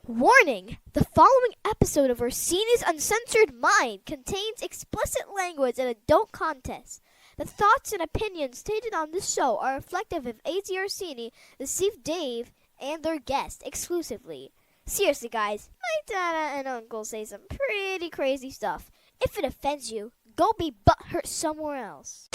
Warning! The following episode of Orsini's Uncensored Mind contains explicit language and adult content. The thoughts and opinions stated on this show are reflective of AZ Orsini, the Steve Dave, and their guests exclusively. Seriously, guys, my dada and uncle say some pretty crazy stuff. If it offends you, go be butthurt somewhere else.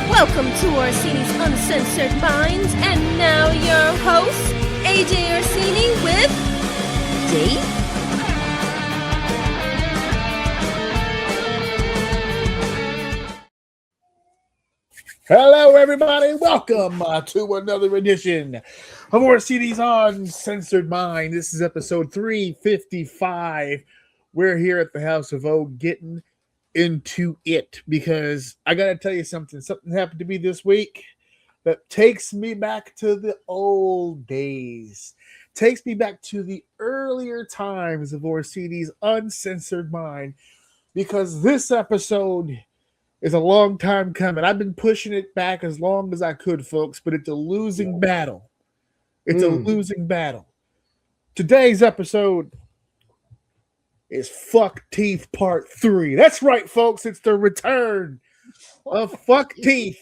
Welcome to Orsini's Uncensored Minds, and now your host, AJ Orsini with Dave. Hello, everybody. Welcome to another edition of Orsini's Uncensored Mind. This is episode 355. We're here at the House of O getting into it because I gotta tell you something happened to me this week that takes me back to the old days, takes me back to the earlier times of Orsini's Uncensored Mind, because this episode is a long time coming. I've been pushing it back as long as I could, folks, but it's a losing battle. It's a losing battle. Today's episode is Fuck Teeth Part 3. That's right, folks. It's the return of Fuck Teeth.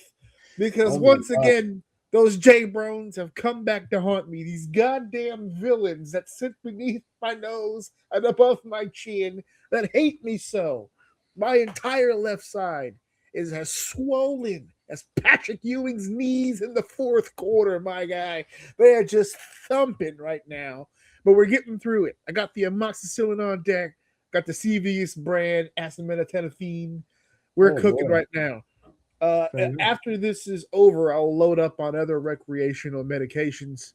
Because once again, those J-Brones have come back to haunt me. These goddamn villains that sit beneath my nose and above my chin that hate me so. My entire left side is as swollen as Patrick Ewing's knees in the fourth quarter, my guy. They are just thumping right now. But we're getting through it. I got the amoxicillin on deck. Got the CVS brand, acetaminophen. We're cooking right now. And after this is over, I'll load up on other recreational medications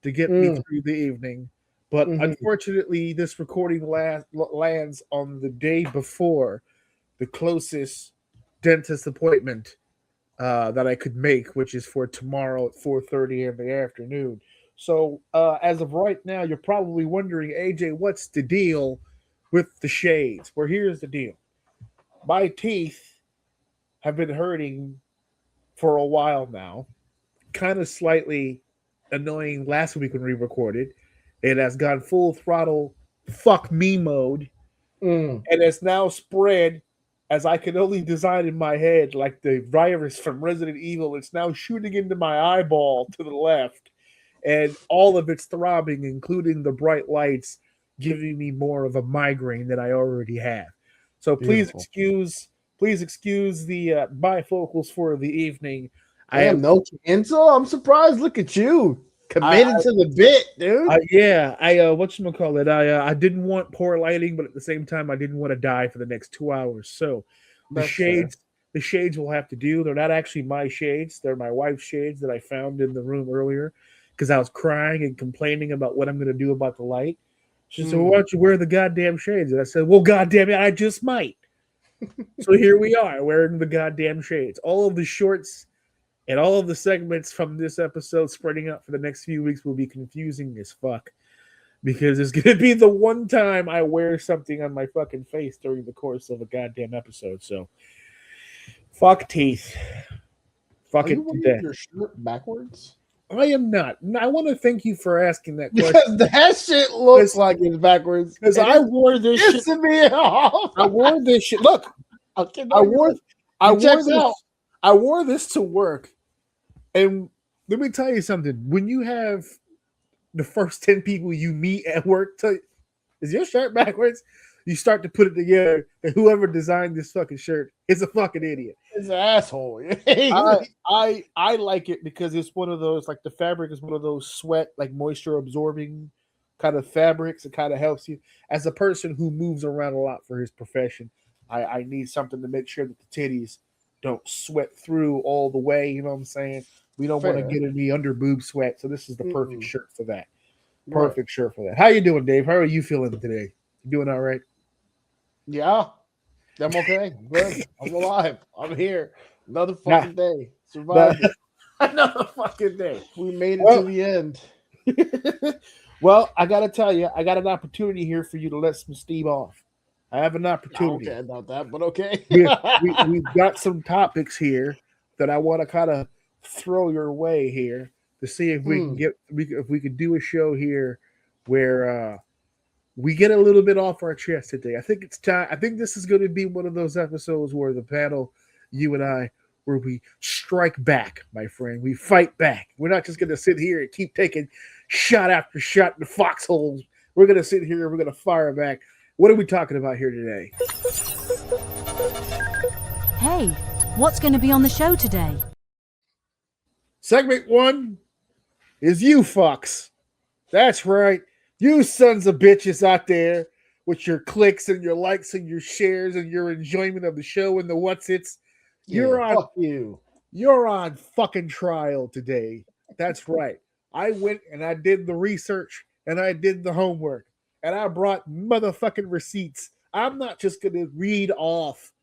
to get me through the evening. But unfortunately, this recording lands on the day before the closest dentist appointment that I could make, which is for tomorrow at 4:30 in the afternoon. So as of right now, you're probably wondering, AJ, what's the deal with the shades? Well, here's the deal. My teeth have been hurting for a while now. Kind of slightly annoying last week when we recorded. It has gone full throttle fuck me mode. And it's now spread as I can only design in my head, like the virus from Resident Evil. It's now shooting into my eyeball to the left. And all of it's throbbing, including the bright lights, giving me more of a migraine than I already have. So please excuse the bifocals for the evening. I have no cancel. I'm surprised. Look at you, committed to the bit, dude. Whatchamacallit? I didn't want poor lighting, but at the same time, I didn't want to die for the next 2 hours. So the shades will have to do. They're not actually my shades. They're my wife's shades that I found in the room earlier because I was crying and complaining about what I'm going to do about the light. She said, well, why don't you wear the goddamn shades? And I said, well, goddamn it, I just might. So here we are, wearing the goddamn shades. All of the shorts and all of the segments from this episode spreading out for the next few weeks will be confusing as fuck. Because it's going to be the one time I wear something on my fucking face during the course of a goddamn episode. So, fuck teeth. Fuck it to death. Your shirt backwards? I am not. I want to thank you for asking that question. Because that shit looks like it's backwards. Because I wore this shit. I wore this shit. Look, I wore this to work. And let me tell you something. When you have the first 10 people you meet at work tell you, is your shirt backwards? You start to put it together, and whoever designed this fucking shirt is a fucking idiot. He's an asshole. I like it because it's one of those, like the fabric is one of those sweat, like moisture absorbing kind of fabrics. It kind of helps you as a person who moves around a lot for his profession. I need something to make sure that the titties don't sweat through all the way. You know what I'm saying? We don't want to get any under boob sweat, so this is the perfect shirt for that. Perfect shirt for that. How you doing, Dave? How are you feeling today? You doing all right? Yeah, I'm okay. I'm good. I'm alive. I'm here. Another fucking day. Survived it. Another fucking day. We made it to the end. Well, I got to tell you, I got an opportunity here for you to let some steam off. I have an opportunity. Okay about that, but okay. We've got some topics here that I want to kind of throw your way here to see if we can if we could do a show here where we get a little bit off our chest today. I think it's time. I think this is going to be one of those episodes where the panel, you and I, where we strike back, my friend. We fight back. We're not just going to sit here and keep taking shot after shot in the foxholes. We're going to sit here and we're going to fire back. What are we talking about here today? Hey, what's going to be on the show today? Segment 1 is you fucks. That's right. You sons of bitches out there with your clicks and your likes and your shares and your enjoyment of the show and the what's its. You're on fucking trial today. That's right. I went and I did the research and I did the homework and I brought motherfucking receipts. I'm not just going to read off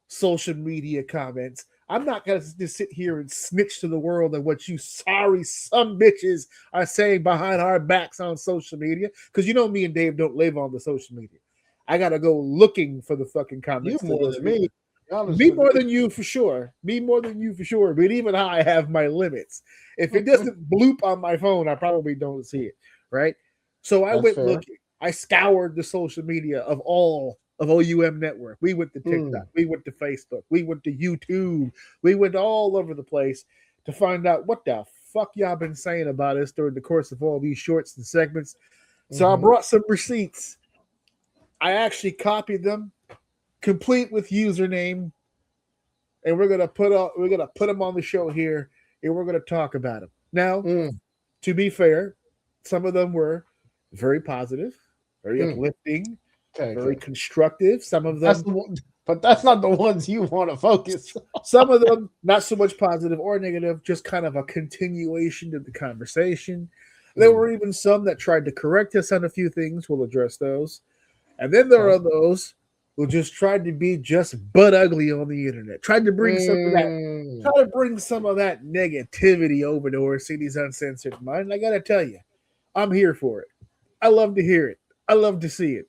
social media comments. I'm not going to just sit here and snitch to the world of what you sorry some bitches are saying behind our backs on social media. Because you know me and Dave don't live on the social media. I got to go looking for the fucking comments. You more than me. Me more than you for sure. Me more than you for sure. But even I have my limits. If it doesn't bloop on my phone, I probably don't see it. Right? So I went looking. I scoured the social media of all of OUM Network. We went to TikTok. We went to Facebook. We went to YouTube. We went all over the place to find out what the fuck y'all been saying about us during the course of all these shorts and segments. So I brought some receipts. I actually copied them, complete with username, and we're gonna put them on the show here, and we're gonna talk about them. Now, to be fair, some of them were very positive, very uplifting, very constructive. Some of them, but that's not the ones you want to focus on. Some of them not so much positive or negative, just kind of a continuation of the conversation. There were even some that tried to correct us on a few things. We'll address those. And then there are those who just tried to be just butt ugly on the internet, tried to bring some of that negativity over to Orsini's Uncensored Mind. I gotta tell you, I'm here for it. I love to hear it. I love to see it.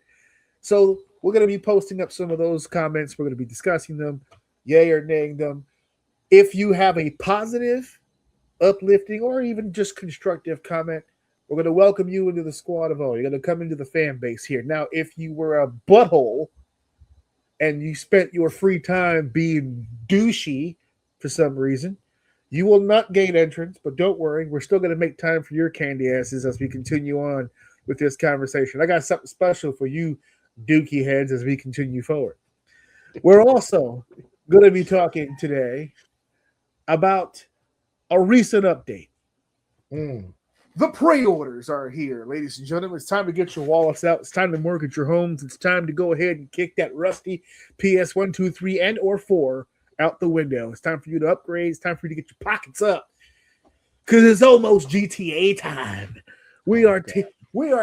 So we're gonna be posting up some of those comments. We're gonna be discussing them, yay or naying them. If you have a positive, uplifting, or even just constructive comment, we're going to welcome you into the squad of all. You're going to come into the fan base here. Now, if you were a butthole and you spent your free time being douchey for some reason, you will not gain entrance, but don't worry. We're still going to make time for your candy asses as we continue on with this conversation. I got something special for you dookie heads as we continue forward. We're also going to be talking today about a recent update. The pre-orders are here, ladies and gentlemen. It's time to get your wallets out. It's time to mortgage your homes. It's time to go ahead and kick that rusty PS1, 2, 3, and or 4 out the window. It's time for you to upgrade. It's time for you to get your pockets up because it's almost GTA time. We are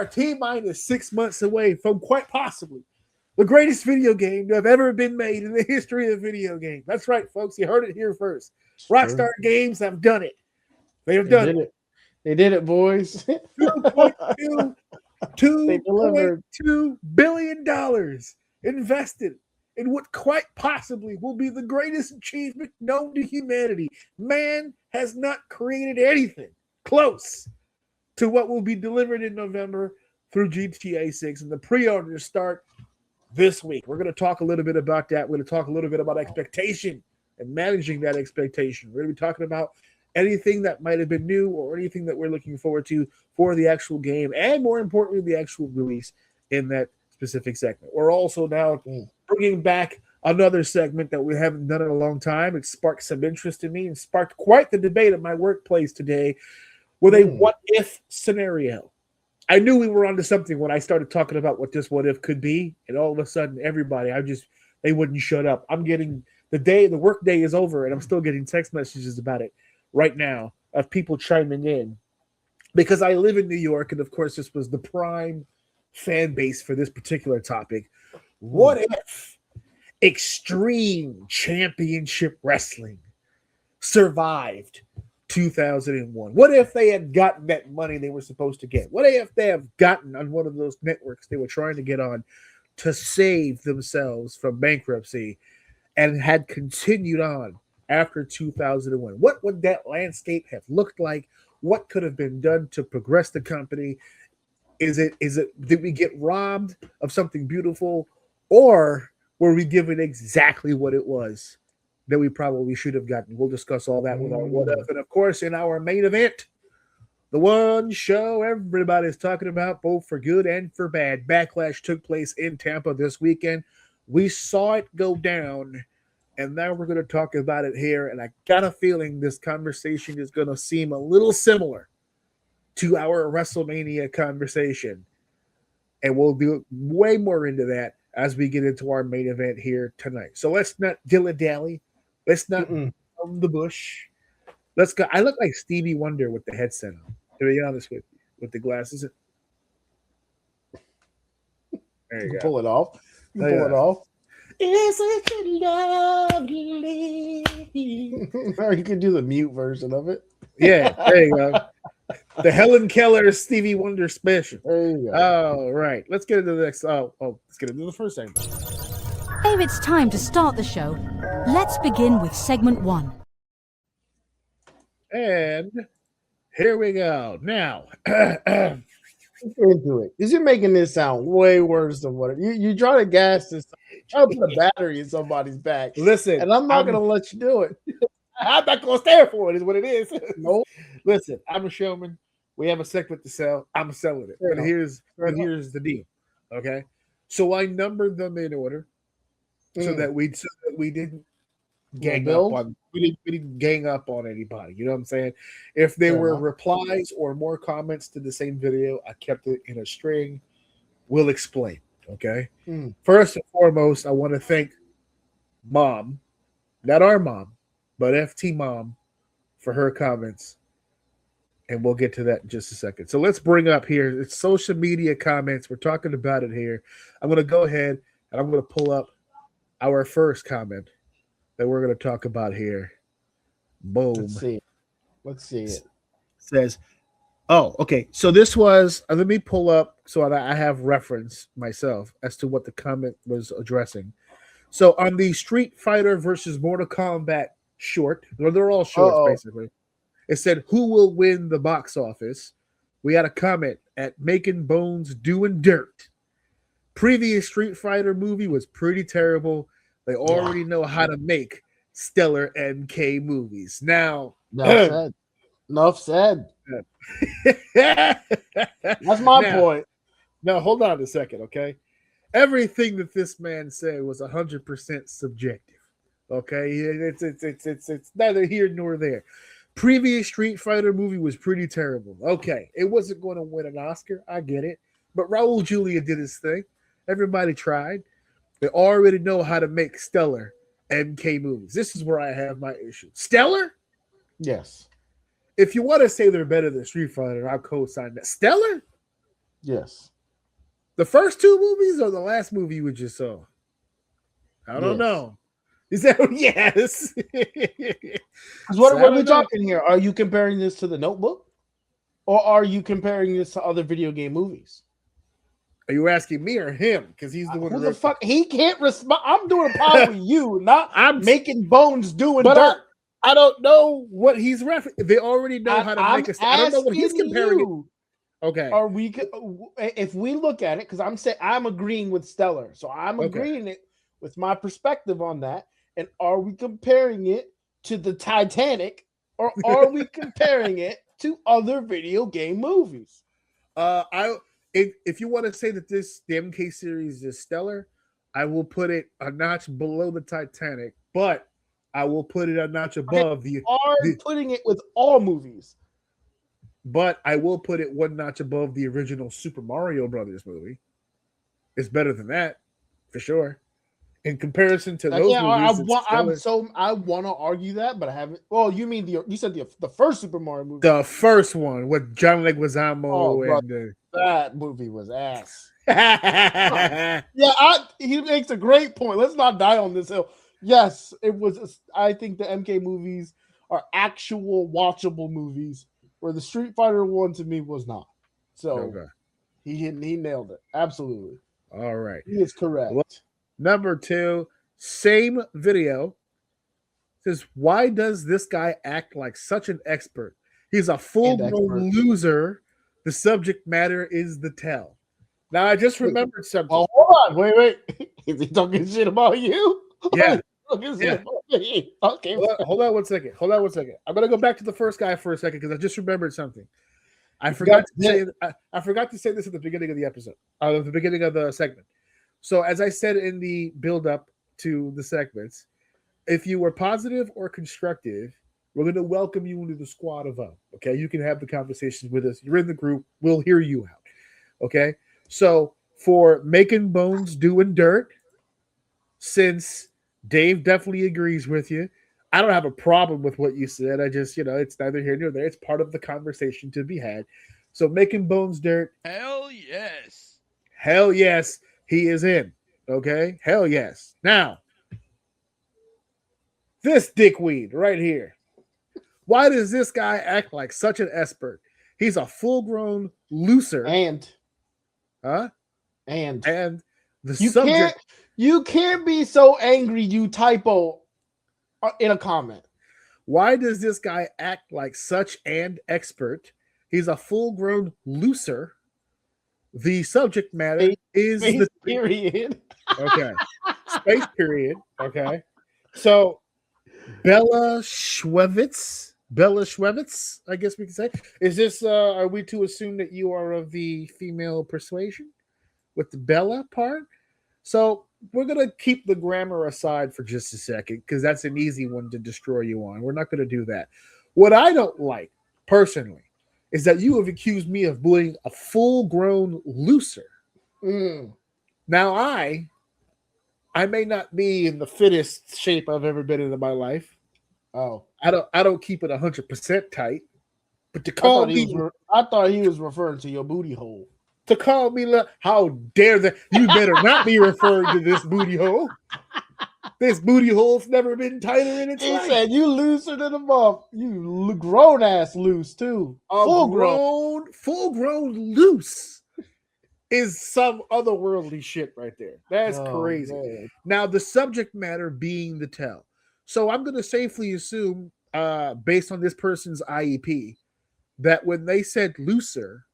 T-minus 6 months away from quite possibly the greatest video game to have ever been made in the history of video games. That's right, folks. You heard it here first. Rockstar Games have done it. They have done it. They did it, boys. $2.2 billion invested in what quite possibly will be the greatest achievement known to humanity. Man has not created anything close to what will be delivered in November through GTA 6, and the pre-orders start this week. We're going to talk a little bit about that. We're going to talk a little bit about expectation and managing that expectation. We're going to be talking about anything that might have been new or anything that we're looking forward to for the actual game, and more importantly, the actual release in that specific segment. We're also now bringing back another segment that we haven't done in a long time. It sparked some interest in me and sparked quite the debate at my workplace today with a what if scenario. I knew we were onto something when I started talking about what this what if could be, and all of a sudden everybody, they wouldn't shut up. I'm getting the work day is over, and I'm still getting text messages about it right now of people chiming in because I live in New York, and of course this was the prime fan base for this particular topic. What if Extreme Championship Wrestling survived 2001? What if they had gotten that money they were supposed to get? What if they have gotten on one of those networks they were trying to get on to save themselves from bankruptcy and had continued on after 2001? What would that landscape have looked like? What could have been done to progress the company? Did we get robbed of something beautiful, or were we given exactly what it was that we probably should have gotten? We'll discuss all that with our what if. And of course, in our main event, the one show everybody's talking about, both for good and for bad. Backlash took place in Tampa this weekend. We saw it go down, and now we're going to talk about it here. And I got a feeling this conversation is going to seem a little similar to our WrestleMania conversation. And we'll do way more into that as we get into our main event here tonight. So let's not dilly-dally. Let's not on the bush. Let's go. I look like Stevie Wonder with the headset on, to be honest with you, with the glasses. There you go. Pull it off. You pull it off. Isn't it lovely? Or you can do the mute version of it. Yeah, there you go. The Helen Keller Stevie Wonder special. There you go. All right. Let's get into the next. Let's get into the first segment. Dave, it's time to start the show. Let's begin with segment 1. And here we go. Now, into it, because you're making this sound way worse than what you try to gas this. Try to put a battery in somebody's back. Listen, and I'm not going to let you do it. I'm not going to stand for it. Is what it is. Nope. Listen, I'm a showman. We have a segment to sell. I'm selling it. But here's the deal. Okay, so I numbered them in order so that we didn't gang up on we didn't gang up on anybody. You know what I'm saying? If there were replies or more comments to the same video, I kept it in a string. We'll explain. Okay. First and foremost, I want to thank Mom, not our mom, but FT Mom, for her comments. And we'll get to that in just a second. So let's bring up here, it's social media comments. We're talking about it here. I'm going to go ahead and I'm going to pull up our first comment that we're going to talk about here. Boom. Let's see it. Says, oh, okay. So this was, let me pull up so I have reference myself as to what the comment was addressing. So on the Street Fighter versus Mortal Kombat short, they're all shorts basically. It said, who will win the box office? We had a comment at Making Bones Doing Dirt. Previous Street Fighter movie was pretty terrible. They already know how to make stellar MK movies. Now, Enough said. That's my point. Now, hold on a second, okay? Everything that this man said was 100% subjective, okay? It's neither here nor there. Previous Street Fighter movie was pretty terrible. Okay, it wasn't going to win an Oscar. I get it. But Raul Julia did his thing. Everybody tried. They already know how to make stellar MK movies. This is where I have my issue. Stellar? Yes. If you want to say they're better than Street Fighter, I'll co-sign that. Stellar? Yes. The first two movies or the last movie you just saw? I don't know. Is that yes? What are we talking here? Are you comparing this to The Notebook, or are you comparing this to other video game movies? Are you asking me or him? Because he's the one. Who the fuck? He can't respond. I'm doing a pod with you, not I'm Making Bones Doing Dirt. I don't know what he's referencing. They already know how to make a. I don't know what he's comparing it. Okay. Are we? If we look at it, because I'm agreeing with Stellar, so I'm agreeing it with my perspective on that. And are we comparing it to the Titanic, or are we comparing it to other video game movies? If you want to say that the MK series is stellar, I will put it a notch below the Titanic, but I will put it a notch above putting it with all movies. But I will put it one notch above the original Super Mario Brothers movie. It's better than that, for sure. In comparison to those movies, I want to argue that, but I haven't. Well, you said the first Super Mario movie, the first one with John Leguizamo and that movie was ass. yeah, he makes a great point. Let's not die on this hill. Yes, it was. I think the MK movies are actual watchable movies, where the Street Fighter one to me was not. So he nailed it. Absolutely. All right, he is correct. Well, number 2, same video. Says, why does this guy act like such an expert? He's a full-blown loser. The subject matter is the tell. Now, I just remembered something. Oh, hold on. Wait. Is he talking shit about you? Yeah. Okay. Hold on one second. I'm going to go back to the first guy for a second because I just remembered something. I forgot to say this at the beginning of the episode, the beginning of the segment. So, as I said in the build-up to the segments, if you were positive or constructive, we're going to welcome you into the squad of O. Okay, you can have the conversations with us. You're in the group. We'll hear you out. Okay, so for making bones, doing dirt, since Dave definitely agrees with you, I don't have a problem with what you said. I just, it's neither here nor there. It's part of the conversation to be had. So making bones, dirt. Hell yes. Hell yes, he is in. Okay, hell yes. Now, this dickweed right here. Why does this guy act like such an expert? He's a full-grown loser. And the you subject. You can't be so angry you typo in a comment. Why does this guy act like such an expert? He's a full-grown loser. The subject matter is Space the period. Okay. Space period. Okay. So Bella Schwevitz, I guess we can say. Is this are we to assume that you are of the female persuasion with the Bella part? So we're gonna keep the grammar aside for just a second because that's an easy one to destroy you on. We're not gonna do that. What I don't like personally is that you have accused me of being a full-grown loser. Now I may not be in the fittest shape I've ever been in my life. Oh, I don't keep it 100% tight. But to call me, I thought he was referring to your booty hole. To call me, how dare that? You better not be referring to this booty hole. This booty hole's never been tighter in its life. He said you looser than a muff. You grown ass loose too. Full grown loose is some otherworldly shit right there. That's crazy. Man. Now the subject matter being the tell. So I'm going to safely assume, based on this person's IEP, that when they said looser,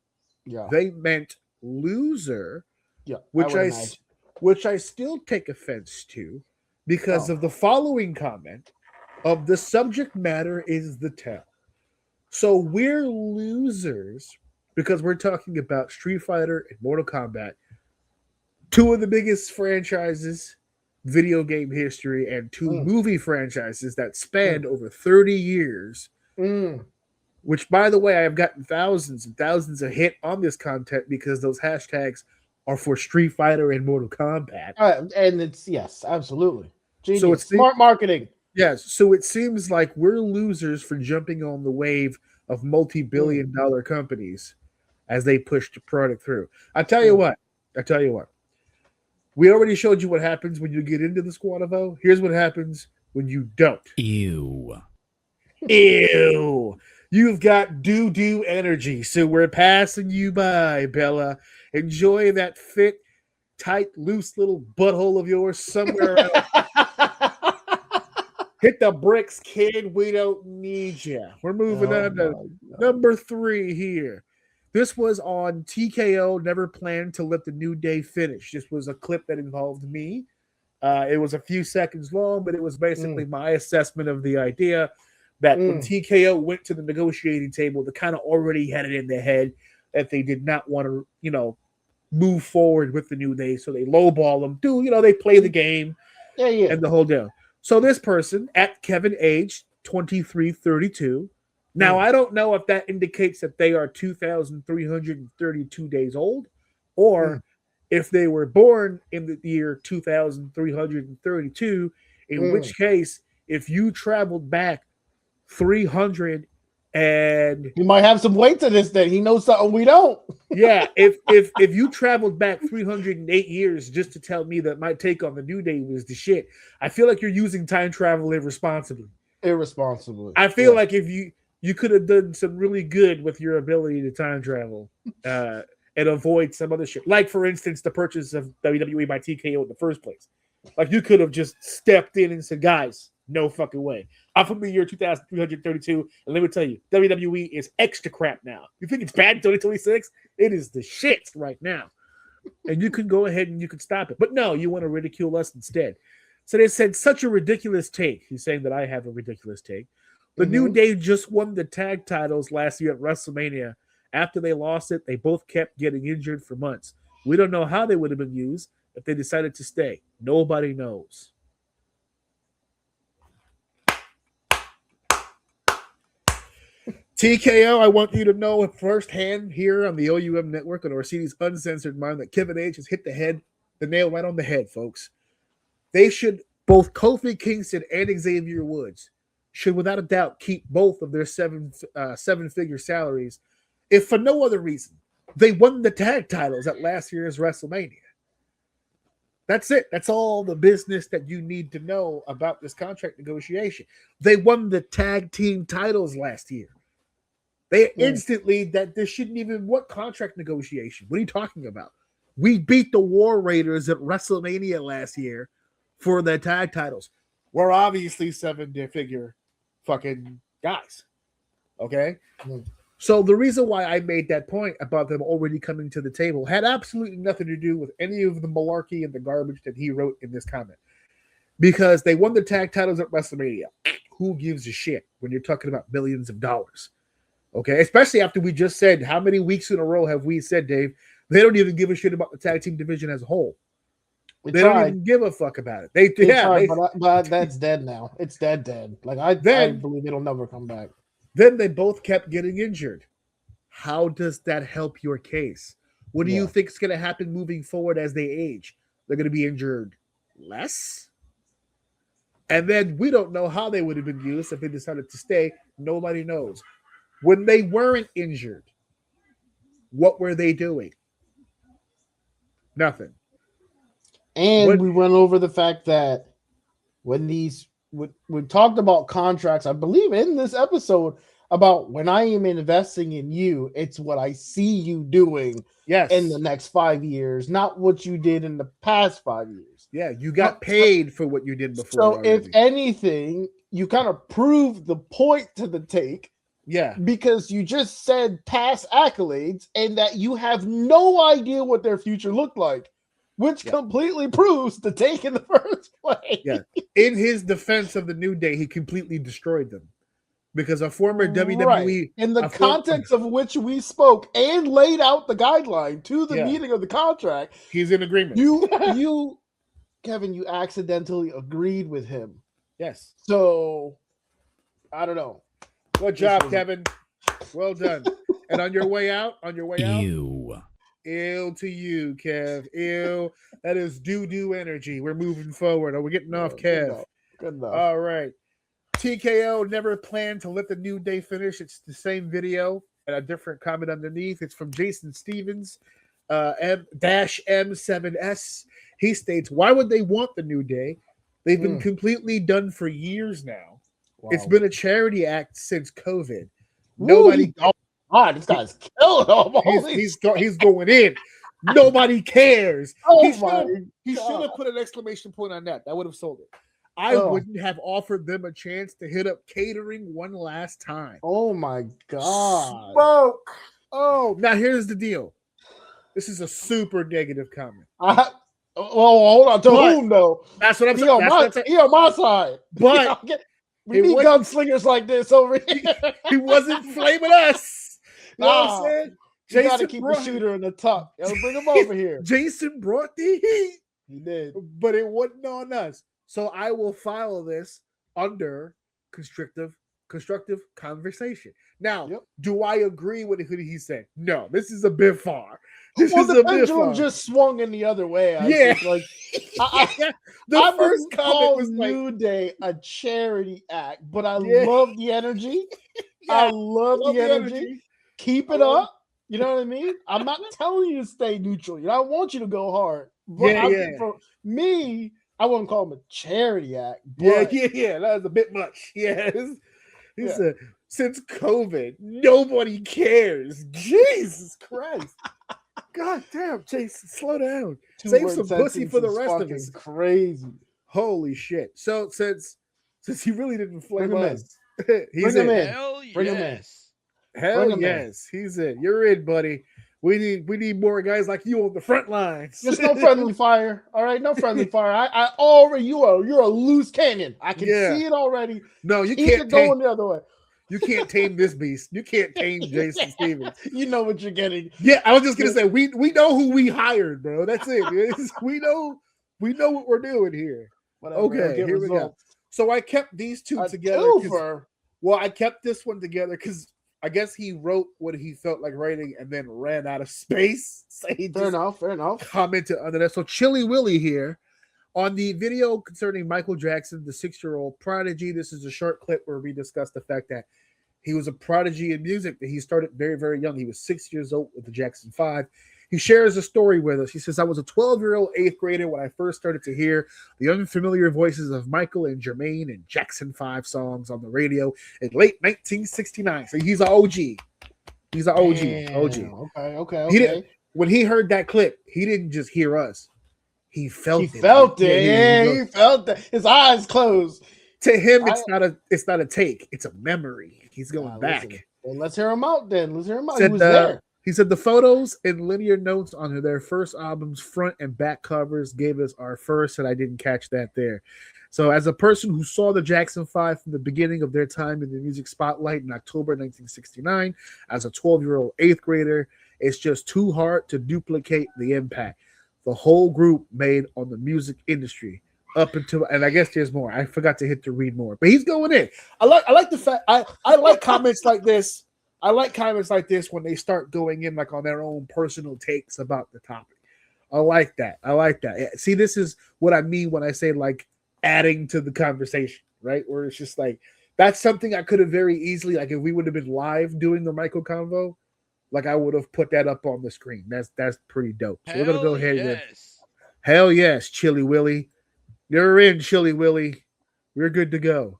they meant loser. Yeah, which I still take offense to. Because of the following comment of the subject matter is the tell. So we're losers because we're talking about Street Fighter and Mortal Kombat, two of the biggest franchises, video game history, and two movie franchises that spanned over 30 years. Which, by the way, I have gotten thousands and thousands of hit on this content because those hashtags are for Street Fighter and Mortal Kombat. And it's, yes, absolutely. Genius. So it's smart marketing. Yes. So it seems like we're losers for jumping on the wave of multi-billion-dollar companies as they push the product through. I tell you what. We already showed you what happens when you get into the squad of O. Here's what happens when you don't. Ew. You've got doo-doo energy, so we're passing you by, Bella. Enjoy that fit, tight, loose little butthole of yours somewhere else. Hit the bricks, kid. We don't need you. We're moving on to number 3 here. This was on TKO. Never planned to let the New Day finish. This was a clip that involved me. It was a few seconds long, but it was basically my assessment of the idea that when TKO went to the negotiating table, they kind of already had it in their head that they did not want to, move forward with the New Day. So they lowball them. They play the game. Yeah. And the whole deal. So this person at Kevin Age 2332. Now I don't know if that indicates that they are 2,332 days old, or if they were born in the year 2,332. In which case, if you traveled back 300 and you might have some weight to this thing. He knows something we don't. Yeah, if you traveled back 308 years just to tell me that my take on the New Day was the shit, I feel like you're using time travel irresponsibly. I feel like if you could have done some really good with your ability to time travel and avoid some other shit. Like, for instance, the purchase of WWE by TKO in the first place. Like, you could have just stepped in and said, guys, no fucking way. I'm from the year 2332, and let me tell you, WWE is extra crap now. You think it's bad in 2026? It is the shit right now. And you can go ahead and you can stop it. But no, you want to ridicule us instead. So they said, such a ridiculous take. He's saying that I have a ridiculous take. The New Day just won the tag titles last year at WrestleMania. After they lost it, they both kept getting injured for months. We don't know how they would have been used if they decided to stay. Nobody knows. TKO, I want you to know firsthand here on the OUM network on Orsini's Uncensored Mind that Kevin H has hit the nail right on the head, folks. They should, both Kofi Kingston and Xavier Woods, should without a doubt keep both of their seven-figure salaries, if for no other reason. They won the tag titles at last year's WrestleMania. That's it. That's all the business that you need to know about this contract negotiation. They won the tag team titles last year. They instantly, that there shouldn't even, what contract negotiation? What are you talking about? We beat the War Raiders at WrestleMania last year for the tag titles. We're obviously seven-figure fucking guys. Okay? So the reason why I made that point about them already coming to the table had absolutely nothing to do with any of the malarkey and the garbage that he wrote in this comment. Because they won the tag titles at WrestleMania. Who gives a shit when you're talking about millions of dollars? Okay, especially after we just said, how many weeks in a row have we said, Dave, they don't even give a shit about the tag team division as a whole. They don't even give a fuck about it. They but that's dead now. It's dead. Like I believe it'll never come back. Then they both kept getting injured. How does that help your case? What do you think is going to happen moving forward as they age? They're going to be injured less? And then we don't know how they would have been used if they decided to stay. Nobody knows. When they weren't injured, what were they doing? Nothing. And we went over the fact that when we talked about contracts, I believe in this episode, about when I am investing in you, it's what I see you doing in the next 5 years, not what you did in the past 5 years. Yeah, you got paid for what you did before. So already. If anything, you kind of proved the point to the take. Yeah. Because you just said past accolades and that you have no idea what their future looked like, which completely proves the take in the first place. Yeah. In his defense of the New Day, he completely destroyed them. Because a former WWE... In the context of which we spoke and laid out the guideline to the meeting of the contract. He's in agreement. You, Kevin, you accidentally agreed with him. Yes. So, I don't know. Good job, Kevin. Well done. And on your way out, Ew. Ew to you, Kev. Ew. That is doo-doo energy. We're moving forward. Are we getting off, Kev? Good enough. All right. TKO never planned to let the New Day finish. It's the same video and a different comment underneath. It's from Jason Stevens, M-7S. He states, why would they want the New Day? They've been completely done for years now. Wow. It's been a charity act since COVID. Nobody. This guy's killing them. He's going in. Nobody cares. He should have put an exclamation point on that. That would have sold it. I wouldn't have offered them a chance to hit up catering one last time. Oh my God. Smoke. Oh, now here's the deal. This is a super negative comment. Hold on. To whom though? That's what I'm saying. He on my side. But we need gunslingers like this over here. He wasn't flaming us. You know what I'm saying? You got to Jason keep brought- the shooter in the tuck. Yo, bring him over here. Jason brought the heat, He did. but it wasn't on us. So I will file this under constructive conversation. Now, Yep. do I agree with what he said? No, this is a bit far. This Well, is the a bit pendulum far. just swung in the other way. I Yeah. think. Like Yeah. The I first wouldn't comment call was like, New Day a charity act, but I Yeah. love the energy. yeah, I love love the energy. Keep it I love- up. You know what I mean? I'm not telling you to stay neutral. You know, I want you to go hard. But Yeah, I yeah. think for me, I wouldn't call him a charity act. But Yeah. That was a bit much. Yeah. He Yeah. said, since COVID, nobody cares. Jesus Christ. God damn, Jason, slow down. Save two-word some pussy for the sentence is rest of fucking us. crazy. Holy shit. So since he really didn't flame Bring him in. us, he's Bring him in. in. Hell Bring 'em in. yes. Hell Bring him in. yes, he's in. You're in, buddy. We need more guys like you on the front lines. There's no friendly fire. All right, no friendly fire. I already you're a loose cannon. I can Yeah. see it already. No, you Keep can't it going tame. the other way. You can't tame this beast. You can't tame Jason Stevens. You know what you're getting. Yeah, I was just gonna say we know who we hired, bro. That's it. we know what we're doing here. Whatever, Okay, it'll get here we go. results. So I kept these two A together. 'cause- twofer. Well, I kept this one together because I guess he wrote what he felt like writing and then ran out of space. So he Fair just enough. Fair enough. commented under that. So Chili Willy here on the video concerning Michael Jackson, the 6-year-old prodigy. This is a short clip where we discuss the fact that he was a prodigy in music, that he started very, very young. He was 6 years old with the Jackson 5. He shares a story with us. He says, I was a 12-year-old 8th grader when I first started to hear the unfamiliar voices of Michael and Jermaine and Jackson 5 songs on the radio in late 1969. So he's an OG. He's an OG. Damn. OG. Okay. He didn't, when he heard that clip, he didn't just hear us. He felt it. He felt it. Yeah, Yeah, he felt it. His eyes closed. to him, it's not a take. It's a memory. He's going back. Listen. Well, let's hear him out then. Let's hear him out. Said, He was there. He said the photos and linear notes on their first album's front and back covers gave us our first, and I didn't catch that there. So as a person who saw the Jackson 5 from the beginning of their time in the music spotlight in October 1969, as a 12-year-old 8th grader, it's just too hard to duplicate the impact the whole group made on the music industry up until, and I guess there's more. I forgot to hit to read more, but he's going in. I like the fact I like comments like this. I like comments like this when they start going in like on their own personal takes about the topic. I like that. Yeah, see, this is what I mean when I say like adding to the conversation, right? Where it's just like that's something I could have very easily, like if we would have been live doing the Michael convo, like I would have put that up on the screen. That's pretty dope. So we're gonna go ahead and hell yes, Chili Willy. You're in, Chili Willy. We're good to go.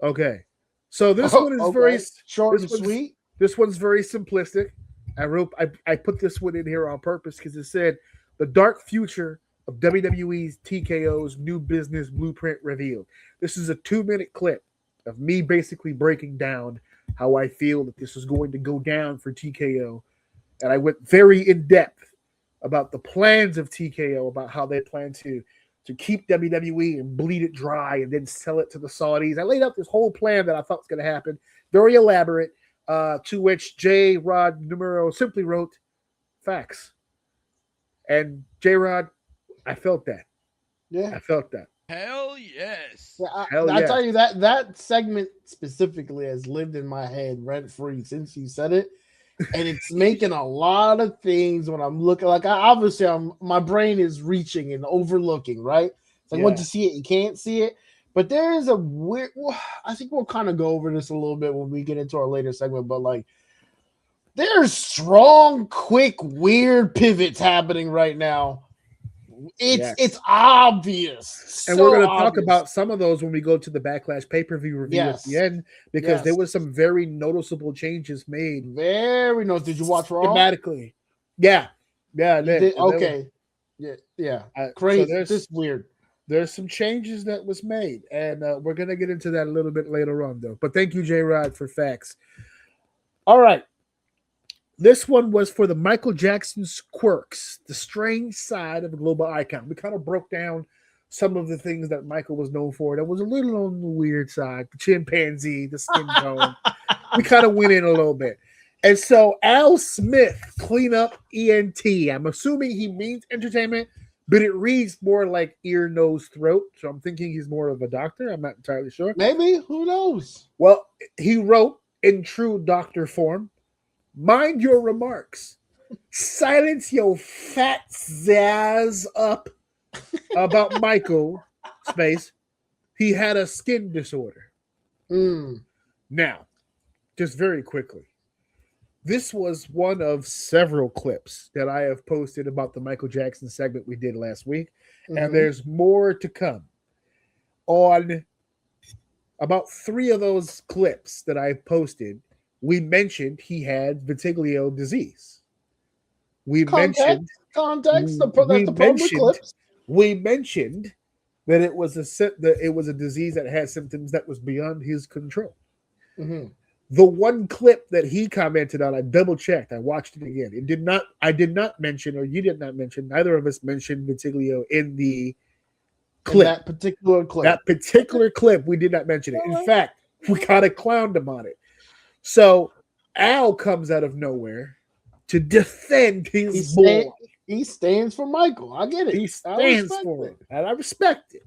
Okay. So this one is very short and this one's- sweet. This one's very simplistic. I put this one in here on purpose because it said the dark future of WWE's TKO's new business blueprint revealed. This is a 2-minute clip of me basically breaking down how I feel that this is going to go down for TKO. And I went very in depth about the plans of TKO, about how they plan to keep WWE and bleed it dry and then sell it to the Saudis. I laid out this whole plan that I thought was going to happen. Very elaborate. To which J. Rod Numero simply wrote facts. And J. Rod, I felt that. Yeah. I felt that. Hell yes. Yeah, Hell I yeah. tell you that segment specifically has lived in my head rent free since you said it, and it's making a lot of things when I'm looking. Like my brain is reaching and overlooking. Right? It's like Yeah. once you see it, you can't see it. But there is a weird. I think we'll kind of go over this a little bit when we get into our later segment. But like, there's strong, quick, weird pivots happening right now. It's obvious. And So we're going to talk obvious. about some of those when we go to the Backlash pay-per-view review at the end, because there Yes. was some very noticeable changes made Very nice. Did you watch Raw? thematically. Yeah. Yeah. I did. And Okay. Yeah. so Crazy. there's- This weird. There's some changes that was made, and we're going to get into that a little bit later on, though. But thank you, J-Rod, for facts. All right. This one was for the Michael Jackson's quirks, the strange side of a global icon. We kind of broke down some of the things that Michael was known for that was a little on the weird side. The chimpanzee, the skin tone. We kind of went in a little bit. And so Al Smith, clean up ENT. I'm assuming he means entertainment, but it reads more like ear, nose, throat. So I'm thinking he's more of a doctor. I'm not entirely sure. Maybe. Who knows? Well, he wrote in true doctor form, mind your remarks. Silence your fat zazz up about Michael, space. He had a skin disorder. Now, just very quickly. This was one of several clips that I have posted about the Michael Jackson segment we did last week. And there's more to come. On about 3 of those clips that I posted, we mentioned he had vitiglio disease. We mentioned that it was a disease that had symptoms that was beyond his control. The one clip that he commented on, I double checked. I watched it again. I did not mention, or you did not mention, neither of us mentioned vitiglio in the clip. That particular clip, we did not mention it. In fact, we kind of clowned him on it. So Al comes out of nowhere to defend his boy. He stands for Michael. I get it. He stands for it, and I respect it.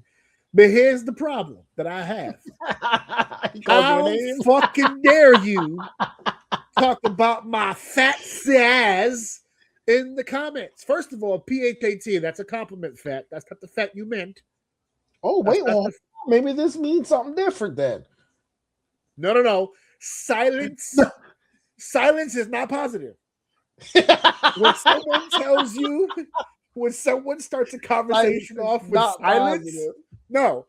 But here's the problem that I have. How fucking dare you talk about my fat sass in the comments? First of all, PHAT, that's a compliment, fat. That's not the fat you meant. Oh, wait. Maybe this means something different then. No. Silence. Silence is not positive. When someone starts a conversation off with silence, no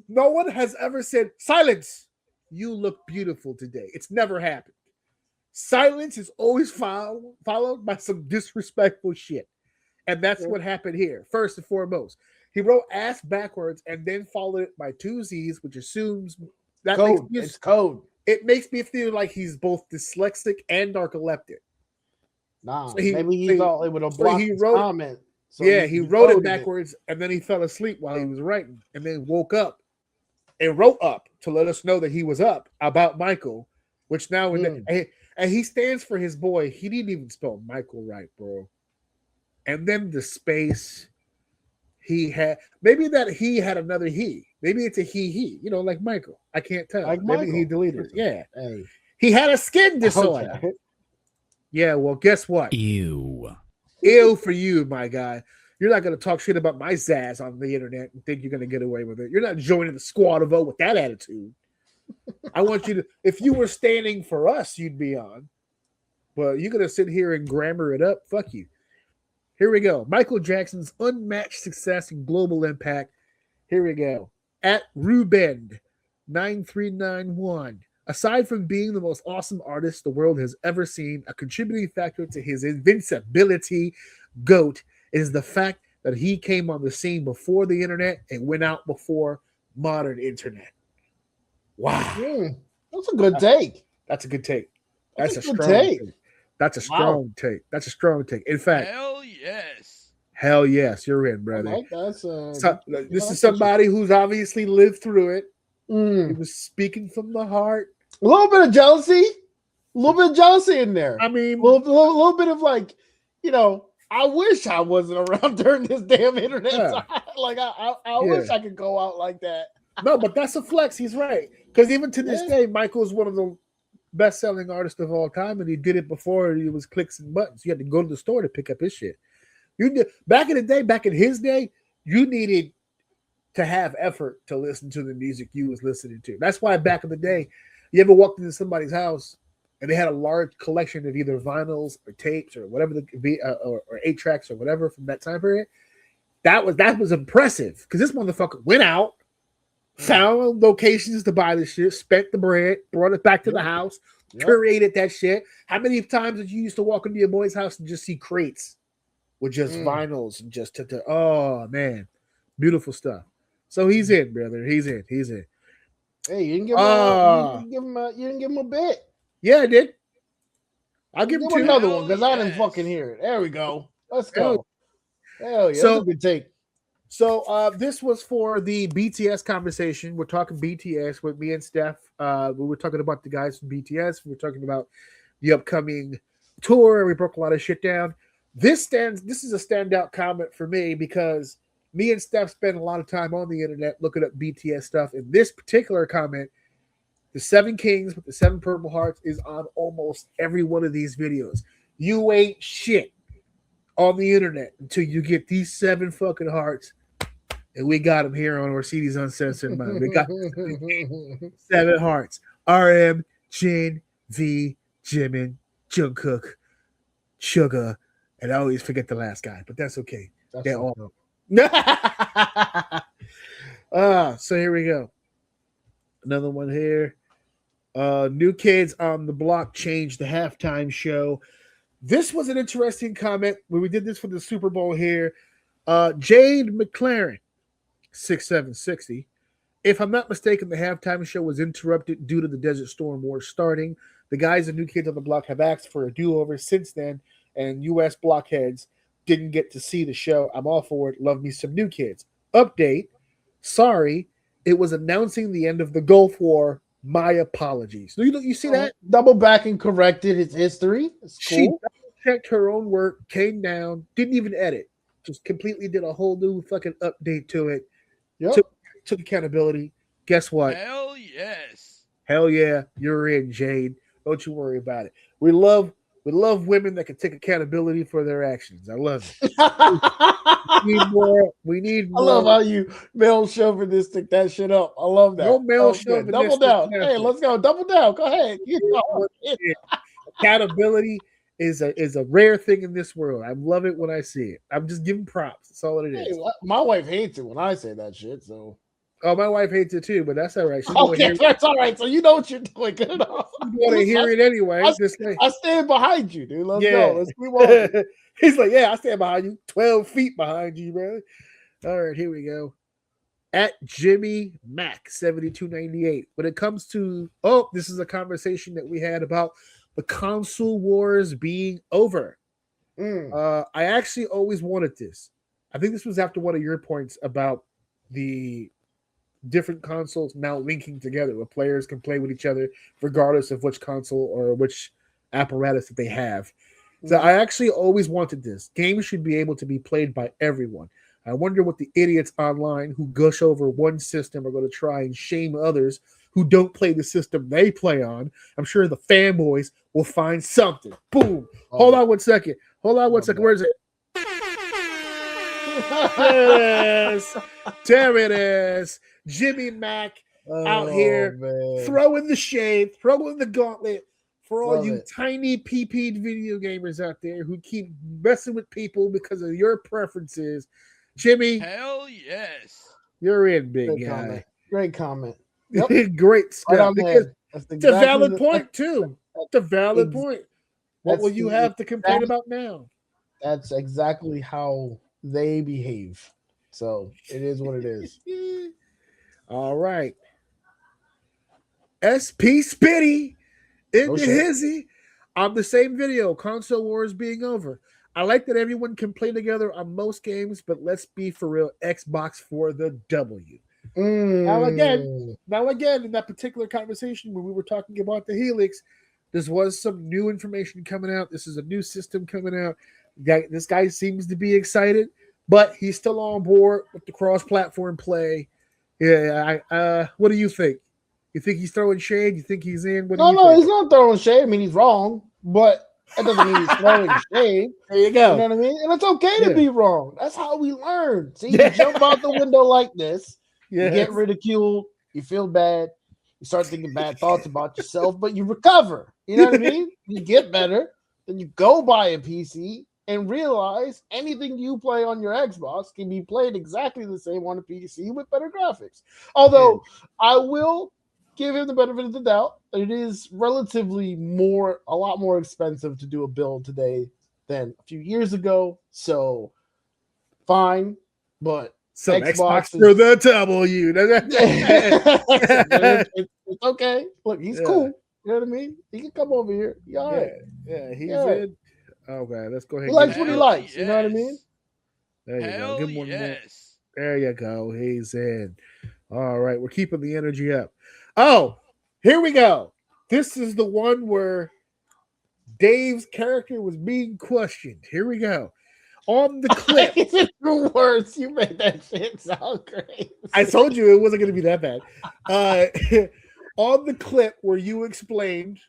one has ever said, silence, you look beautiful today. It's never happened. Silence is always followed by some disrespectful shit. And that's what happened here. First and foremost, he wrote ass backwards and then followed it by 2 Z's, which assumes that it's code. It makes me feel like he's both dyslexic and narcoleptic. Nah, maybe he thought it would have blocked his comment. So he wrote it backwards, and then he fell asleep while he was writing, and then woke up and wrote up to let us know that he was up about Michael, which now and he stands for his boy. He didn't even spell Michael right, bro. And then the space he had, maybe that he had another he. Maybe it's a he, like Michael. I can't tell. Like maybe Michael. he deleted it. Yeah. Hey. He had a skin disorder. Yeah, well, guess what? Ew for you, my guy. You're not going to talk shit about my zazz on the internet and think you're going to get away with it. You're not joining the squad of O with that attitude. I want you to, if you were standing for us, you'd be on. But you're going to sit here and grammar it up. Fuck you. Here we go. Michael Jackson's unmatched success and global impact. Here we go. At Rubend9391. Aside from being the most awesome artist the world has ever seen, a contributing factor to his invincibility, GOAT, is the fact that he came on the scene before the internet and went out before modern internet. Wow. That's a good take. That's a good take. That's a strong take. That's a strong take. That's a strong take. In fact, hell yes, you're in, brother. This is somebody who's obviously lived through it. He was speaking from the heart. A little bit of jealousy. In there. I mean, a little bit of like, I wish I wasn't around during this damn internet. Yeah. Like I wish I could go out like that. No, but that's a flex. He's right. Because even to this day, Michael is one of the best-selling artists of all time, and he did it before it was clicks and buttons. You had to go to the store to pick up his shit. Back in his day, you needed to have effort to listen to the music you was listening to. That's why back in the day, you ever walked into somebody's house and they had a large collection of either vinyls or tapes or whatever or 8 tracks or whatever from that time period. That was impressive because this motherfucker went out, found locations to buy the shit, spent the bread, brought it back to the house, curated that shit. How many times did you used to walk into your boy's house and just see crates with just vinyls and just oh man, beautiful stuff. So he's in, brother. He's in. Hey, you didn't give him a bit. Yeah, I did. I'll give him another one because I didn't fucking hear it. There we go. Let's go. Hell yeah, that's a good take. So this was for the BTS conversation. We're talking BTS with me and Steph. We were talking about the guys from BTS. We were talking about the upcoming tour. We broke a lot of shit down. This is a standout comment for me because me and Steph spend a lot of time on the internet looking up BTS stuff. And this particular comment, the 7 Kings with the 7 Purple Hearts, is on almost every one of these videos. You ain't shit on the internet until you get these 7 fucking hearts. And we got them here on Orsini's Uncensored Mind. We got 7 hearts. RM, Jin, V, Jimin, Jungkook, Suga, and I always forget the last guy, but that's okay. They're all. So here we go. Another one here. New Kids on the Block changed the halftime show. This was an interesting comment when we did this for the Super Bowl here. Jade McLaren, 6'7", if I'm not mistaken, the halftime show was interrupted due to the Desert Storm War starting. The guys at New Kids on the Block have asked for a do-over since then, and U.S. blockheads didn't get to see the show. I'm all for it. Love me some New Kids. Update. Sorry, it was announcing the end of the Gulf War. My apologies. You see that? Double back and corrected its history. It's cool. She checked her own work, came down, didn't even edit. Just completely did a whole new fucking update to it. Yep. Took accountability. Guess what? Hell yes. Hell yeah, you're in, Jade. Don't you worry about it. We love women that can take accountability for their actions. I love it. We need more. I love how you male chauvinistic that shit up. I love that. No male chauvinistic. Double down. Hey, let's go. Double down. Go ahead. Accountability is a rare thing in this world. I love it when I see it. I'm just giving props. That's all it is. Hey, my wife hates it when I say that shit. So. Oh, my wife hates it too, but that's all right. Okay, that's all right. So you know what you're doing. Good enough. You want to hear it anyway. I stand behind you, dude. Let's go. Let's keep on. He's like, yeah, I stand behind you. 12 feet behind you, brother. All right, here we go. At Jimmy Mac 7298. When it comes to this is a conversation that we had about the console wars being over. I actually always wanted this. I think this was after one of your points about the different consoles now linking together where players can play with each other regardless of which console or which apparatus that they have. So I actually always wanted this. Games should be able to be played by everyone. I wonder what the idiots online who gush over one system are going to try and shame others who don't play the system they play on. I'm sure the fanboys will find something. Boom. Hold on one second. Where is it? There it is. Jimmy Mac out here throwing the shade, throwing the gauntlet for all you tiny PP video gamers out there who keep messing with people because of your preferences. Jimmy, hell yes. You're in, big guy. Great comment. Yep. Great stuff. Right, it's a valid point, too. It's a valid point. What will you have to complain about now? That's exactly how they behave. So it is what it is. All right. SP Spitty in the hizzy on the same video, console wars being over. I like that everyone can play together on most games, but let's be for real, Xbox for the W. Now again, in that particular conversation when we were talking about the Helix, this was some new information coming out. This is a new system coming out. This guy seems to be excited, but he's still on board with the cross-platform play. Yeah, what do you think? You think he's throwing shade? You think he's in? No, he's not throwing shade. I mean, he's wrong, but that doesn't mean he's throwing shade. There you go. You know what I mean? And it's okay to be wrong. That's how we learn. See, you jump out the window like this, you get ridiculed, you feel bad, you start thinking bad thoughts about yourself, but you recover. You know what I mean? You get better, then you go buy a PC and realize anything you play on your Xbox can be played exactly the same on a PC with better graphics. Although I will give him the benefit of the doubt. It is relatively a lot more expensive to do a build today than a few years ago. So fine, but some Xbox for the W. It's okay. Look, he's cool. You know what I mean? He can come over here. He all right. Yeah, he's in. Okay, let's go ahead. He likes what he likes. You know what I mean? There you go. Good morning. There you go. He's in. All right, we're keeping the energy up. Oh, here we go. This is the one where Dave's character was being questioned. Here we go. On the clip. It's the worst. You made that shit sound crazy. I told you it wasn't going to be that bad. On the clip where you explained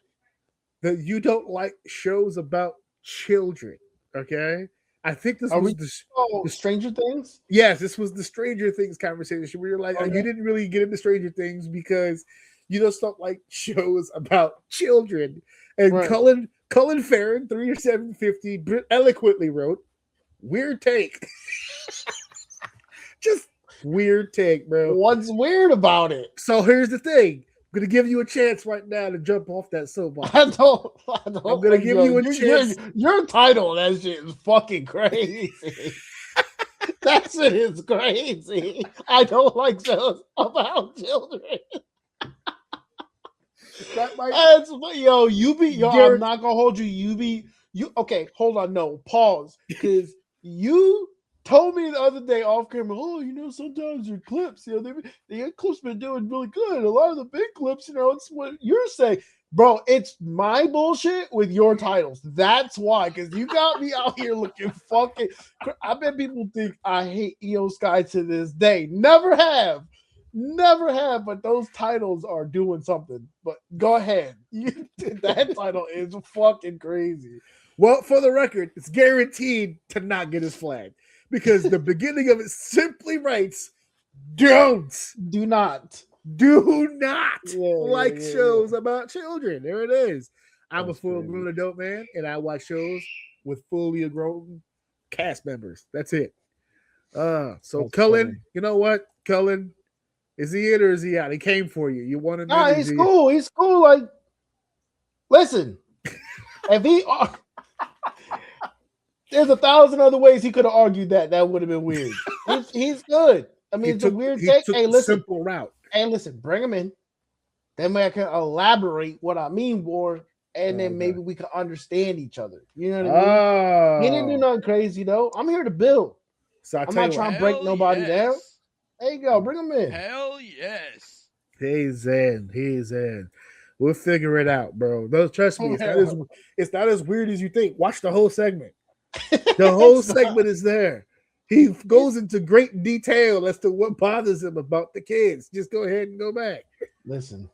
that you don't like shows about children, okay? I think this was the Stranger Things? Yes, this was the Stranger Things conversation where you're like, you didn't really get into Stranger Things because you just don't like shows about children. And Right. Cullen Farron, 3750, eloquently wrote, weird take. Just weird take, bro. What's weird about it? So here's the thing. I'm gonna give you a chance right now to jump off that soapbox. I don't. I'm gonna give you a chance. Your title, that shit is fucking crazy. That shit is crazy. I don't like shows about children. That might, I'm not gonna hold you. Okay, hold on, no, pause. Because you told me the other day off camera, sometimes your clips, the clips been doing really good. A lot of the big clips, it's what you're saying. Bro, it's my bullshit with your titles. That's why, because you got me out here looking fucking. I bet people think I hate EO Sky to this day. Never have, but those titles are doing something. But go ahead. That title is fucking crazy. well, for the record, it's guaranteed to not get his flag because the beginning of it simply writes, do not like shows about children. There it is. I'm a full-grown adult man, and I watch shows with fully grown cast members. That's it. So That's Cullen, funny. you know what? Cullen, is he in or is he out? He came for you. You want to know? Nah, he's cool. He's cool. Like, listen, if he, there's 1,000 other ways he could have argued that would have been weird. He's good. I mean, it's a weird take. Hey, listen, simple route. Hey, listen, bring him in. Then I can elaborate what I mean more, and then maybe we can understand each other. You know what I mean? He didn't do nothing crazy though. I'm here to build. So I'm not trying to break nobody down. There you go. Bring him in. Hell yes. He's in. We'll figure it out, bro. No, trust me, it's not as weird as you think. Watch the whole segment. The whole segment is there. He goes into great detail as to what bothers him about the kids. Just go ahead and go back. Listen.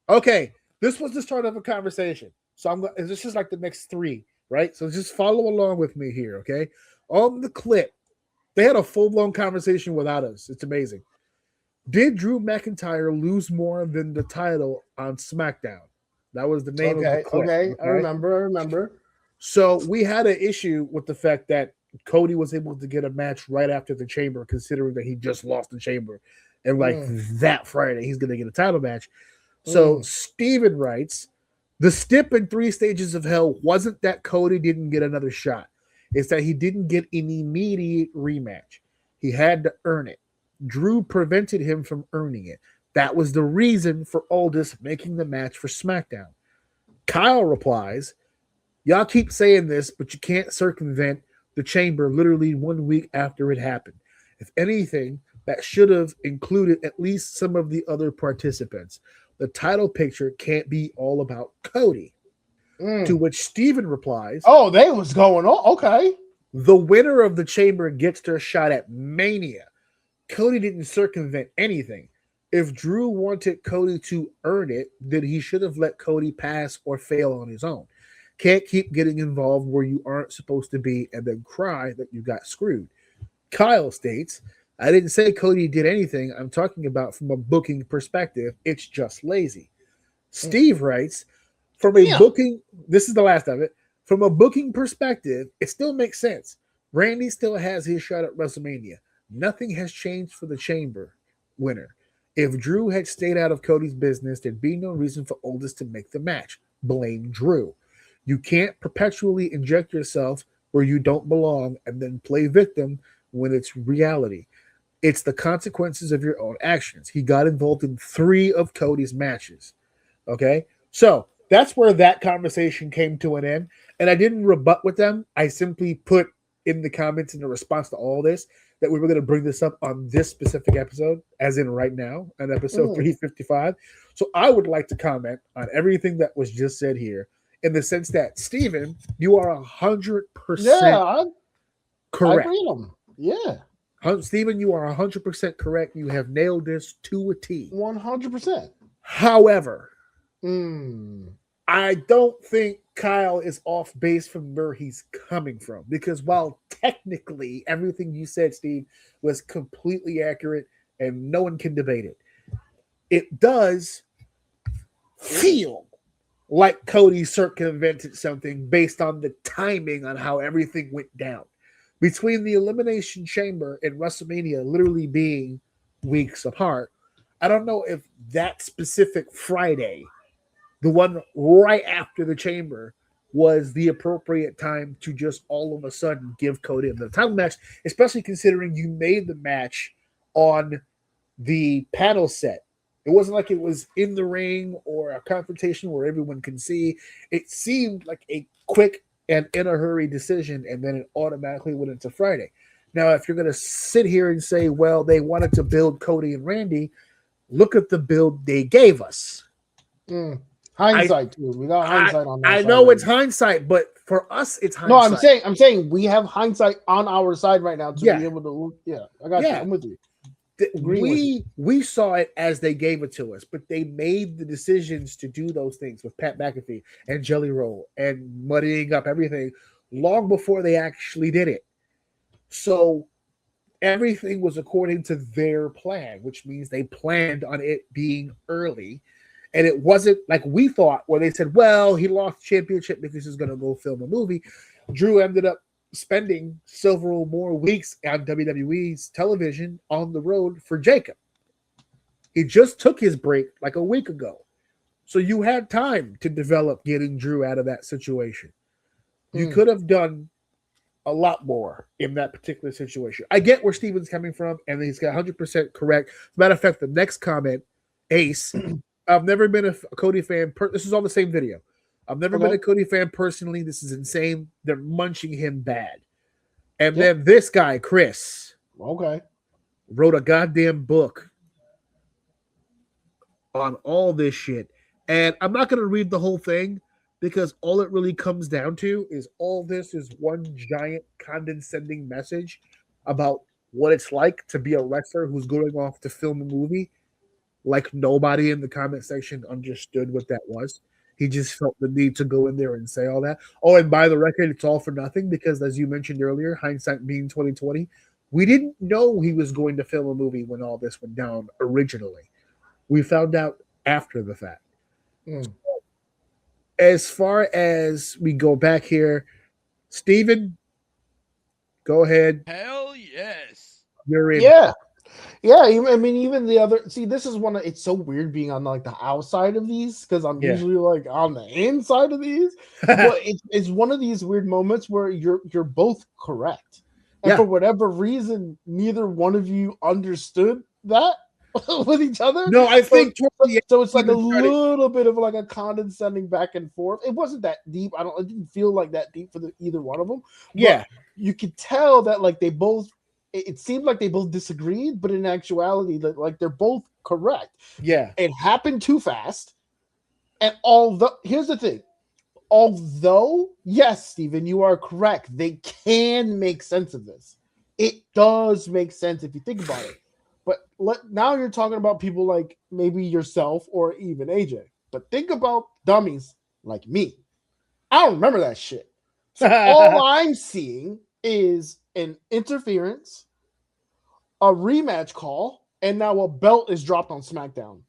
Okay, this was the start of a conversation. So this is like the next three, right? So just follow along with me here, okay? On the clip, they had a full-blown conversation without us. It's amazing. Did Drew McIntyre lose more than the title on SmackDown? That was the name of the clip. Okay, I remember. So we had an issue with the fact that Cody was able to get a match right after the Chamber, considering that he just lost the Chamber. And that Friday, he's going to get a title match. So Steven writes, the stip in 3 Stages of Hell wasn't that Cody didn't get another shot. It's that he didn't get an immediate rematch. He had to earn it. Drew prevented him from earning it. That was the reason for Aldis making the match for SmackDown. Kyle replies, y'all keep saying this, but you can't circumvent the Chamber literally 1 week after it happened. If anything, that should have included at least some of the other participants. The title picture can't be all about Cody. To which Steven replies, oh, they was going on. Okay. The winner of the Chamber gets their shot at Mania. Cody didn't circumvent anything. If Drew wanted Cody to earn it, then he should have let Cody pass or fail on his own. Can't keep getting involved where you aren't supposed to be and then cry that you got screwed. Kyle states, I didn't say Cody did anything. I'm talking about from a booking perspective. It's just lazy. Steve writes, from a booking, this is the last of it. From a booking perspective, it still makes sense. Randy still has his shot at WrestleMania. Nothing has changed for the Chamber winner. If Drew had stayed out of Cody's business, there'd be no reason for Aldis to make the match. Blame Drew. You can't perpetually inject yourself where you don't belong and then play victim when it's reality. It's the consequences of your own actions. He got involved in 3 of Cody's matches. Okay? So that's where that conversation came to an end. And I didn't rebut with them. I simply put in the comments in the response to all this that we were going to bring this up on this specific episode, as in right now, on episode 355. So I would like to comment on everything that was just said here in the sense that, Steven, you are 100% I correct. agree with him. Yeah. Steven, you are 100% correct. You have nailed this to a T. 100%. However, Mm. I don't think Kyle is off base from where he's coming from, because while technically everything you said, Steve, was completely accurate and no one can debate it, it does feel like Cody circumvented something based on the timing on how everything went down. Between the Elimination Chamber and WrestleMania literally being weeks apart, I don't know if that specific Friday, the one right after the Chamber, was the appropriate time to just all of a sudden give Cody the title match, especially considering you made the match on the panel set. It wasn't like it was in the ring or a confrontation where everyone can see. It seemed like a quick and in a hurry decision, and then it automatically went into Friday. Now, if you're going to sit here and say, well, they wanted to build Cody and Randy, look at the build they gave us. Hindsight, too. We got hindsight on that. I know it's hindsight, but for us, it's hindsight. No, I'm saying we have hindsight on our side right now to be able to look. Yeah, I got you. I'm with you. We saw it as they gave it to us, but they made the decisions to do those things with Pat McAfee and Jelly Roll and muddying up everything long before they actually did it. So everything was according to their plan, which means they planned on it being early. And it wasn't like we thought, where they said, well, he lost the championship because he's going to go film a movie. Drew ended up spending several more weeks on WWE's television on the road for Jacob. He just took his break like a week ago. So you had time to develop getting Drew out of that situation. You could have done a lot more in that particular situation. I get where Steven's coming from, and he's got 100% correct. As a matter of fact, the next comment, Ace, I've never been a Cody fan. This is all the same video. I've never been a Cody fan personally. This is insane. They're munching him bad. And then this guy, Chris, wrote a goddamn book on all this shit. And I'm not going to read the whole thing, because all it really comes down to is all this is one giant condescending message about what it's like to be a wrestler who's going off to film a movie. Like nobody in the comment section understood what that was. He just felt the need to go in there and say all that. Oh, and by the record, it's all for nothing, because as you mentioned earlier, hindsight being 2020, we didn't know he was going to film a movie when all this went down originally. We found out after the fact. So, as far as we go back here, Steven, go ahead. Hell yes. You're in. Yeah, I mean, even the other. See, this is one. It's so weird being on like the outside of these, because I'm usually like on the inside of these. But it's one of these weird moments where you're both correct, and for whatever reason, neither one of you understood that with each other. No, I think so. It's like a little bit of like a condescending back and forth. It wasn't that deep. It didn't feel like that deep for either one of them. But you could tell that like they both. It seemed like they both disagreed, but in actuality, like they're both correct. Yeah, it happened too fast. And here's the thing, although yes, Steven, you are correct. They can make sense of this. It does make sense if you think about it. But now you're talking about people like maybe yourself or even AJ. But think about dummies like me. I don't remember that shit. So all I'm seeing is an interference, a rematch call, and now a belt is dropped on SmackDown.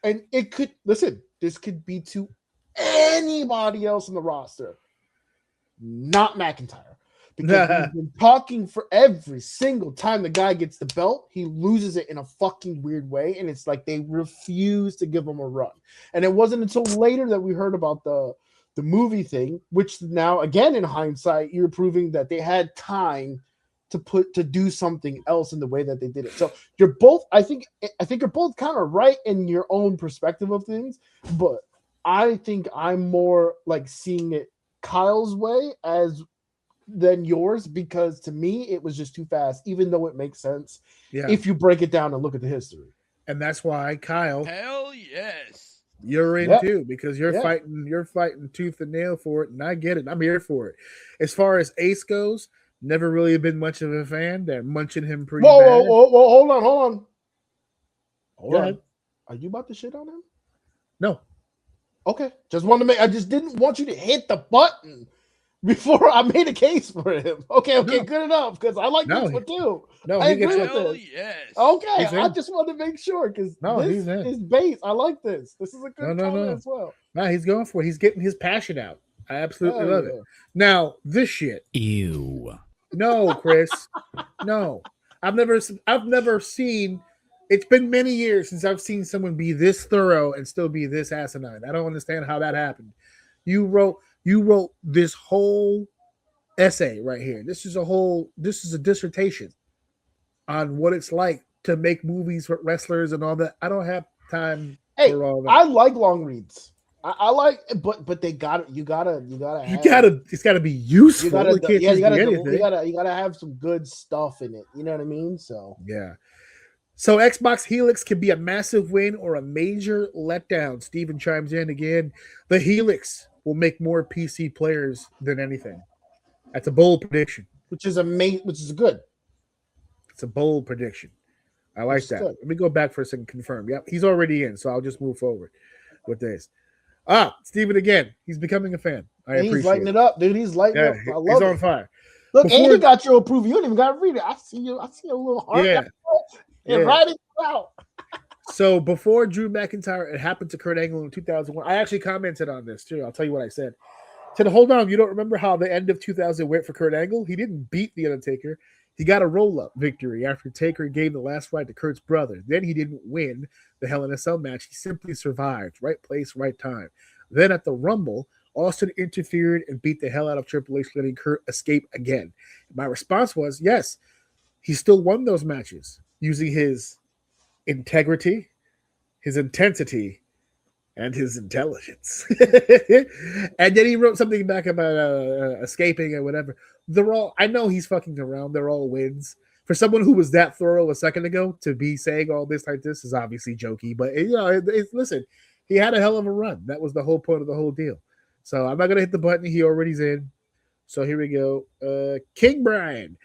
And it could this could be to anybody else in the roster, not McIntyre, because we've been talking for every single time the guy gets the belt, he loses it in a fucking weird way, and it's like they refuse to give him a run. And it wasn't until later that we heard about the movie thing, which now again in hindsight you're proving that they had time to do something else in the way that they did it. So you're both, I think you're both kind of right in your own perspective of things, but I think I'm more like seeing it Kyle's way than yours, because to me it was just too fast, even though it makes sense if you break it down and look at the history. And that's why Kyle, hell yes, you're in Yep. too, because you're Yeah. fighting tooth and nail for it, and I get it. I'm here for it. As far as Ace goes, never really been much of a fan. They're munching him pretty Whoa, bad. whoa, hold on. Hold Go on. ahead. Are you about to shit on him? No, Okay. Just wanted to make. I just didn't want you to hit the button before I made a case for him. Okay, No. good enough. Because I like No, this one too. no, I he gets agree it. with Hell this. yes. Okay, He's I in. just wanted to make sure because No, this he's in. is base. I like this. This is a good No. comment as well. Nah, he's going for it. He's getting his passion out. I absolutely Hell love yeah. it. Now, this shit. Ew. No, Chris. No. I've never seen. It's been many years since I've seen someone be this thorough and still be this asinine. I don't understand how that happened. You wrote this whole essay right here. This is a dissertation on what it's like to make movies with wrestlers and all that. I don't have time Hey, for all that. I like long reads. I like, but they got you gotta It's gotta be useful. you gotta It can't yeah just you gotta be anything. you gotta have some good stuff in it. You know what I mean? So Yeah. So Xbox Helix can be a massive win or a major letdown. Steven chimes in again. The Helix will make more PC players than anything. That's a bold prediction. which is good. It's a bold prediction. I like Which is that. good. Let me go back for a second. Confirm. Yep, he's already in, so I'll just move forward with this. Steven again. He's becoming a fan. I And appreciate he's lighting it. it up, dude. He's lighting Yeah, up. I he's love on it. fire. Look, Before- and he got your approval. You don't even got to read it. I see you. I see a little heart. Yeah. And Yeah. writing it out. So before Drew McIntyre, it happened to Kurt Angle in 2001. I actually commented on this too. I'll tell you what I said. Said, hold on, you don't remember how the end of 2000 went for Kurt Angle? He didn't beat The Undertaker. He got a roll-up victory after Taker gave the last right to Kurt's brother. Then he didn't win the Hell in a Cell match. He simply survived. Right place, right time. Then at the Rumble, Austin interfered and beat the hell out of Triple H, letting Kurt escape again. My response was, yes, he still won those matches using his integrity, his intensity, and his intelligence. And then he wrote something back about escaping or whatever. I know he's fucking around. They're all wins. For someone who was that thorough a second ago, to be saying all this like this is obviously jokey. But, listen, he had a hell of a run. That was the whole point of the whole deal. So I'm not going to hit the button. He already's in. So here we go. King Brian.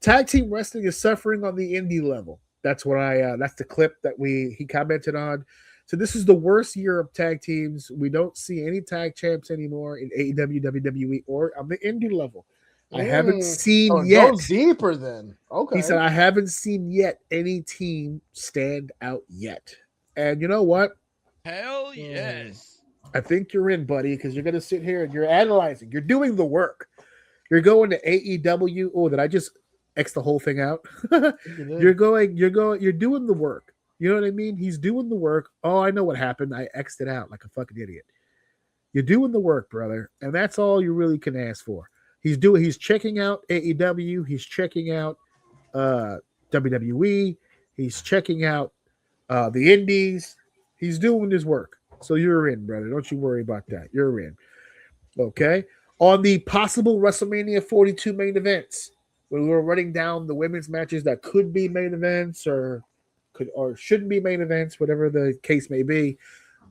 Tag team wrestling is suffering on the indie level. That's what that's the clip that he commented on. So this is the worst year of tag teams. We don't see any tag champs anymore in AEW, WWE, or on the indie level. I haven't seen yet. Go deeper then. Okay. He said, I haven't seen yet any team stand out yet. And you know what? Hell yes. I think you're in, buddy, because you're going to sit here and you're analyzing. You're doing the work. You're going to AEW. Oh, did I just X the whole thing out? You're doing the work. You know what I mean? He's doing the work. Oh, I know what happened. I X'd it out like a fucking idiot. You're doing the work, brother. And that's all you really can ask for. He's checking out AEW. He's checking out WWE. He's checking out the indies. He's doing his work. So you're in, brother. Don't you worry about that. You're in. Okay. On the possible WrestleMania 42 main events, when we were running down the women's matches that could be main events or shouldn't be main events, whatever the case may be,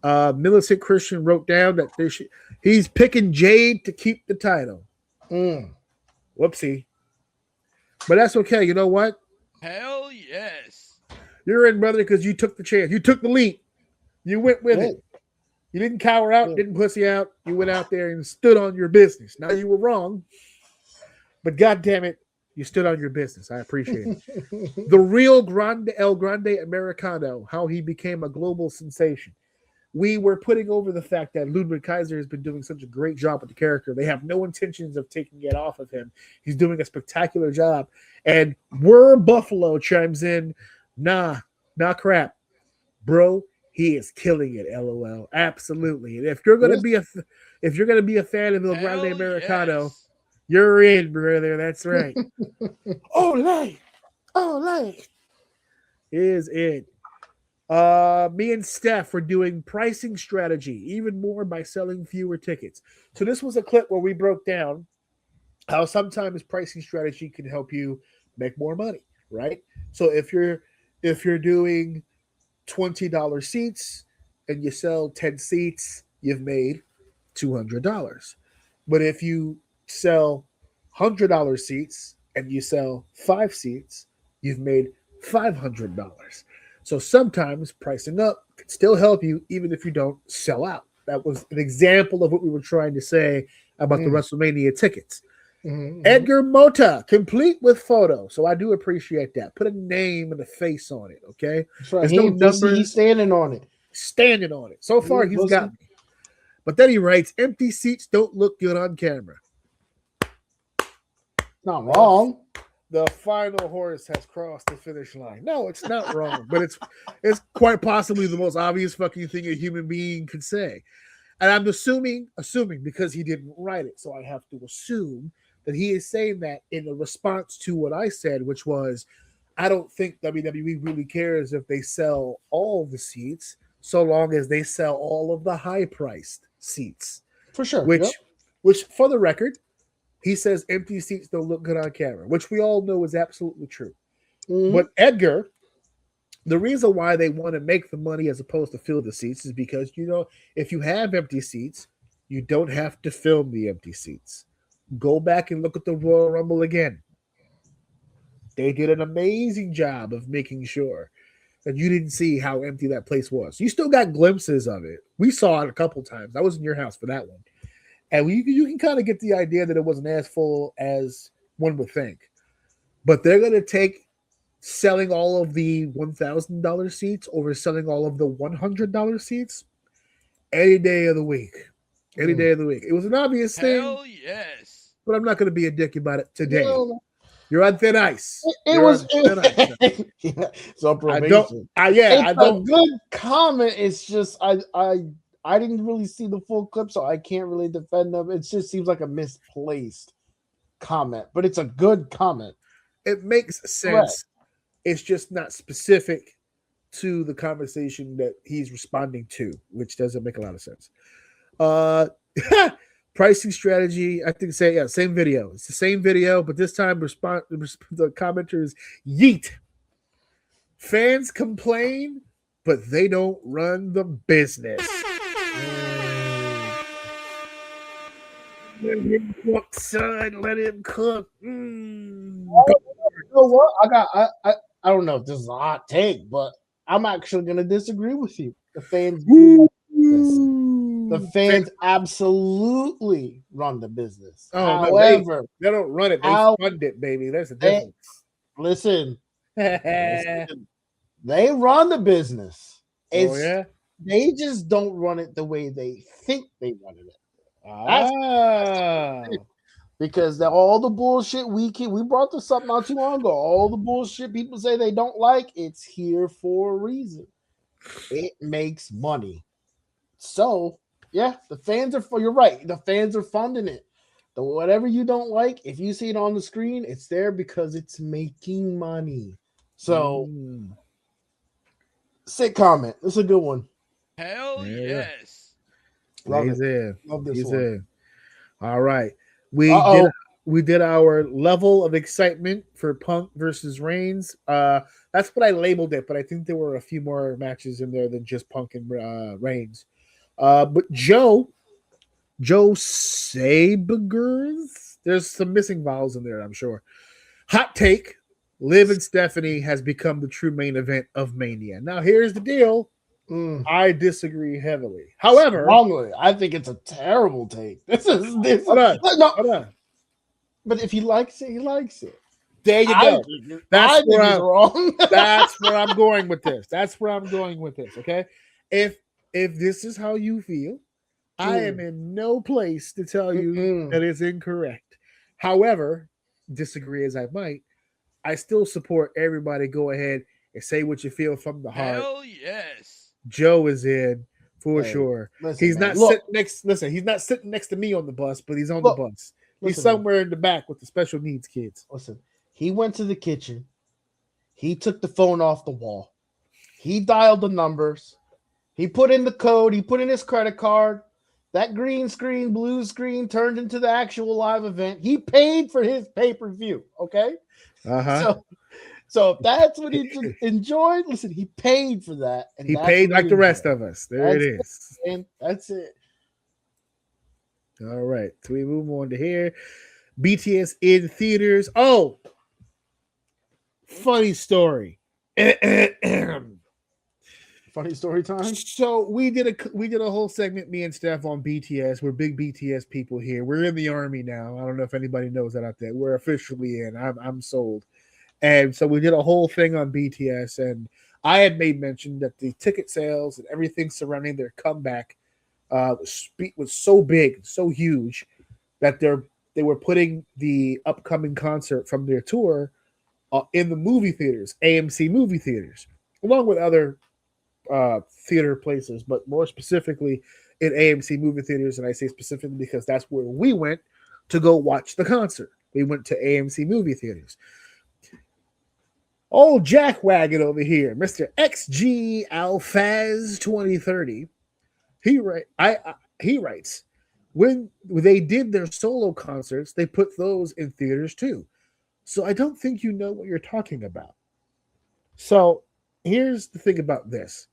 Millicent Christian wrote down that he's picking Jade to keep the title. Whoopsie. But that's okay. You know what? Hell yes. You're in, brother, because you took the chance. You took the leap. You went with it. You didn't cower out, didn't pussy out. You went out there and stood on your business. Now you were wrong, but God damn it, you stood on your business. I appreciate it. The real El Grande Americano, how he became a global sensation. We were putting over the fact that Ludwig Kaiser has been doing such a great job with the character. They have no intentions of taking it off of him. He's doing a spectacular job. And Buffalo chimes in, nah crap. Bro, he is killing it, LOL. Absolutely. And if you're gonna be a fan of El Grande Hell Americano, yes. you're in, brother. That's right. Olay is it. Me and Steph were doing pricing strategy, even more by selling fewer tickets. So this was a clip where we broke down how sometimes pricing strategy can help you make more money, right? So if you're doing $20 seats and you sell 10 seats, you've made $200. But if you sell $100 seats and you sell 5 seats, you've made $500. So sometimes pricing up can still help you even if you don't sell out. That was an example of what we were trying to say about the WrestleMania tickets. Edgar Mota, complete with photo. So I do appreciate that. Put a name and a face on it, okay? That's right. There's no numbers. He's standing on it. Standing on it. So far, he's got me. But then he writes, empty seats don't look good on camera. Not wrong. The final horse has crossed the finish line. No, it's not wrong, but it's quite possibly the most obvious fucking thing a human being could say. And I'm assuming because he didn't write it, so I have to assume that he is saying that in a response to what I said, which was, I don't think WWE really cares if they sell all the seats, so long as they sell all of the high-priced seats. For sure. Which, for the record, he says empty seats don't look good on camera, which we all know is absolutely true. But Edgar, the reason why they want to make the money as opposed to fill the seats is because, if you have empty seats, you don't have to film the empty seats. Go back and look at the Royal Rumble again. They did an amazing job of making sure that you didn't see how empty that place was. You still got glimpses of it. We saw it a couple times. I was in your house for that one. And you can kind of get the idea that it wasn't as full as one would think. But they're going to take selling all of the $1,000 seats over selling all of the $100 seats any day of the week. Any day of the week. It was an obvious thing. Hell yes. But I'm not going to be a dick about it today. No. You're on thin ice. It's on probation. It's a good comment. It's just I didn't really see the full clip, so I can't really defend them. It just seems like a misplaced comment, but it's a good comment. It makes sense. Correct. It's just not specific to the conversation that he's responding to, which doesn't make a lot of sense. Pricing strategy, I think same video. It's the same video, but this time the commenter is yeet. Fans complain, but they don't run the business. Let him cook, son. Let him cook. You know what? I don't know if this is a hot take, but I'm actually going to disagree with you. The fans absolutely run the business. However, they don't run it. They fund it, baby. There's a difference. Listen, they run the business. They just don't run it the way they think they run it. Because all the bullshit we brought this up not too long ago. All the bullshit people say they don't like, it's here for a reason. It makes money. So, yeah, the fans you're right. The fans are funding it. Whatever you don't like, if you see it on the screen, it's there because it's making money. So, sick comment. It's a good one. Hell yes. Love this one. All right. We did our level of excitement for Punk versus Reigns. That's what I labeled it, but I think there were a few more matches in there than just Punk and Reigns. But Joe Sabagers, there's some missing vowels in there, I'm sure. Hot take: Liv and Stephanie has become the true main event of Mania. Now, here's the deal. I disagree heavily. However, strongly, I think it's a terrible take. Hold on. But if he likes it, he likes it. There you go. That's where I'm going with this. Okay. If this is how you feel, I am in no place to tell you that it's incorrect. However, disagree as I might, I still support everybody. Go ahead and say what you feel from the heart. Hell yes. Joe is in for sure. He's not sitting next to me on the bus, but he's on the bus. He's somewhere in the back with the special needs kids. Listen, he went to the kitchen. He took the phone off the wall. He dialed the numbers. He put in the code. He put in his credit card. That green screen, blue screen turned into the actual live event. He paid for his pay-per-view, okay? So So if that's what he enjoyed, listen, he paid for that. And He that's paid what like he the rest enjoyed. of us. There it is. And that's it. All right. So we move on to here. BTS in theaters. Oh, funny story. Funny story time. So we did a whole segment, me and Steph, on BTS. We're big BTS people here. We're in the army now. I don't know if anybody knows that out there. We're officially in. I'm sold. And so we did a whole thing on BTS, and I had made mention that the ticket sales and everything surrounding their comeback was so big, so huge, that they were putting the upcoming concert from their tour in the movie theaters, AMC movie theaters, along with other theater places, but more specifically in AMC movie theaters. And I say specifically because that's where we went to go watch the concert. We went to AMC movie theaters. Old jackwagon over here, Mr. XG Alfaz 2030. He writes, when they did their solo concerts, they put those in theaters too. So I don't think you know what you're talking about. So here's the thing about this.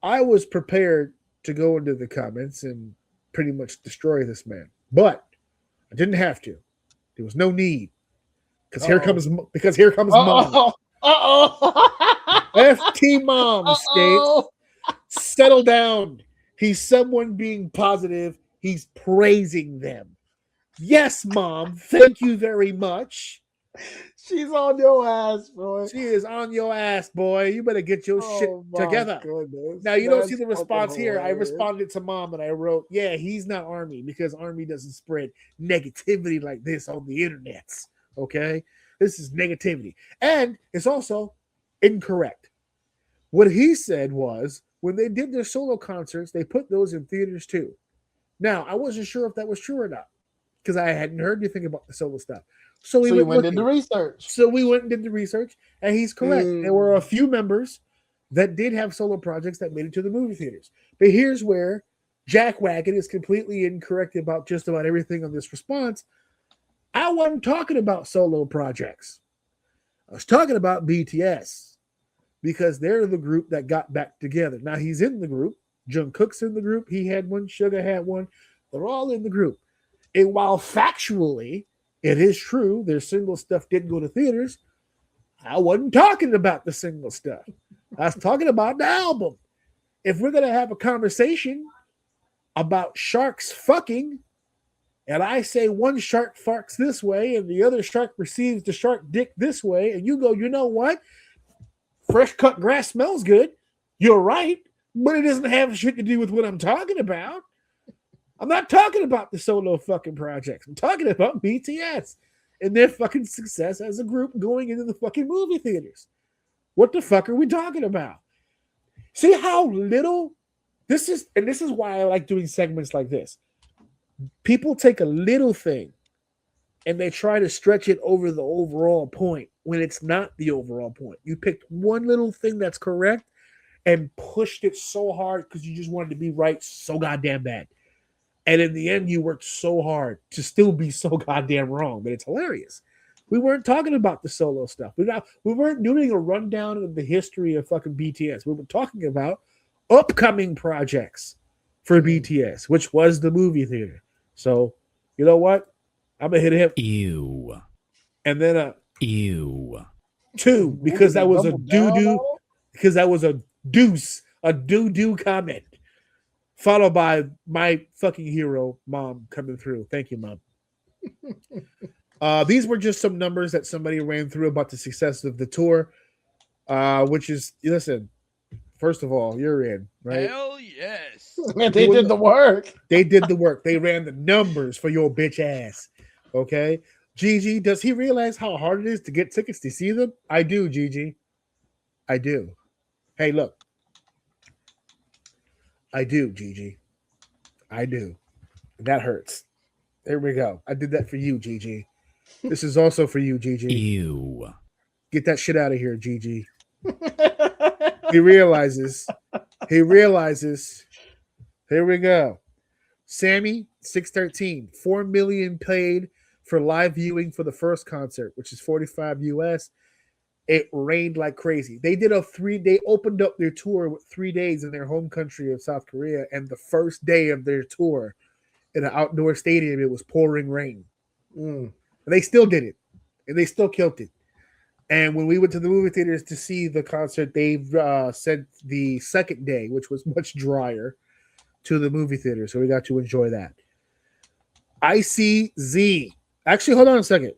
I was prepared to go into the comments and pretty much destroy this man, but I didn't have to. There was no need. Because here comes mom. FT mom states, settle down. He's someone being positive. He's praising them. Yes, mom. Thank you very much. She's on your ass, boy. She is on your ass, boy. You better get your shit together. Goodness. Now, you don't see the response here. I responded to mom and I wrote, yeah, he's not Army, because Army doesn't spread negativity like this on the internet. Okay? This is negativity. And it's also incorrect. What he said was, when they did their solo concerts, they put those in theaters too. Now, I wasn't sure if that was true or not, because I hadn't heard anything about the solo stuff. So we went and did the research. So we went and did the research, and he's correct. There were a few members that did have solo projects that made it to the movie theaters. But here's where Jack Wagon is completely incorrect about just about everything on this response. I wasn't talking about solo projects. I was talking about BTS, because they're the group that got back together. Now, he's in the group. Jungkook's in the group. He had one. Suga had one. They're all in the group. And while factually it is true their single stuff did go to theaters, I wasn't talking about the single stuff. I was talking about the album. If we're going to have a conversation about sharks fucking, and I say one shark farts this way and the other shark receives the shark dick this way, and you go, you know what? Fresh cut grass smells good. You're right, but it doesn't have shit to do with what I'm talking about. I'm not talking about the solo fucking projects. I'm talking about BTS and their fucking success as a group going into the fucking movie theaters. What the fuck are we talking about? See how little this is, and this is why I like doing segments like this. People take a little thing and they try to stretch it over the overall point when it's not the overall point. You picked one little thing that's correct and pushed it so hard because you just wanted to be right so goddamn bad. And in the end, you worked so hard to still be so goddamn wrong, but it's hilarious. We weren't talking about the solo stuff. We weren't doing a rundown of the history of fucking BTS. We were talking about upcoming projects for BTS, which was the movie theater. So, you know what? I'm going to hit him. Ew. And then Ew. 2, because that was a doo-doo, because that was a doo-doo comment. Followed by my fucking hero, mom, coming through. Thank you, mom. These were just some numbers that somebody ran through about the success of the tour, which is, listen, first of all, you're in, right? Hell yes. Man, they did the work. They did the work. They ran the numbers for your bitch ass. Okay? Gigi, does he realize how hard it is to get tickets to see them? I do, Gigi. I do. Hey, look. I do, Gigi. I do. That hurts. There we go. I did that for you, Gigi. This is also for you, Gigi. Ew. Get that shit out of here, Gigi. He realizes. Here we go. Sammy, 613. 4 million paid for live viewing for the first concert, which is $45 US. It rained like crazy. They opened up their tour with 3 days in their home country of South Korea, and the first day of their tour in an outdoor stadium, it was pouring rain. And they still did it, and they still killed it. And when we went to the movie theaters to see the concert, they sent the second day, which was much drier, to the movie theater. So we got to enjoy that. ICZ. Actually, hold on a second.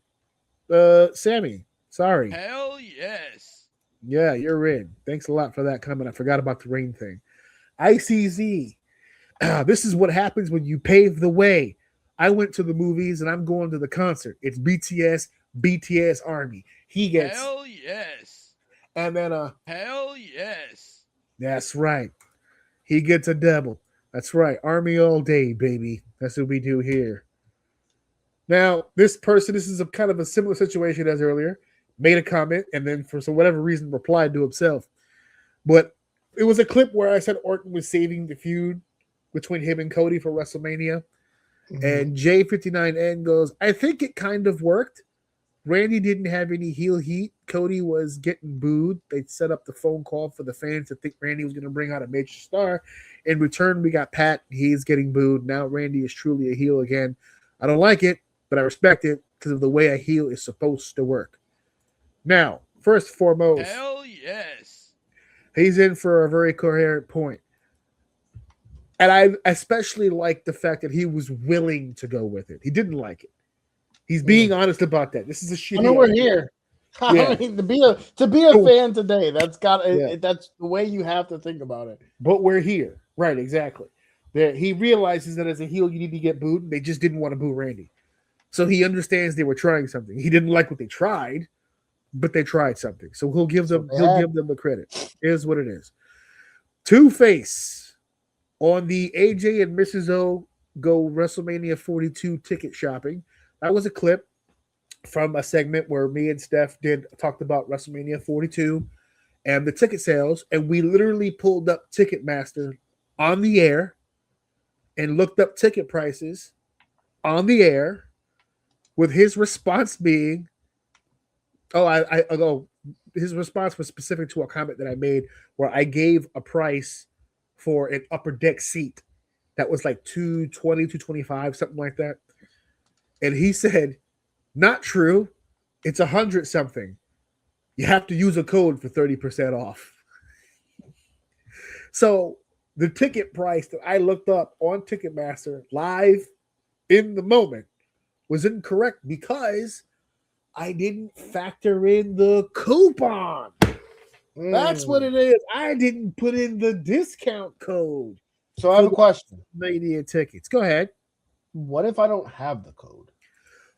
Sammy, sorry. Hell yes. Yeah, you're in. Thanks a lot for that comment. I forgot about the rain thing. ICZ. This is what happens when you pave the way. I went to the movies and I'm going to the concert. It's BTS Army. He gets Hell yes. and then Hell yes. that's right. He gets a double. That's right. Army all day, baby. That's what we do here. Now, this is a kind of a similar situation as earlier. Made a comment and then for some whatever reason replied to himself. But it was a clip where I said Orton was saving the feud between him and Cody for WrestleMania. And J59N goes, I think it kind of worked. Randy didn't have any heel heat. Cody was getting booed. They set up the phone call for the fans to think Randy was going to bring out a major star. In return, we got Pat. He's getting booed. Now Randy is truly a heel again. I don't like it, but I respect it because of the way a heel is supposed to work. Now, first and foremost, Hell yes. he's in for a very coherent point. And I especially like the fact that he was willing to go with it. He didn't like it. He's being honest about that. This is a shit. I know we're here. Yeah. I mean, to be a fan today, that's the way you have to think about it. But we're here. Right, exactly. That he realizes that as a heel, you need to get booed. They just didn't want to boo Randy. So he understands they were trying something. He didn't like what they tried, but they tried something. So he'll give them the credit. Here's what it is. Two-Face on the AJ and Mrs. O go WrestleMania 42 ticket shopping. That was a clip from a segment where me and Steph talked about WrestleMania 42 and the ticket sales, and we literally pulled up Ticketmaster on the air and looked up ticket prices on the air, with his response being, his response was specific to a comment that I made where I gave a price for an upper deck seat that was like $220, $225, something like that. And he said, not true. It's 100 something. You have to use a code for 30% off. So the ticket price that I looked up on Ticketmaster live in the moment was incorrect because I didn't factor in the coupon. That's what it is. I didn't put in the discount code. So I have a question. Mania tickets. Go ahead. What if I don't have the code?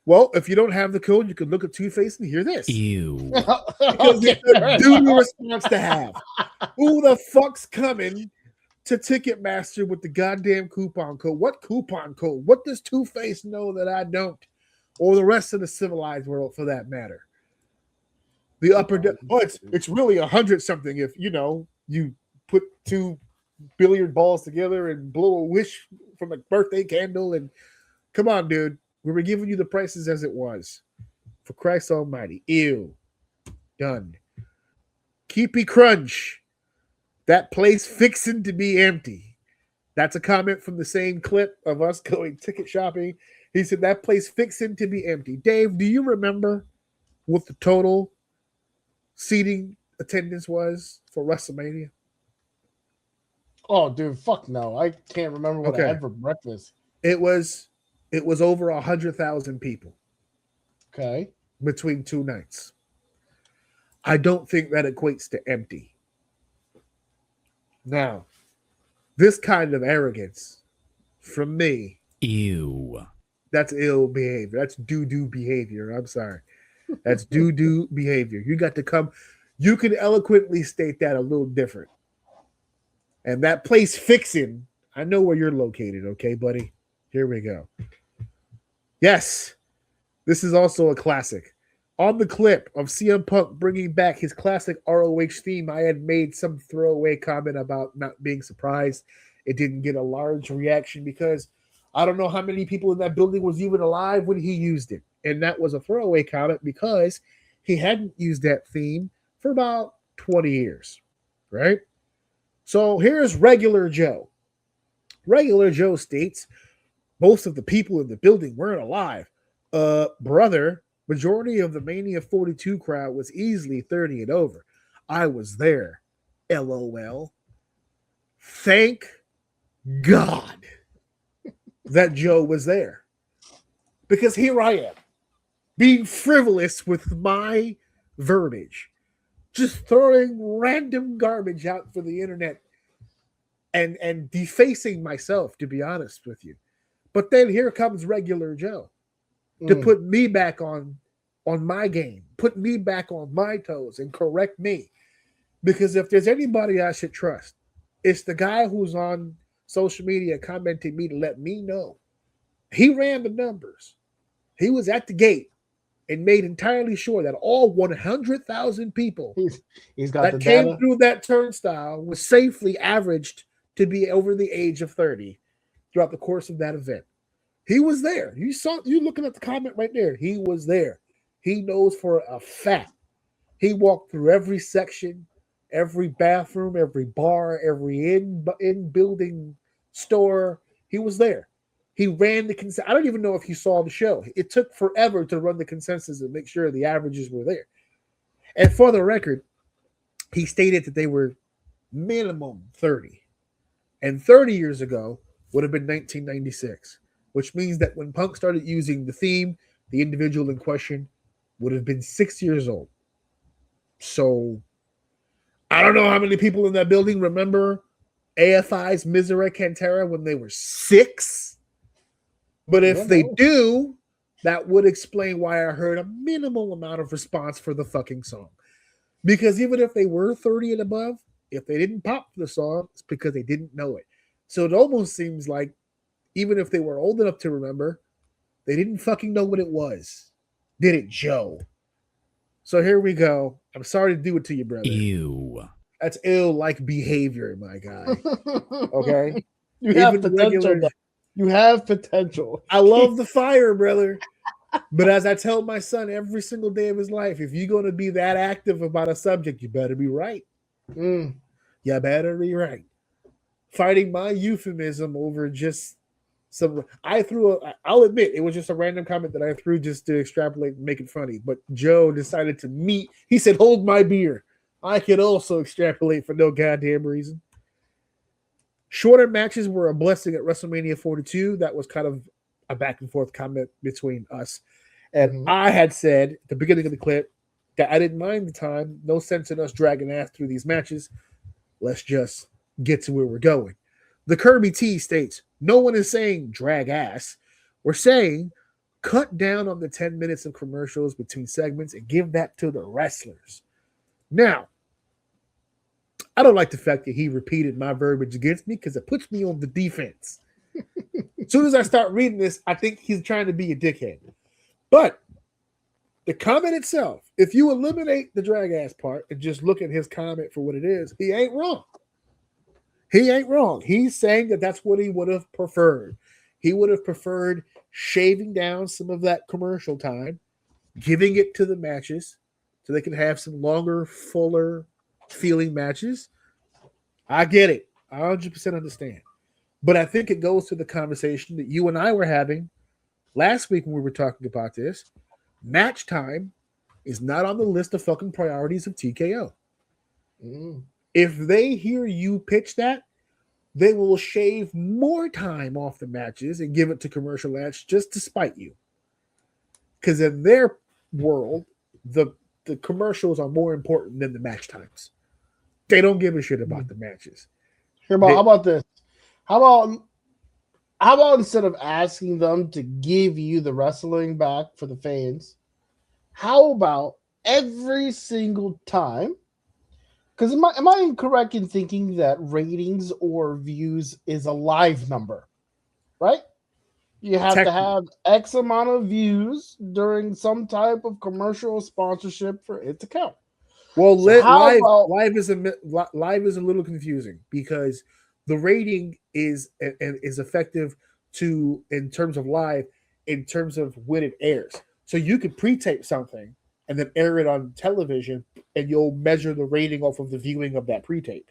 Well, if you don't have the code, you can look at Two-Face and hear this. Ew. Because it's a duty response to have. Who the fuck's coming to Ticketmaster with the goddamn coupon code? What coupon code? What does Two-Face know that I don't? Or the rest of the civilized world, for that matter. The upper deck. Oh, it's really 100 something if you put two billiard balls together and blow a wish from a birthday candle. And come on, dude. We were giving you the prices as it was. For Christ almighty. Ew. Done. Keepy Crunch. That place fixing to be empty. That's a comment from the same clip of us going ticket shopping. He said that place fixing to be empty. Dave, do you remember what the total seating attendance was for WrestleMania? Oh, dude, fuck no. I can't remember what I had for breakfast. It was over 100,000 people. Okay. Between two nights. I don't think that equates to empty. Now, this kind of arrogance from me. Ew. That's ill behavior. That's doo-doo behavior. I'm sorry. That's doo-doo behavior. You got to come. You can eloquently state that a little different. And that place fixing, I know where you're located, okay, buddy? Here we go. Yes, this is also a classic. On the clip of CM Punk bringing back his classic ROH theme, I had made some throwaway comment about not being surprised it didn't get a large reaction because I don't know how many people in that building was even alive when he used it. And that was a throwaway comment because he hadn't used that theme for about 20 years, right? So here's Regular Joe. Regular Joe states most of the people in the building weren't alive. Brother, majority of the Mania 42 crowd was easily 30 and over. I was there. LOL. Thank God that Joe was there. Because here I am, being frivolous with my verbiage, just throwing random garbage out for the internet and defacing myself, to be honest with you. But then here comes Regular Joe to put me back on my game, put me back on my toes and correct me. Because if there's anybody I should trust, it's the guy who's on social media commenting me to let me know. He ran the numbers. He was at the gate and made entirely sure that all 100,000 people he's got that the came data. through that turnstile was safely averaged to be over the age of 30 throughout the course of that event. He was there. You looking at the comment right there. He was there. He knows for a fact. He walked through every section, every bathroom, every bar, every in-building store. He was there. He ran the consensus. I don't even know if he saw the show. It took forever to run the consensus and make sure the averages were there. And for the record, he stated that they were minimum 30. And 30 years ago would have been 1996, which means that when Punk started using the theme, the individual in question would have been 6 years old. So I don't know how many people in that building remember AFI's Misera Cantera when they were 6. But if they do, that would explain why I heard a minimal amount of response for the fucking song. Because even if they were 30 and above, if they didn't pop the song, it's because they didn't know it. So it almost seems like even if they were old enough to remember, they didn't fucking know what it was. Did it, Joe? So here we go. I'm sorry to do it to you, brother. Ew. That's ill-like behavior, my guy. Okay? You have Even potential. regular- You have potential. I love the fire, brother. But as I tell my son every single day of his life, if you're going to be that active about a subject, you better be right. You better be right. Fighting my euphemism over just some. I'll admit, it was just a random comment that I threw just to extrapolate and make it funny. But Joe decided to meet. He said, hold my beer. I could also extrapolate for no goddamn reason. Shorter matches were a blessing at WrestleMania 42. That was kind of a back and forth comment between us. And I had said at the beginning of the clip that I didn't mind the time. No sense in us dragging ass through these matches. Let's just get to where we're going. The Kirby T states, no one is saying drag ass. We're saying cut down on the 10 minutes of commercials between segments and give that to the wrestlers. Now, I don't like the fact that he repeated my verbiage against me because it puts me on the defense. As soon as I start reading this, I think he's trying to be a dickhead. But the comment itself, if you eliminate the drag ass part and just look at his comment for what it is, he ain't wrong. He ain't wrong. He's saying that that's what he would have preferred. He would have preferred shaving down some of that commercial time, giving it to the matches so they can have some longer, fuller feeling matches. I get it. I 100% understand. But I think it goes to the conversation that you and I were having last week when we were talking about this. Match time is not on the list of fucking priorities of TKO. If they hear you pitch that, they will shave more time off the matches and give it to commercial ads just to spite you. Because in their world, the commercials are more important than the match times. They don't give a shit about the matches. How about this? How about instead of asking them to give you the wrestling back for the fans, how about every single time? Because am I incorrect in thinking that ratings or views is a live number, right? You have to have X amount of views during some type of commercial sponsorship for it to count. Well, so live is a little confusing because the rating is effective in terms of live, in terms of when it airs. So you could pre-tape something and then air it on television, and you'll measure the rating off of the viewing of that pre-tape.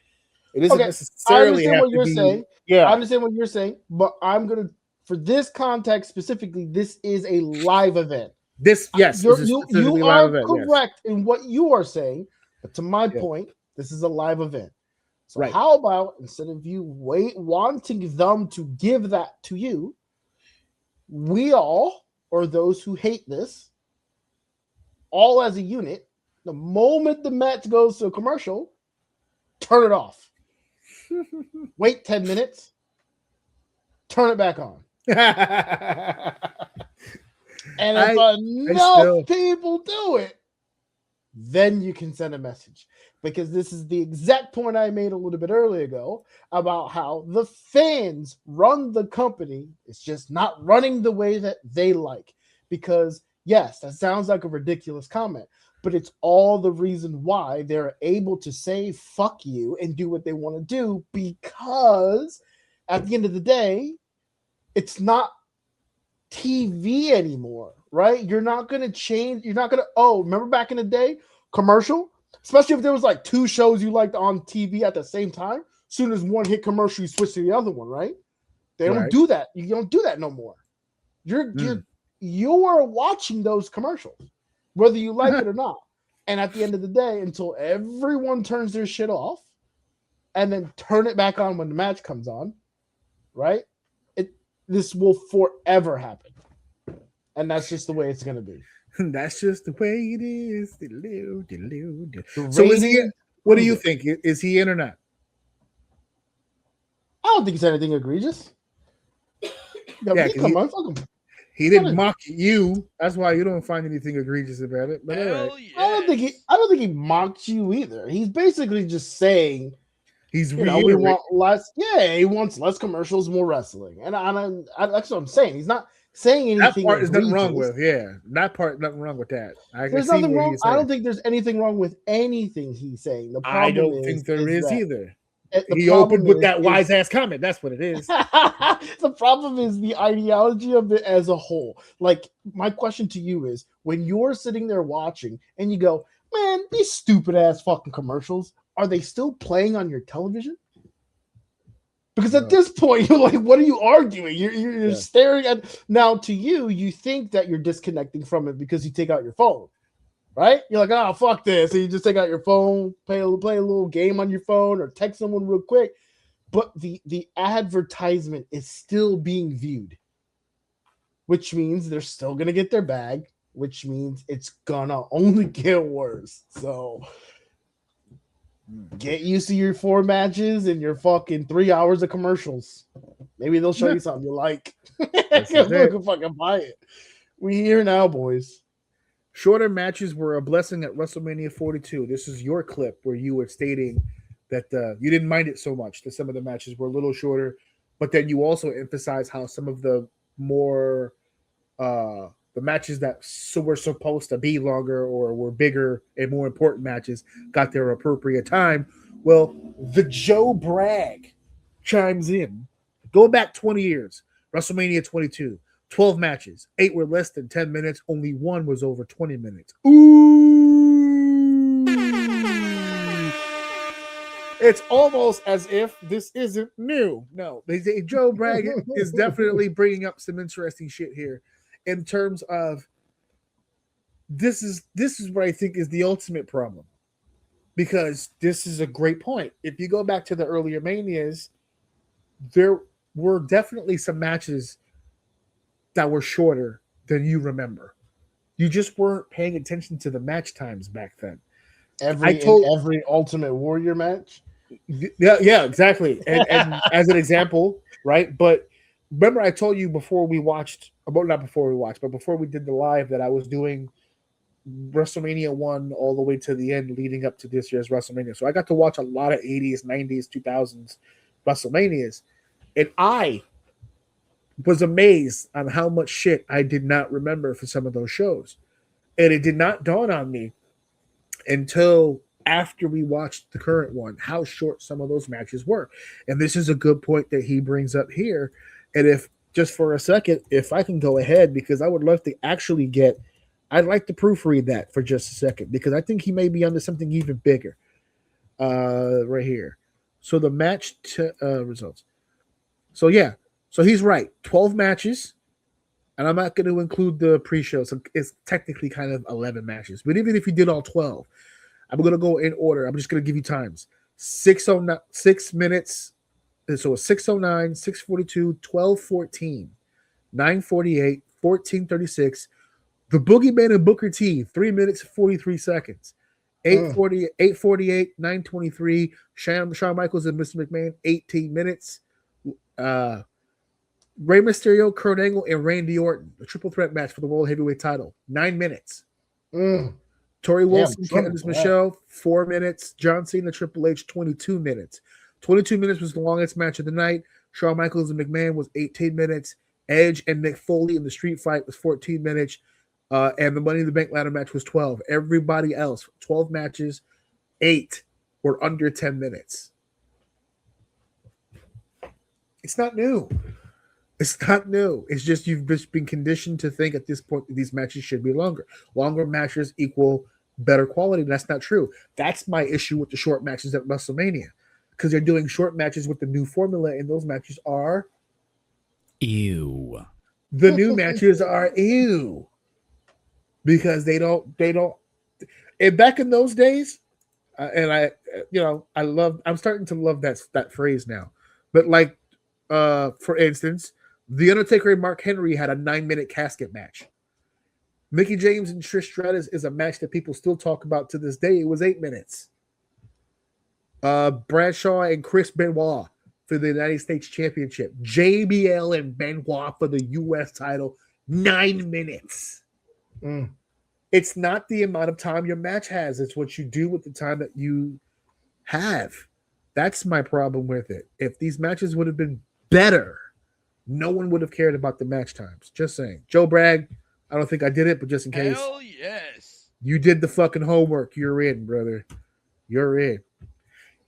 It doesn't Okay, I necessarily understand have what to you're be. saying. Yeah, I understand what you're saying, but I'm gonna, for this context specifically, this is a live event. this is a You specifically live are event. Yes. correct in what you are saying, but to my Yeah. point, this is a live event. So Right. how about, instead of you wanting them to give that to you, we all, or those who hate this, all as a unit, the moment the match goes to a commercial, turn it off. Wait 10 minutes, turn it back on. And if enough people do it, then you can send a message. Because this is the exact point I made a little bit earlier ago about how the fans run the company. It's just not running the way that they like. Because, yes, that sounds like a ridiculous comment, but it's all the reason why they're able to say fuck you and do what they want to do, because at the end of the day, it's not TV anymore, right? You're not going to change. You're not going to, remember back in the day, commercial? Especially if there was like two shows you liked on TV at the same time. As soon as one hit commercial, you switch to the other one, right? They don't do that. You don't do that no more. You're watching those commercials, whether you like it or not. And at the end of the day, until everyone turns their shit off and then turn it back on when the match comes on, right? This will forever happen. And that's just the way it's going to be. That's just the way it is. So is he? What do you think? Is he in or not? I don't think it's anything egregious. Yeah, he didn't mock you. That's why you don't find anything egregious about it. But Hell yes. I don't think he mocked you either. He's basically just saying we want less. Yeah, he wants less commercials, more wrestling, and that's what I'm saying. He's not saying anything. That part is nothing wrong with. Yeah, that part, nothing wrong with that. There's nothing wrong. I don't think there's anything wrong with anything he's saying. The problem I don't think there is that either. He opened with that wise ass comment. That's what it is. The problem is the ideology of it as a whole. Like, my question to you is, when you're sitting there watching and you go, man, these stupid ass fucking commercials, are they still playing on your television? Because at this point, you're like, what are you arguing? You're staring at. Now, to you, you think that you're disconnecting from it because you take out your phone, right? You're like, oh, fuck this. So you just take out your phone, play a little game on your phone, or text someone real quick. But the advertisement is still being viewed, which means they're still going to get their bag, which means it's going to only get worse. So get used to your 4 matches and your fucking 3 hours of commercials. Maybe they'll show you something you like. You can fucking buy it. We here now, boys. Shorter matches were a blessing at WrestleMania 42. This is your clip where you were stating that you didn't mind it so much, that some of the matches were a little shorter, but then you also emphasize how some of the more the matches that were supposed to be longer or were bigger and more important matches got their appropriate time. Well, the Joe Bragg chimes in. Go back 20 years, WrestleMania 22, 12 matches, 8 were less than 10 minutes, only 1 was over 20 minutes. Ooh! It's almost as if this isn't new. No, Joe Bragg is definitely bringing up some interesting shit here. In terms of this is what I think is the ultimate problem, because this is a great point. If you go back to the earlier Manias, there were definitely some matches that were shorter than you remember. You just weren't paying attention to the match times back then. Every Ultimate Warrior match. Yeah, exactly. And as an example, right? But remember, I told you before we did the live, that I was doing WrestleMania 1 all the way to the end leading up to this year's WrestleMania. So I got to watch a lot of 80s, 90s, 2000s WrestleManias. And I was amazed on how much shit I did not remember for some of those shows. And it did not dawn on me until after we watched the current one, how short some of those matches were. And this is a good point that he brings up here. And if just for a second, if I can go ahead, because I would love to actually get I'd like to proofread that for just a second because I think he may be under something even bigger. Right here. So the match results. So yeah, so he's right. 12 matches, and I'm not going to include the pre-show, so it's technically kind of 11 matches. But even if you did all 12, I'm going to go in order. I'm just going to give you times. 6 minutes. So it's 6:09, 6:42, 12:14, 9:48, 14:36. The Boogeyman and Booker T, 3 minutes 43 seconds. 8:40, 8:48, 9:23. Shawn Michaels and Mr. McMahon, 18 minutes. Rey Mysterio, Kurt Angle, and Randy Orton, a triple threat match for the World Heavyweight title, 9 minutes. Tori Wilson, Candice Michelle, 4 minutes. John Cena, Triple H, 22 minutes. 22 minutes was the longest match of the night. Shawn Michaels and McMahon was 18 minutes. Edge and Mick Foley in the street fight was 14 minutes. And the Money in the Bank ladder match was 12. Everybody else, 12 matches, 8 were under 10 minutes. It's not new. It's not new. It's just you've just been conditioned to think at this point that these matches should be longer. Longer matches equal better quality. That's not true. That's my issue with the short matches at WrestleMania because they're doing short matches with the new formula, and those matches are ew. The new matches are ew because they don't. And back in those days, and I'm starting to love that phrase now. But like, for instance, The Undertaker and Mark Henry had a 9-minute casket match. Mickie James and Trish Stratus is a match that people still talk about to this day. It was 8 minutes. Bradshaw and Chris Benoit for the United States Championship. JBL and Benoit for the U.S. title. 9 minutes. It's not the amount of time your match has. It's what you do with the time that you have. That's my problem with it. If these matches would have been better, no one would have cared about the match times. Just saying. Joe Bragg, I don't think I did it, but just in case. Hell yes. You did the fucking homework. You're in, brother. You're in.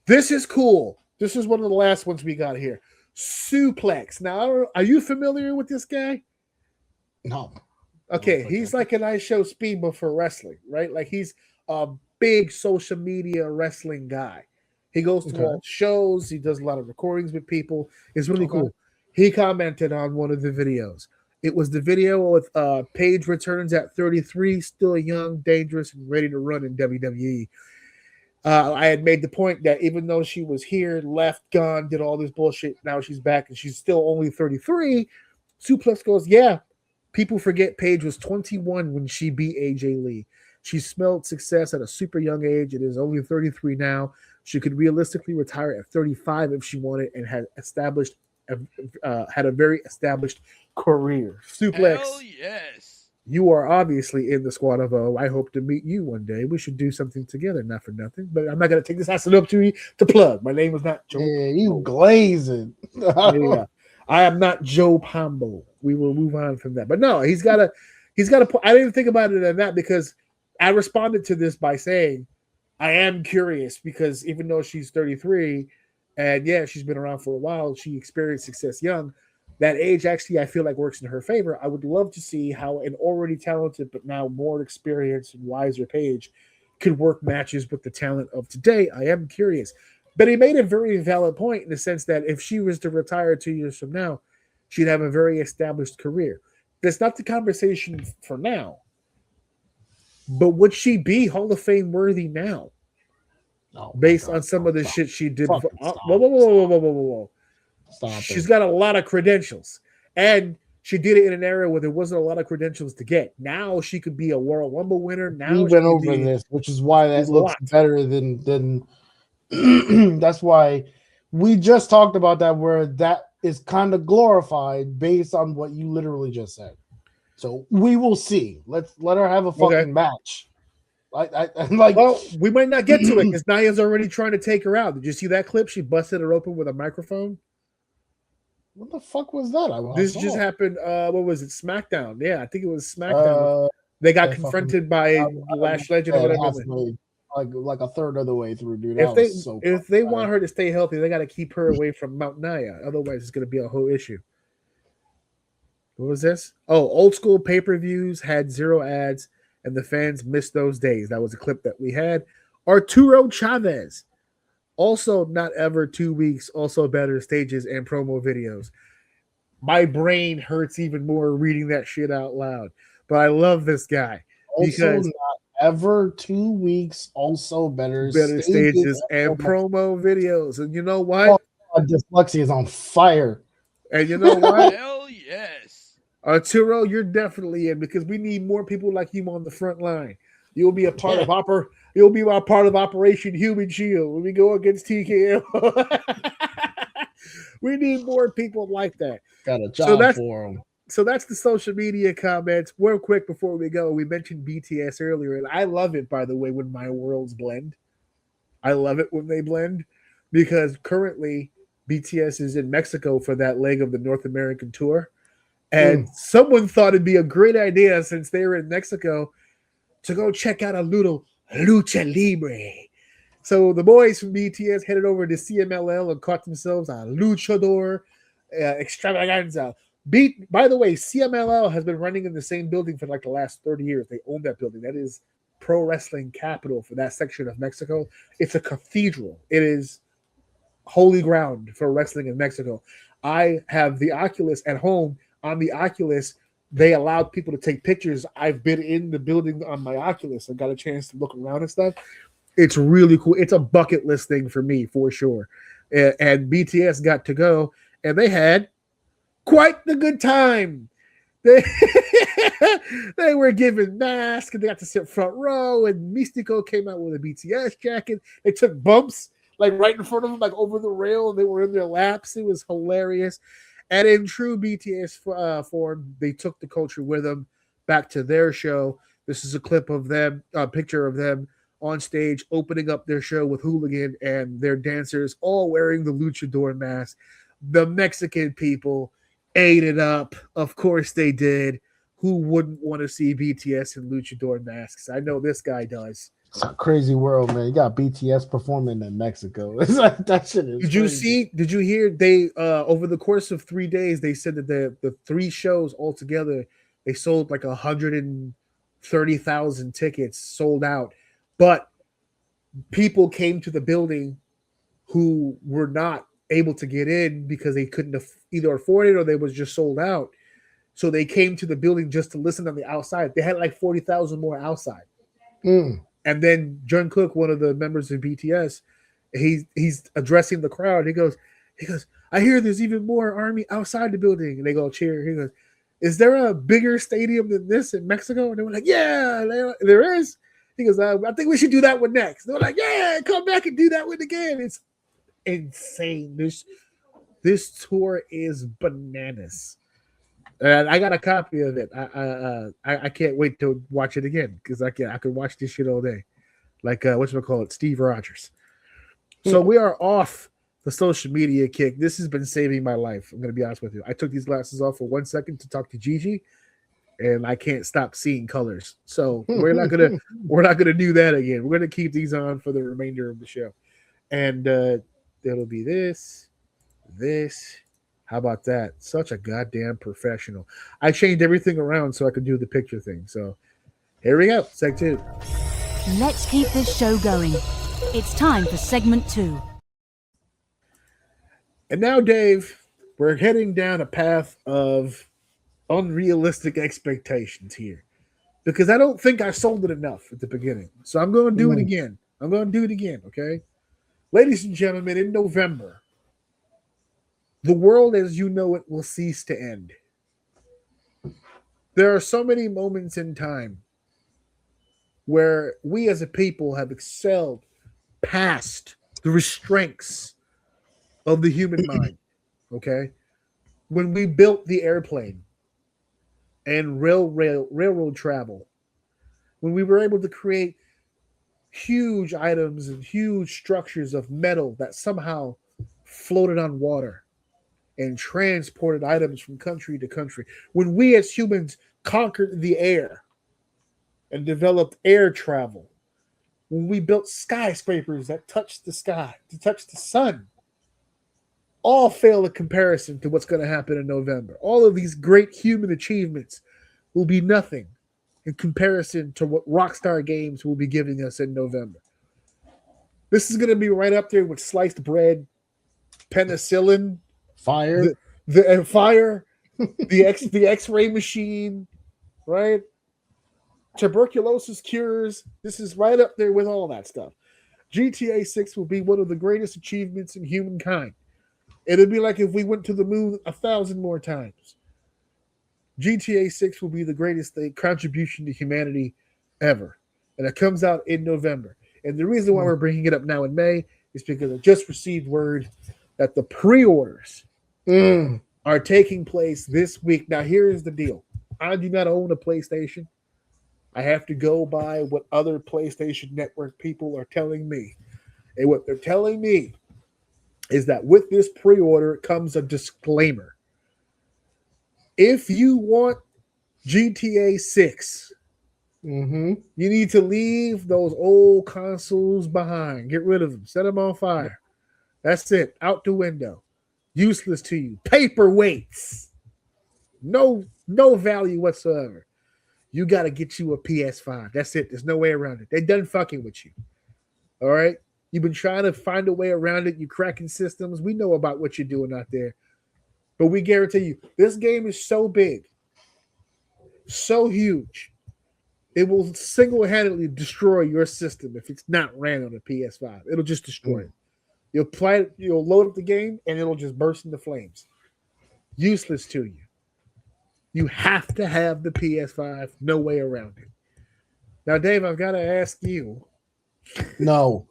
This is cool. This is one of the last ones we got here. Suplex. Now, are you familiar with this guy? No. Okay, he's like an I Show Speedball for wrestling, right? Like he's a big social media wrestling guy. He goes to all shows. He does a lot of recordings with people. It's really cool. He commented on one of the videos. It was the video with Paige returns at 33, still young, dangerous, and ready to run in WWE. I had made the point that even though she was here, left, gone, did all this bullshit, now she's back and she's still only 33. Suplex goes, yeah, people forget Paige was 21 when she beat AJ Lee. She smelled success at a super young age and is only 33 now. She could realistically retire at 35 if she wanted and had a very established career. Suplex. Hell yes. You are obviously in the squad of O. I hope to meet you one day. We should do something together, not for nothing. But I'm not going to take this as an opportunity to plug. My name is not Joe. Yeah, you glazing. Yeah. I am not Joe Pombo. We will move on from that. But no, he's got a. I didn't think about it in that because I responded to this by saying, I am curious because even though she's 33, and yeah, she's been around for a while, she experienced success young. That age actually, I feel like works in her favor. I would love to see how an already talented but now more experienced and wiser Paige could work matches with the talent of today. I am curious. But he made a very valid point in the sense that if she was to retire 2 years from now, she'd have a very established career. That's not the conversation for now. But would she be Hall of Fame worthy now? Based on some of the shit she did. Whoa. She's got a lot of credentials. And she did it in an era where there wasn't a lot of credentials to get. Now she could be a World Rumble winner. Now we went over this, which is why that looks better than that's why we just talked about that, where that is kind of glorified based on what you literally just said. So we will see. Let her have a fucking match. Well, we might not get to it because Nia's already trying to take her out. Did you see that clip? She busted her open with a microphone. What the fuck was that? This just happened. What was it? SmackDown. Yeah, I think it was SmackDown. They got confronted by Lash Legend or whatever. Like a third of the way through, dude. If they want her to stay healthy, they got to keep her away from Mount Nia. Otherwise, it's going to be a whole issue. What was this? Oh, old school pay-per-views had 0 ads and the fans missed those days. That was a clip that we had. Arturo Chavez, also not ever 2 weeks, also better stages and promo videos. My brain hurts even more reading that shit out loud, but I love this guy Also because not ever 2 weeks. Also better stages and promo videos. And you know what? Dyslexia is on fire. And you know what? Hell yes. Arturo, you're definitely in because we need more people like you on the front line. You'll be a part of You'll be a part of Operation Human Shield when we go against TKO. We need more people like that. Got a job for them. So that's the social media comments. Real quick before we go, we mentioned BTS earlier, and I love it, by the way, when my worlds blend. I love it when they blend because currently BTS is in Mexico for that leg of the North American tour. And someone thought it'd be a great idea since they were in Mexico to go check out a little lucha libre. So the boys from BTS headed over to CMLL and caught themselves a luchador extravaganza. By the way, CMLL has been running in the same building for like the last 30 years. They own that building. That is pro wrestling capital for that section of Mexico. It's a cathedral. It is holy ground for wrestling in Mexico. I have the Oculus at home. On the Oculus, they allowed people to take pictures. I've been in the building on my Oculus and got a chance to look around and stuff. It's really cool. It's a bucket list thing for me, for sure. And BTS got to go, and they had quite the good time. They were given masks, and they got to sit front row, and Mystico came out with a BTS jacket. They took bumps, like right in front of them, like over the rail, and they were in their laps. It was hilarious. And in true BTS form, they took the culture with them back to their show. This is a clip of them, a picture of them on stage opening up their show with Hooligan and their dancers all wearing the luchador mask. The Mexican people ate it up. Of course they did. Who wouldn't want to see BTS in luchador masks? I know this guy does. It's a crazy world, man. You got BTS performing in Mexico. It's like that shit is Did you hear they over the course of 3 days they said that the 3 shows altogether they sold like 130,000 tickets sold out, but people came to the building who were not able to get in because they couldn't either afford it or they was just sold out. So they came to the building just to listen on the outside. They had like 40,000 more outside. And then Jung Kook, one of the members of BTS, he's addressing the crowd. He goes, I hear there's even more army outside the building. And they go cheer. He goes, is there a bigger stadium than this in Mexico? And they were like, yeah, there is. He goes, I think we should do that one next. They were like, yeah, come back and do that one again. It's insane. This tour is bananas. And I got a copy of it. I can't wait to watch it again because I could watch this shit all day, like whatchamacallit, Steve Rogers. So we are off the social media kick. This has been saving my life. I'm gonna be honest with you. I took these glasses off for 1 second to talk to Gigi, and I can't stop seeing colors. So we're not gonna do that again. We're gonna keep these on for the remainder of the show, and it'll be this. How about that? Such a goddamn professional. I changed everything around so I could do the picture thing. So here we go. Seg 2. Let's keep this show going. It's time for segment 2. And now, Dave, we're heading down a path of unrealistic expectations here because I don't think I sold it enough at the beginning. So I'm going to do it again. Okay? Ladies and gentlemen, in November, the world as you know it will cease to end. There are so many moments in time where we as a people have excelled past the restraints of the human mind, okay? When we built the airplane and railroad travel, when we were able to create huge items and huge structures of metal that somehow floated on water, and transported items from country to country. When we as humans conquered the air and developed air travel, when we built skyscrapers that touched the sky, to touch the sun, all fail in comparison to what's going to happen in November. All of these great human achievements will be nothing in comparison to what Rockstar Games will be giving us in November. This is going to be right up there with sliced bread, penicillin, Fire. the fire, the X-ray machine, right? Tuberculosis cures. This is right up there with all that stuff. GTA 6 will be one of the greatest achievements in humankind. It'll be like if we went to the moon 1,000 more times. GTA 6 will be the greatest contribution to humanity ever. And it comes out in November. And the reason why we're bringing it up now in May is because I just received word that the pre-orders are taking place this week. Now, here's the deal. I do not own a PlayStation. I have to go by what other PlayStation Network people are telling me. And what they're telling me is that with this pre-order comes a disclaimer. If you want GTA 6, you need to leave those old consoles behind. Get rid of them. Set them on fire. That's it. Out the window. Useless to you. Paperweights. No value whatsoever. You got to get you a PS5. That's it. There's no way around it. They're done fucking with you. All right? You've been trying to find a way around it. You're cracking systems. We know about what you're doing out there. But we guarantee you, this game is so big, so huge, it will single-handedly destroy your system if it's not ran on a PS5. It'll just destroy it. You'll play it, you'll load up the game, and it'll just burst into flames. Useless to you. You have to have the PS5. No way around it. Now, Dave, I've got to ask you. No.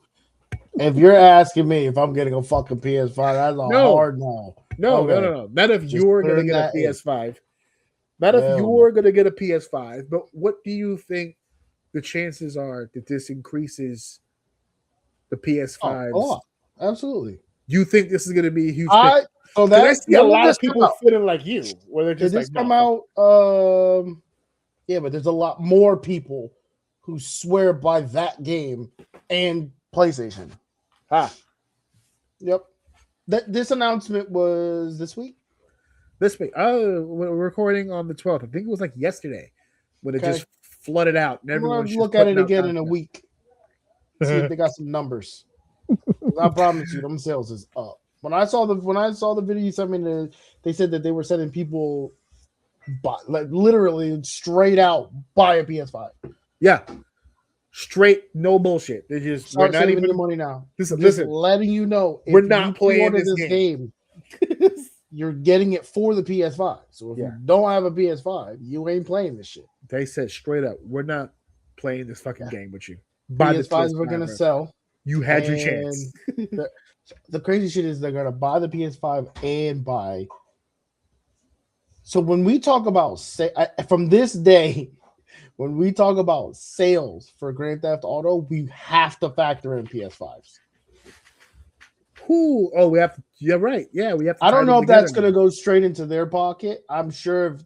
If you're asking me if I'm getting a fucking PS5, that's a hard no. No. Not if you're going to get a PS5. Not if you're going to get a PS5. But what do you think the chances are that this increases the PS5's? Oh, absolutely. You think this is going to be a huge? So that's a lot of people feeling like you, where they're just did this come out? Yeah, but there's a lot more people who swear by that game and PlayStation. Yep. This announcement was this week. This week. Oh, we're recording on the 12th. I think it was like yesterday when it just flooded out. And everyone look at it again in a week. See if they got some numbers. I promise you, them sales is up. When I saw the video you sent me, they said that they were sending people like literally straight out buy a PS5. Yeah. Straight, no bullshit. They just start saving the money now. Listen, letting you know we're not playing this game. You're getting it for the PS5. So if you don't have a PS5, you ain't playing this shit. They said straight up, we're not playing this fucking game with you. PS5s we're gonna sell. You had your chance. The crazy shit is they're gonna buy the PS5 and buy. So when we talk about from this day. When we talk about sales for Grand Theft Auto, we have to factor in PS5s. Oh, we have to. Yeah, right. Yeah, we have to. I don't know if that's going to go straight into their pocket. I'm sure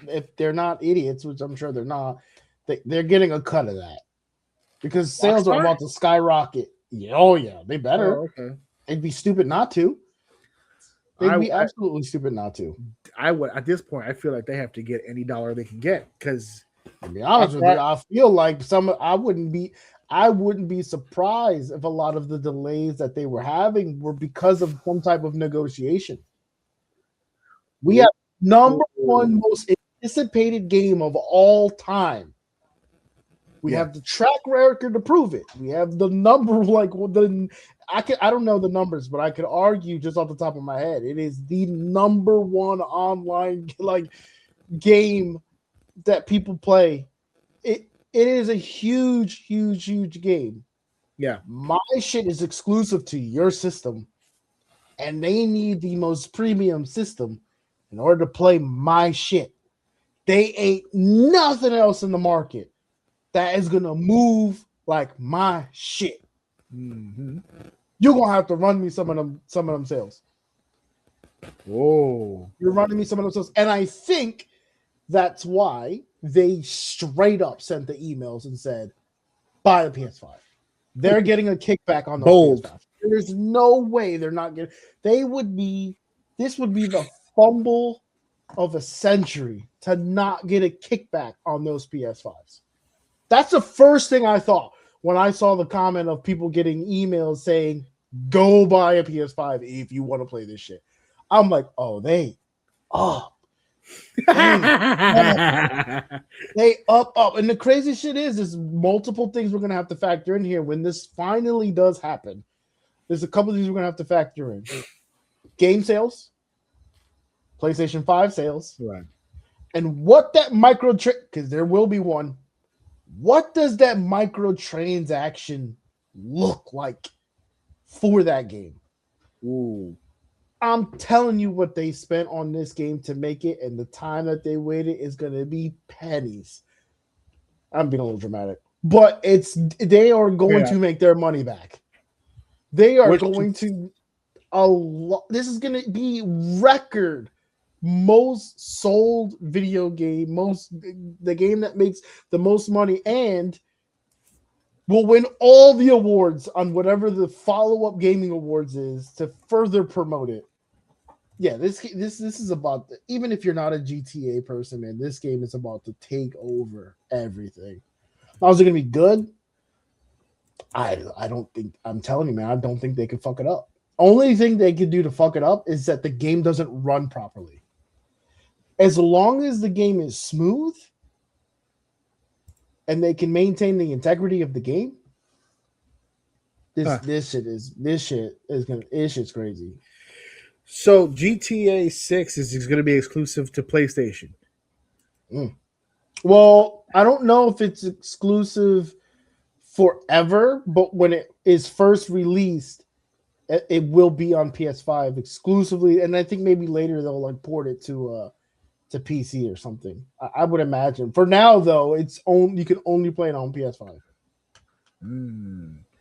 if they're not idiots, which I'm sure they're not, they're getting a cut of that because sales are about to skyrocket. Yeah, they better. Oh, okay. They'd be stupid not to. They'd be absolutely stupid not to. I would at this point. I feel like they have to get any dollar they can get because. To be honest with you, I feel like I wouldn't be surprised if a lot of the delays that they were having were because of some type of negotiation. We have number one most anticipated game of all time. We have the track record to prove it. We have the number I don't know the numbers, but I could argue just off the top of my head, it is the number one online game that people play. It is a huge game. Yeah. My shit is exclusive to your system, and they need the most premium system in order to play my shit. They ain't nothing else in the market that is gonna move like my shit. Mm-hmm. You're gonna have to run me some of them sales. Whoa. You're running me some of them sales. And I think that's why they straight up sent the emails and said, buy a PS5. They're getting a kickback on the PS5. There's no way they're not getting. This would be the fumble of a century to not get a kickback on those PS5s. That's the first thing I thought when I saw the comment of people getting emails saying, go buy a PS5 if you want to play this shit. I'm like, oh, they up. They up. And the crazy shit is, there's multiple things we're going to have to factor in here when this finally does happen. There's a couple of things we're going to have to factor in. Game sales, PlayStation 5 sales, Right. and what that because there will be one. What does that microtransaction look like for that game? Ooh. I'm telling you what they spent on this game to make it, and the time that they waited is going to be pennies. I'm being a little dramatic, but they are going to make their money back. They are going to a lot. This is going to be record most sold video game, the game that makes the most money, and will win all the awards on whatever the follow-up gaming awards is to further promote it. Yeah, this is about even if you're not a GTA person, man, this game is about to take over everything. Now, is it gonna be good? I don't think. I'm telling you, man, I don't think they can fuck it up. Only thing they can do to fuck it up is that the game doesn't run properly. As long as the game is smooth and they can maintain the integrity of the game, this shit's crazy. So GTA 6 is going to be exclusive to PlayStation. Well, I don't know if it's exclusive forever, but when it is first released, it will be on PS5 exclusively, and I think maybe later they'll like port it to PC or something. I would imagine. For now, though, you can only play it on PS5,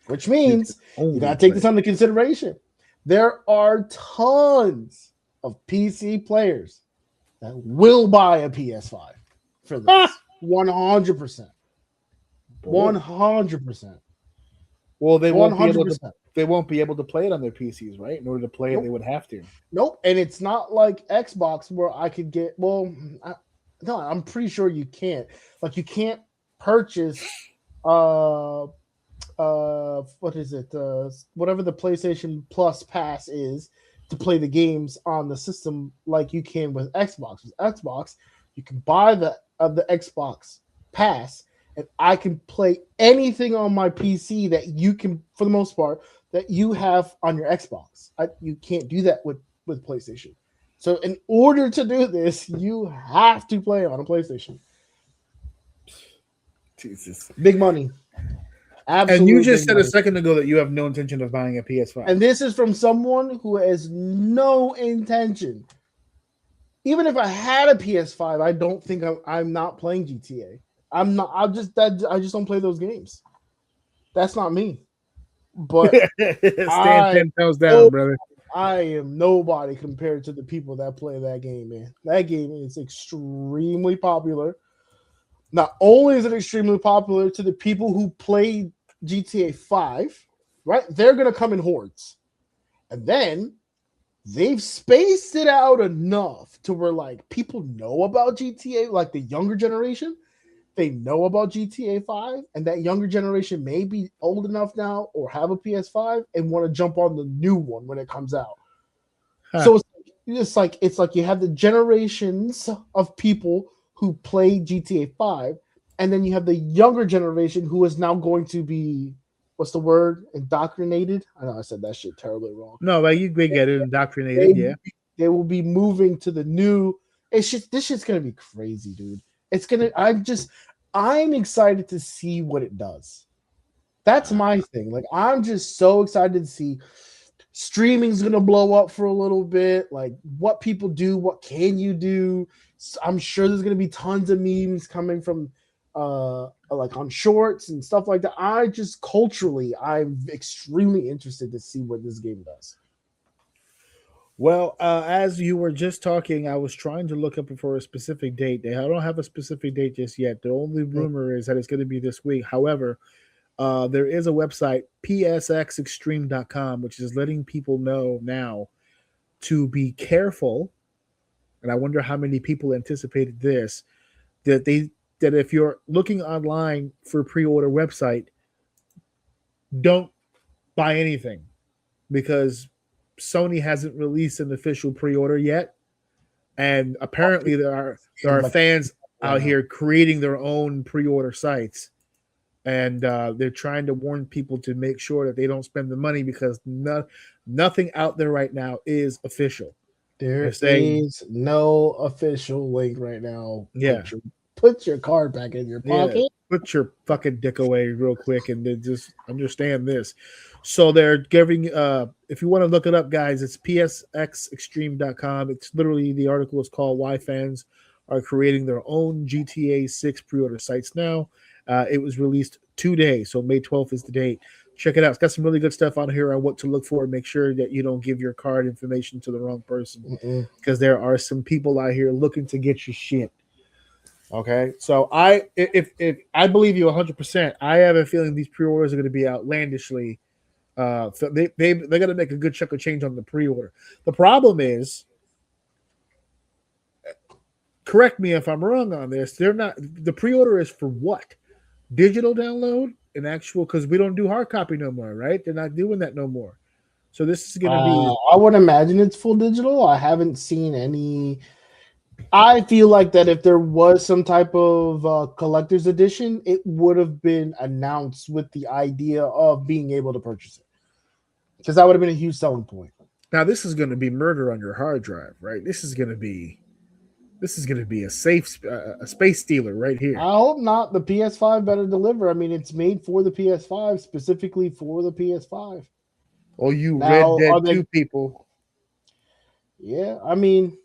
which means you gotta take this under consideration. There are tons of PC players that will buy a PS5 for this. 100%. 100%. Well, they won't be able to play it on their PCs, right? In order to play it, they would have to. Nope. And it's not like Xbox where I could get. Well, no, I'm pretty sure you can't. Like, you can't purchase. What is it? Whatever the PlayStation Plus Pass is to play the games on the system, like you can with Xbox. With Xbox, you can buy the Xbox Pass, and I can play anything on my PC that you can, for the most part, that you have on your Xbox. You can't do that with PlayStation. So in order to do this, you have to play on a PlayStation. Jesus. Big money. Absolutely. And you just said a second ago that you have no intention of buying a PS5. And this is from someone who has no intention. Even if I had a PS5, I don't think I'm not playing GTA. I'm not. I just don't play those games. That's not me. But stand 10 toes down, brother. I am nobody compared to the people that play that game, man. That game is extremely popular. Not only is it extremely popular to the people who play GTA 5, right? They're going to come in hordes. And then they've spaced it out enough to where, like, people know about GTA, like the younger generation. They know about GTA 5, and that younger generation may be old enough now or have a PS5 and want to jump on the new one when it comes out. So it's like you have the generations of people who play GTA 5, and then you have the younger generation who is now going to be, what's the word? Indoctrinated? I know I said that shit terribly wrong. No, like you get it, indoctrinated, They will be moving to the new. This shit's gonna be crazy, dude. It's gonna. I'm excited to see what it does. That's my thing. Like, I'm just so excited to see. Streaming's gonna blow up for a little bit. Like, what people do, what can you do? I'm sure there's gonna be tons of memes coming from, like on shorts and stuff like that. Culturally, I'm extremely interested to see what this game does. Well, as you were just talking, I was trying to look up for a specific date. I don't have a specific date just yet. The only rumor is that it's going to be this week. However, there is a website, psxextreme.com, which is letting people know now to be careful and I wonder how many people anticipated this, that if you're looking online for a pre-order website, don't buy anything, because Sony hasn't released an official pre-order yet, and apparently there are fans out here creating their own pre-order sites, and they're trying to warn people to make sure that they don't spend the money, because nothing out there right now is official. There is no official link right now. Yeah. Put your card back in your pocket. Yeah, put your fucking dick away real quick and then just understand this. So they're giving, if you want to look it up, guys, it's psxextreme.com. It's literally, the article is called Why Fans Are Creating Their Own GTA 6 Pre-Order Sites Now. It was released today, so May 12th is the date. Check it out. It's got some really good stuff on here on what to look for. Make sure that you don't give your card information to the wrong person, because there are some people out here looking to get your shit. Okay, so if I believe you 100%, I have a feeling these pre-orders are going to be outlandishly. So they're going to make a good chunk of change on the pre-order. The problem is, correct me if I'm wrong on this, the pre-order is for what? Digital download and actual, because we don't do hard copy no more, right? They're not doing that no more. So this is going to be. I would imagine it's full digital. I haven't seen any. I feel like that if there was some type of collector's edition, it would have been announced with the idea of being able to purchase it, because that would have been a huge selling point. Now this is going to be murder on your hard drive, right? This is going to be a space stealer right here. I hope not. The PS5 better deliver. I mean, it's made for the PS5, specifically for the PS5. Oh, you Now, Red Dead 2 people. Yeah, I mean,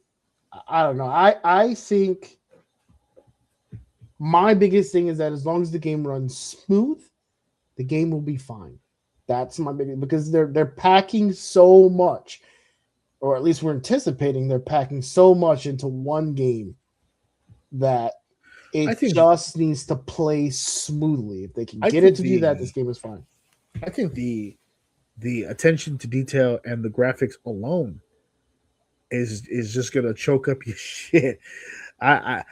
I don't know. I think my biggest thing is that as long as the game runs smooth, the game will be fine. That's my biggest, because they're packing so much, or at least we're anticipating they're packing so much into one game that it just needs to play smoothly. If they can get it to do that, this game is fine. I think the attention to detail and the graphics alone is just gonna choke up your shit. I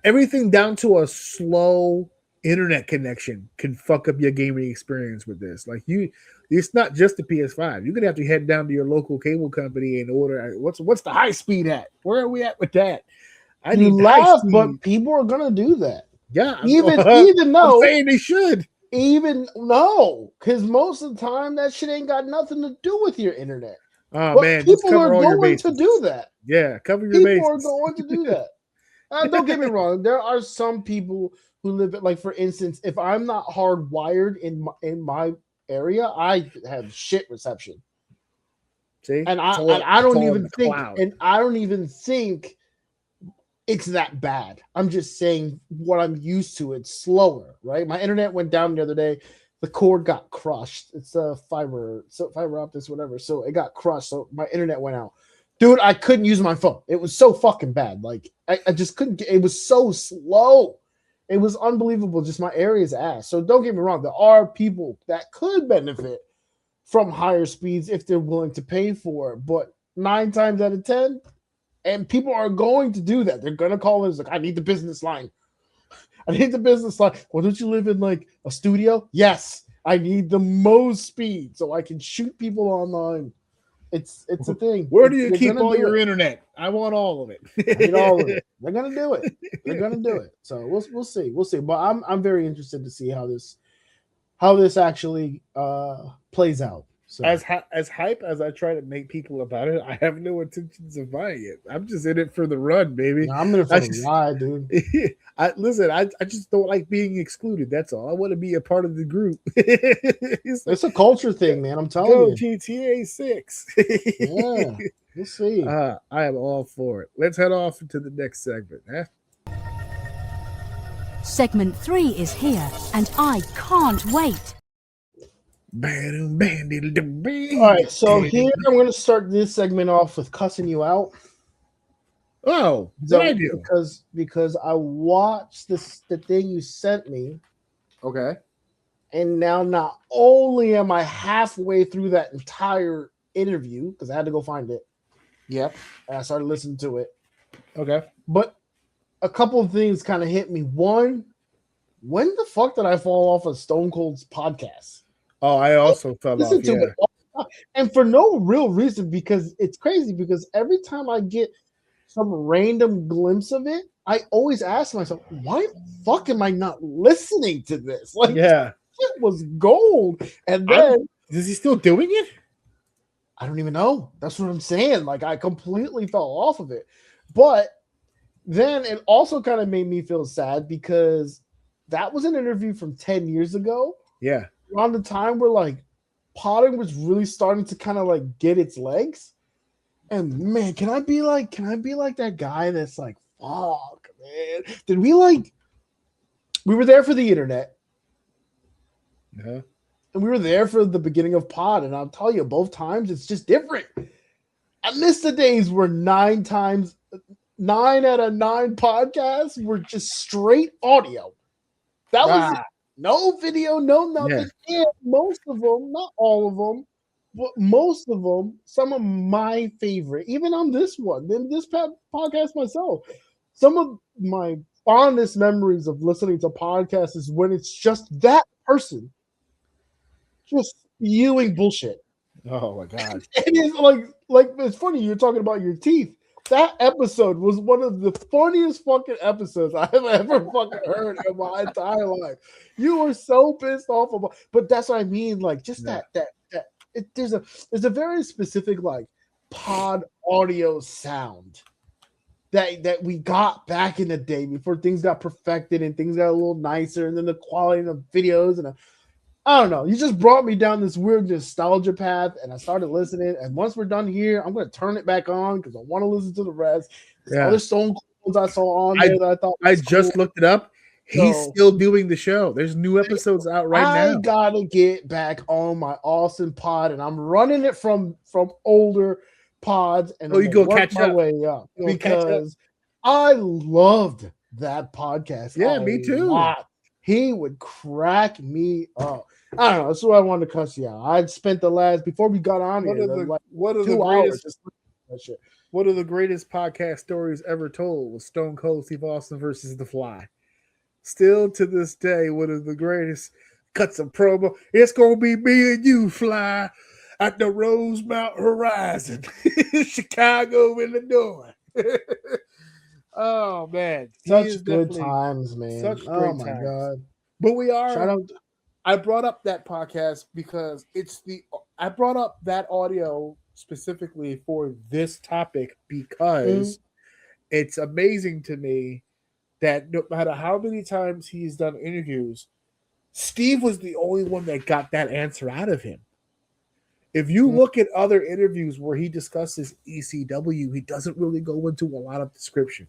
everything down to a slow internet connection can fuck up your gaming experience with this. Like it's not just the PS5. You're gonna have to head down to your local cable company and order. What's the high speed at? Where are we at with that? I need laugh, but people are gonna do that. Yeah, even though I'm saying they should. Even no, because most of the time that shit ain't got nothing to do with your internet. Oh but man, people are going to do that. Yeah, cover your bases. People are going to do that. Don't get me wrong. There are some people who live it. Like, for instance, if I'm not hardwired in my area, I have shit reception. See, and I don't even think it's that bad. I'm just saying what I'm used to. It's slower, right? My internet went down the other day. The cord got crushed. It's a fiber optics, whatever. So it got crushed. So my internet went out. Dude, I couldn't use my phone. It was so fucking bad. Like, I just couldn't it was so slow. It was unbelievable. Just my area's ass. So don't get me wrong. There are people that could benefit from higher speeds if they're willing to pay for it. But 9 times out of 10, and people are going to do that. They're going to call us like, I need the business line. I need the business line. Well, don't you live in like a studio? Yes. I need the most speed so I can shoot people online. It's a thing. Where do you keep all your internet? I want all of it. I need all of it. They're gonna do it. They're gonna do it. So we'll see. We'll see. But I'm very interested to see how this actually plays out. So. As hype as I try to make people about it, I have no intentions of buying it. I'm just in it for the run, baby. No, I'm in it for the ride, dude. I just don't like being excluded. That's all. I want to be a part of the group. It's a culture thing, man. I'm telling you. GTA 6. Yeah, we'll see. I am all for it. Let's head off into the next segment. Huh? Segment 3 is here, and I can't wait. All right, so here I'm going to start this segment off with cussing you out. Oh, what I do? Because I watched the thing you sent me. Okay. And now not only am I halfway through that entire interview, because I had to go find it. Yep. And I started listening to it. Okay. But a couple of things kind of hit me. One, when the fuck did I fall off of Stone Cold's podcast? Oh, I also fell Listen off. to Yeah. it all the time. And for no real reason, because it's crazy. Because every time I get some random glimpse of it, I always ask myself, why the fuck am I not listening to this? Like, Yeah. it was gold. And then Is he still doing it? I don't even know. That's what I'm saying. Like, I completely fell off of it. But then it also kind of made me feel sad because that was an interview from 10 years ago. Yeah. Around the time where like potting was really starting to kind of like get its legs. And man, can I be like that guy that's like, fuck, man. Did we were there for the internet. Yeah. And we were there for the beginning of pod. And I'll tell you, both times it's just different. I miss the days where 9 out of 9 podcasts were just straight audio. That was it. No video, no nothing. Yeah. And most of them, not all of them, but most of them, some of my favorite, even on this one, in this podcast myself, some of my fondest memories of listening to podcasts is when it's just that person just spewing bullshit. Oh my god. It is like it's funny you're talking about your teeth. That episode was one of the funniest fucking episodes I have ever fucking heard in my entire life. You were so pissed off about, but that's what I mean. Like just that there's a very specific like pod audio sound that we got back in the day before things got perfected and things got a little nicer, and then the quality of videos and I don't know. You just brought me down this weird nostalgia path, and I started listening. And once we're done here, I'm going to turn it back on because I want to listen to the rest. Yeah. Other Stone Colds I saw on there that I thought I was just cool. looked it up. He's So- still doing the show. There's new episodes out right I now. gotta get back on my Austin pod, and I'm running it from older pods, and Oh, you I'm go gonna work catch my up. way up You catch up. because I loved that podcast. Yeah, a me too. lot. He would crack me up. I don't know. That's why I wanted to cuss you out. I'd spent the last before we got on One here, of the like one of the 2 hours greatest just listening to that shit. one of the greatest podcast stories ever told was Stone Cold Steve Austin versus The Fly. Still to this day, one of the greatest cuts of promo. It's gonna be me and you, Fly, at the Rosemount Horizon, Chicago, Illinois. Oh man, he Such is good definitely times, man. such Oh great my times. god! But we are. Shout out. I brought up that podcast because I brought up that audio specifically for this topic because it's amazing to me that no matter how many times he's done interviews, Steve was the only one that got that answer out of him. If you look at other interviews where he discusses ECW, he doesn't really go into a lot of description.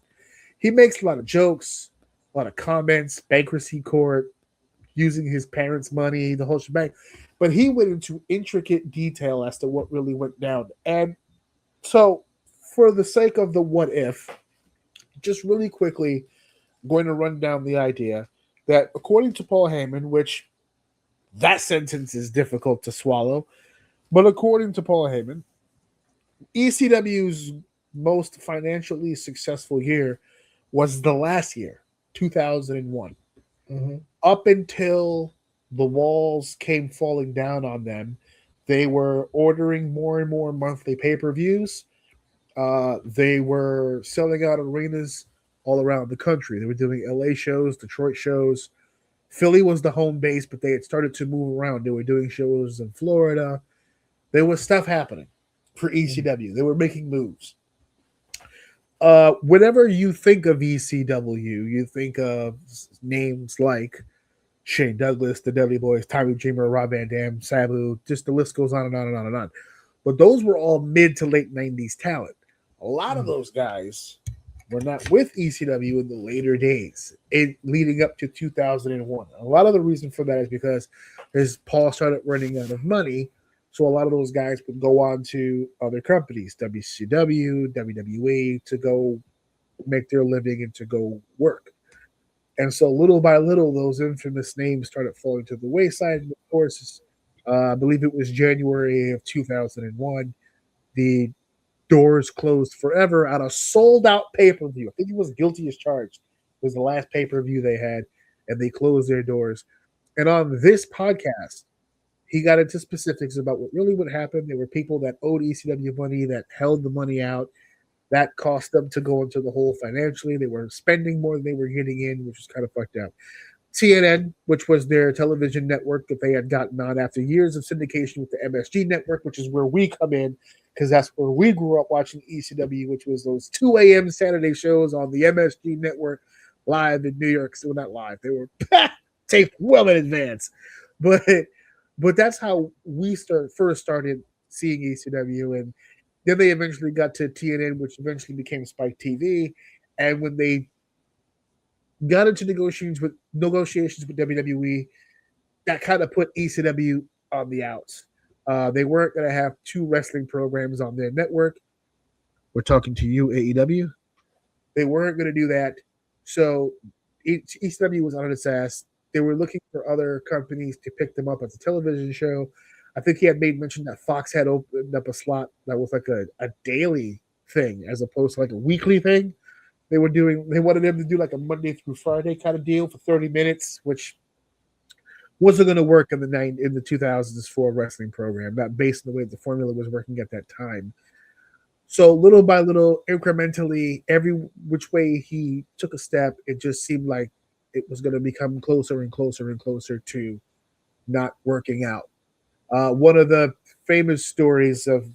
He makes a lot of jokes, a lot of comments, bankruptcy court, using his parents' money, the whole shebang. But he went into intricate detail as to what really went down. And so, for the sake of the what if, just really quickly, I'm going to run down the idea that according to Paul Heyman, which that sentence is difficult to swallow, but according to Paul Heyman, ECW's most financially successful year was the last year, 2001. Up until the walls came falling down on them, they were ordering more and more monthly pay-per-views. They were selling out arenas all around the country. They were doing LA shows, Detroit shows. Philly was the home base, but they had started to move around. They were doing shows in Florida. There was stuff happening for ECW. They were making moves. Whenever you think of ECW, you think of names like Shane Douglas, the Dudley Boys, Tommy Dreamer, Rob Van Dam, Sabu, just the list goes on and on and on and on. But those were all mid to late 90s talent. A lot of those guys were not with ECW in the later days, leading up to 2001. A lot of the reason for that is because as Paul started running out of money, so a lot of those guys would go on to other companies, WCW, WWE, to go make their living and to go work. And so little by little, those infamous names started falling to the wayside. And of course, I believe it was January of 2001, the doors closed forever at a sold out pay-per-view. I think he was guilty as charged. It was the last pay-per-view they had, and they closed their doors. And on this podcast, he got into specifics about what really would happen. There were people that owed ECW money that held the money out. That cost them to go into the hole financially. They were spending more than they were getting in, which was kind of fucked up. TNN, which was their television network that they had gotten on after years of syndication with the MSG network, which is where we come in, because that's where we grew up watching ECW, which was those 2 a.m. Saturday shows on the MSG network live in New York. So not live. They were taped well in advance. But that's how we first started seeing ECW. And then they eventually got to TNN, which eventually became Spike TV. And when they got into negotiations with WWE, that kind of put ECW on the outs. They weren't going to have 2 wrestling programs on their network. We're talking to you, AEW. They weren't going to do that. So ECW was on its ass. They were looking for other companies to pick them up as a television show. I think he had made mention that Fox had opened up a slot that was like a daily thing as opposed to like a weekly thing. They wanted them to do like a Monday through Friday kind of deal for 30 minutes, which wasn't going to work in the 2000s for a wrestling program, not based on the way the formula was working at that time. So little by little, incrementally, every which way he took a step, it just seemed like it was going to become closer and closer and closer to not working out. One of the famous stories of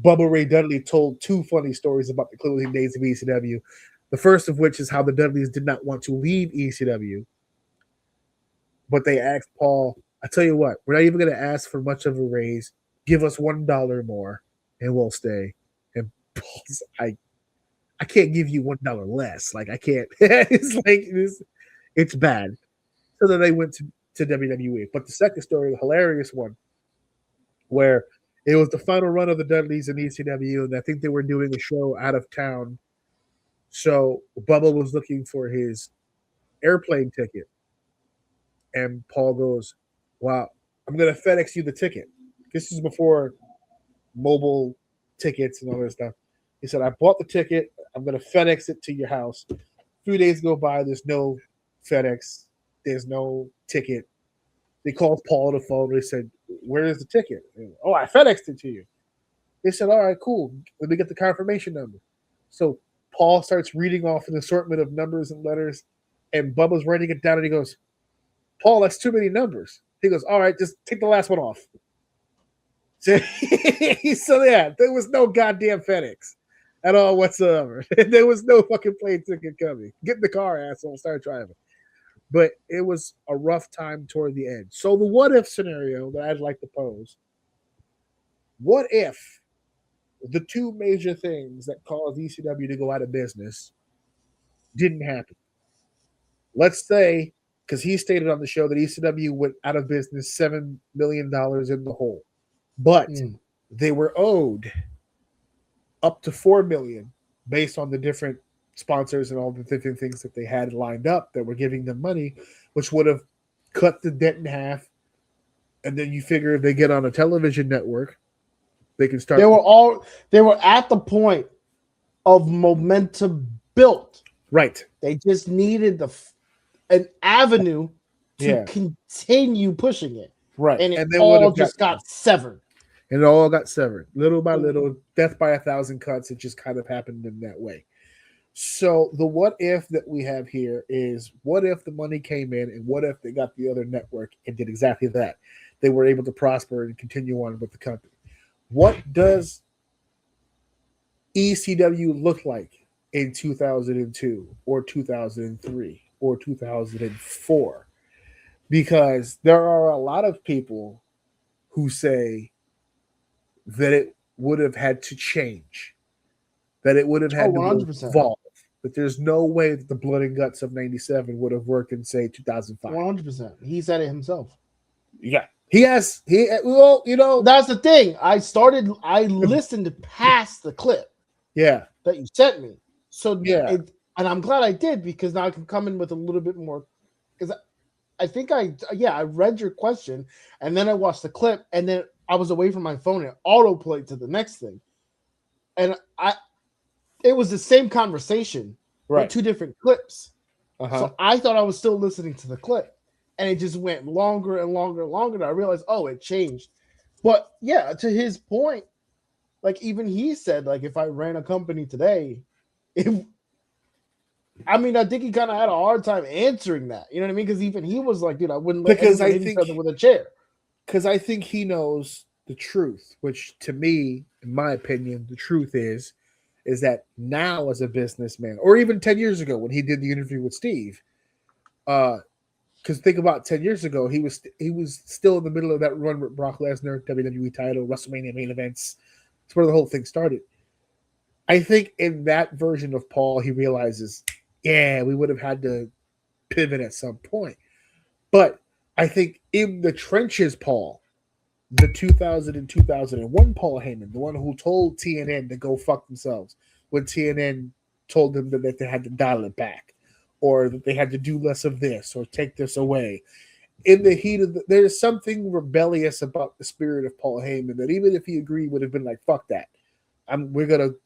Bubba Ray Dudley told 2 funny stories about the closing days of ECW. The first of which is how the Dudleys did not want to leave ECW, but they asked Paul, I tell you what, we're not even going to ask for much of a raise. Give us $1 more and we'll stay. And Paul's, I can't give you $1 less. Like, I can't. It's like this. It's bad. So then they went to WWE. But the second story, the hilarious one, where it was the final run of the Dudleys in ECW, and I think they were doing a show out of town. So Bubba was looking for his airplane ticket. And Paul goes, wow, I'm going to FedEx you the ticket. This is before mobile tickets and all that stuff. He said, I bought the ticket. I'm going to FedEx it to your house. 3 days go by. There's no FedEx. There's no ticket. They called Paul on the phone. They said, where is the ticket? Oh, I FedExed it to you. They said, all right, cool. Let me get the confirmation number. So Paul starts reading off an assortment of numbers and letters, and Bubba's writing it down, and he goes, Paul, that's too many numbers. He goes, all right, just take the last one off. So yeah, there was no goddamn FedEx at all whatsoever. There was no fucking plane ticket coming. Get in the car, asshole, start driving. But it was a rough time toward the end. So the what if scenario that I'd like to pose, what if the 2 major things that caused ECW to go out of business didn't happen? Let's say, because he stated on the show that ECW went out of business $7 million in the hole. But they were owed up to $4 million based on the different sponsors and all the different things that they had lined up that were giving them money, which would have cut the debt in half. And then you figure if they get on a television network, they can start. They were at the point of momentum built. Right. They just needed an avenue to continue pushing it. Right. And it all just got severed. And it all got severed. Little by little, death by 1,000 cuts. It just kind of happened in that way. So the what if that we have here is, what if the money came in, and what if they got the other network and did exactly that? They were able to prosper and continue on with the company. What does ECW look like in 2002 or 2003 or 2004? Because there are a lot of people who say that it would have had to change, that it would have had to evolve, that there's no way that the blood and guts of 97 would have worked in, say, 2005. 100%. He said it himself. Yeah. Well, you know. That's the thing. I listened past the clip. Yeah. That you sent me. So, yeah. And I'm glad I did, because now I can come in with a little bit more, because I think I read your question, and then I watched the clip, and then I was away from my phone and auto played to the next thing. and it was the same conversation, Right. but 2 different clips. Uh-huh. So I thought I was still listening to the clip, and it just went longer and longer and longer. And I realized, oh, it changed. But yeah, to his point, like even he said, like if I ran a company today, I think he kind of had a hard time answering that. You know what I mean? Because even he was like, dude, I wouldn't let Because anyone hit each other with a chair. Because I think he knows the truth, which to me, in my opinion, the truth is that now as a businessman, or even 10 years ago when he did the interview with Steve, because think about 10 years ago, he was still in the middle of that run with Brock Lesnar, WWE title, WrestleMania main events. That's where the whole thing started. I think in that version of Paul, he realizes, yeah, we would have had to pivot at some point. But I think in the trenches, Paul, the 2000 and 2001 Paul Heyman, the one who told TNN to go fuck themselves when TNN told them that they had to dial it back or that they had to do less of this or take this away. In the heat of there's something rebellious about the spirit of Paul Heyman that even if he agreed would have been like, fuck that. We're going to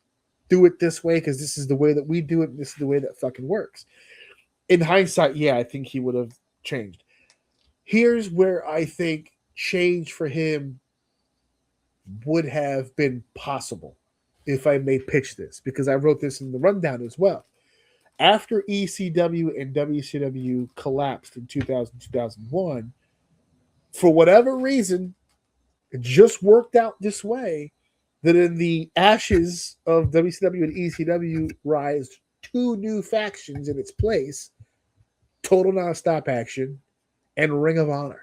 do it this way because this is the way that we do it and this is the way that fucking works. In hindsight, yeah, I think he would have changed. Here's where I think change for him would have been possible if I may pitch this, because I wrote this in the rundown as well. After ECW and WCW collapsed in 2000, 2001, for whatever reason, it just worked out this way that in the ashes of WCW and ECW rise 2 new factions in its place, Total Nonstop Action and Ring of Honor.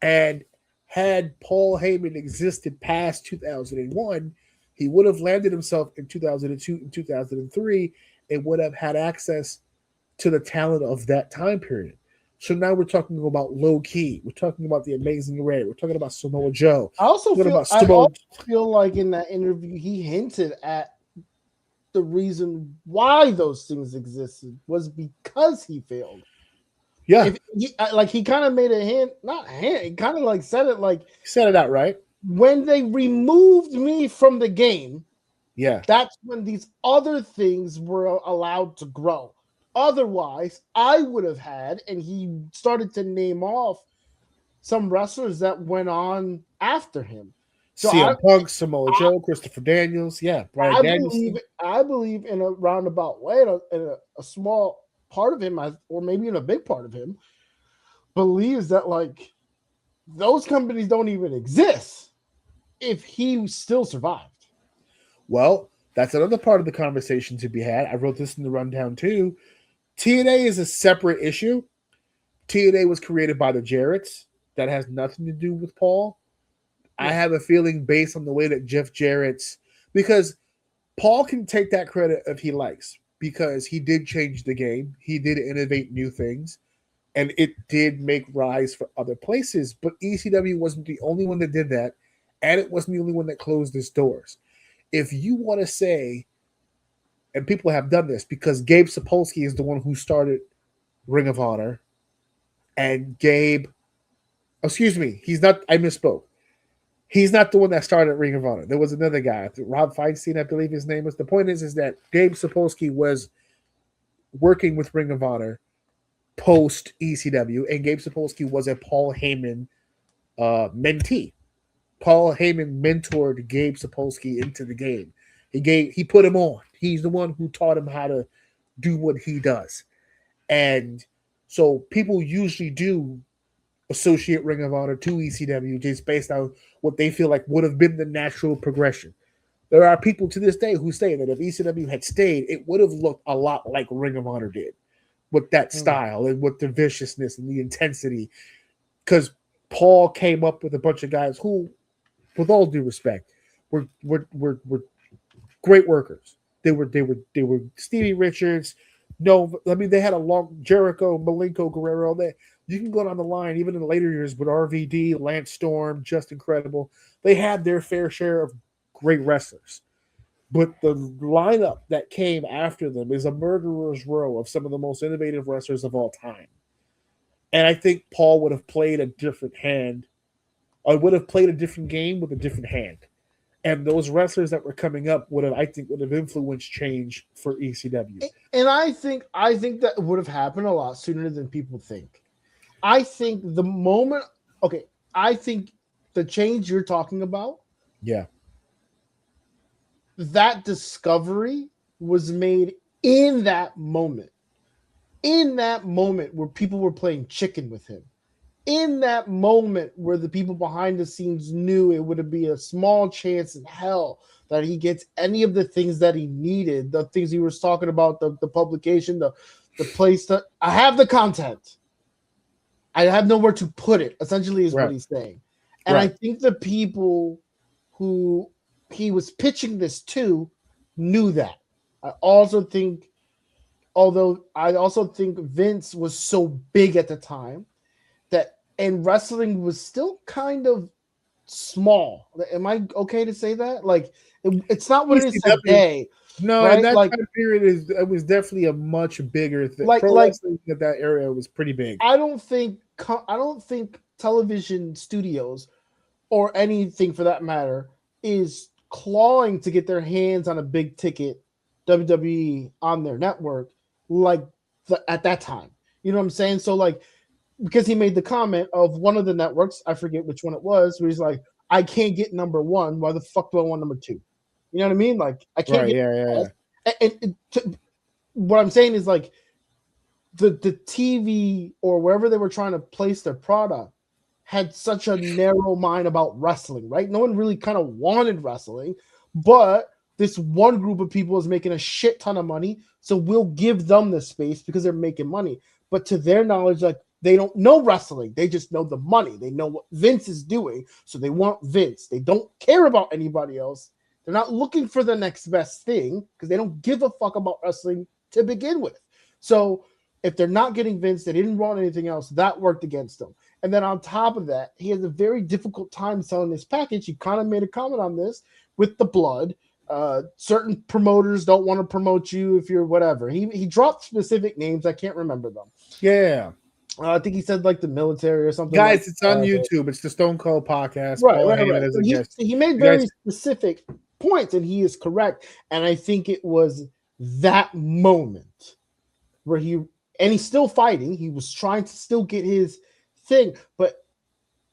And had Paul Heyman existed past 2001, he would have landed himself in 2002 and 2003 and would have had access to the talent of that time period. So now we're talking about Low Key. We're talking about the Amazing Ray. We're talking about Samoa Joe. I also feel like in that interview he hinted at the reason why those things existed was because he failed. Yeah, he kind of made a hint, not hint. He kind of like said it like said it out right. When they removed me from the game, yeah, that's when these other things were allowed to grow. Otherwise, I would have had, and he started to name off some wrestlers that went after him. So CM Punk, Samoa Joe, Christopher Daniels, Brian Danielson. I believe in a roundabout way, in a small part of him, or maybe in a big part of him, believes that like those companies don't even exist if he still survived. Well, that's another part of the conversation to be had. I wrote this in the rundown too. TNA is a separate issue. TNA was created by the Jarretts. That has nothing to do with Paul. I have a feeling based on the way that Jeff Jarrett's, because Paul can take that credit if he likes, because he did change the game. He did innovate new things, and it did make rise for other places. But ECW wasn't the only one that did that, and it wasn't the only one that closed its doors. If you want to say, and people have done this, because Gabe Sapolsky is the one who started Ring of Honor, and he's not, I misspoke. He's not the one that started Ring of Honor. There was another guy, Rob Feinstein, I believe his name was. The point is that Gabe Sapolsky was working with Ring of Honor post ECW, and Gabe Sapolsky was a Paul Heyman mentee. Paul Heyman mentored Gabe Sapolsky into the game. He put him on. He's the one who taught him how to do what he does. And so people usually do associate Ring of Honor to ECW just based on what they feel like would have been the natural progression. There are people to this day who say that if ECW had stayed, it would have looked a lot like Ring of Honor did, with that style and with the viciousness and the intensity. Because Paul came up with a bunch of guys who, with all due respect, were great workers. They were Stevie Richards. They had a long Jericho, Malenko, Guerrero. You can go down the line, even in the later years with RVD, Lance Storm, Just Incredible. They had their fair share of great wrestlers. But the lineup that came after them is a murderer's row of some of the most innovative wrestlers of all time. And I think Paul would have played a different hand. Or would have played a different game with a different hand. And those wrestlers that were coming up would have influenced change for ECW. And I think that would have happened a lot sooner than people think. I think the moment, I think the change you're talking about, that discovery was made in that moment. In that moment where people were playing chicken with him. In that moment where the people behind the scenes knew it would be a small chance in hell that he gets any of the things that he needed, the things he was talking about, the publication, the place that I have the content. I have nowhere to put it, essentially, is what he's saying. And I think the people who he was pitching this to knew that. I also think Vince was so big at the time and wrestling was still kind of small. Am I okay to say that? Like, it's not what it is today. No, right? And that time period it was definitely a much bigger thing. Pro wrestling at that area was pretty big. I don't think television studios or anything for that matter is clawing to get their hands on a big ticket WWE on their network at that time. You know what I'm saying? So like, because he made the comment of one of the networks, I forget which one it was, where he's like, I can't get number one. Why the fuck do I want number two? You know what I mean? Like, I can't what I'm saying is like the TV or wherever they were trying to place their product had such a narrow mind about wrestling, right? No one really kind of wanted wrestling, but this one group of people is making a shit ton of money, so we'll give them the space because they're making money. But to their knowledge, like, they don't know wrestling. They just know the money. They know what Vince is doing, so they want Vince. They don't care about anybody else. They're not looking for the next best thing because they don't give a fuck about wrestling to begin with. So if they're not getting Vince, they didn't want anything else. That worked against them. And then on top of that, he has a very difficult time selling this package. He kind of made a comment on this with the blood. Certain promoters don't want to promote you if you're whatever. He dropped specific names. I can't remember them. Yeah. I think he said like the military or something. Guys, like it's on YouTube. It's the Stone Cold Podcast. Right. He made very specific points, and he is correct. And I think it was that moment where he's still fighting. He was trying to still get his thing, but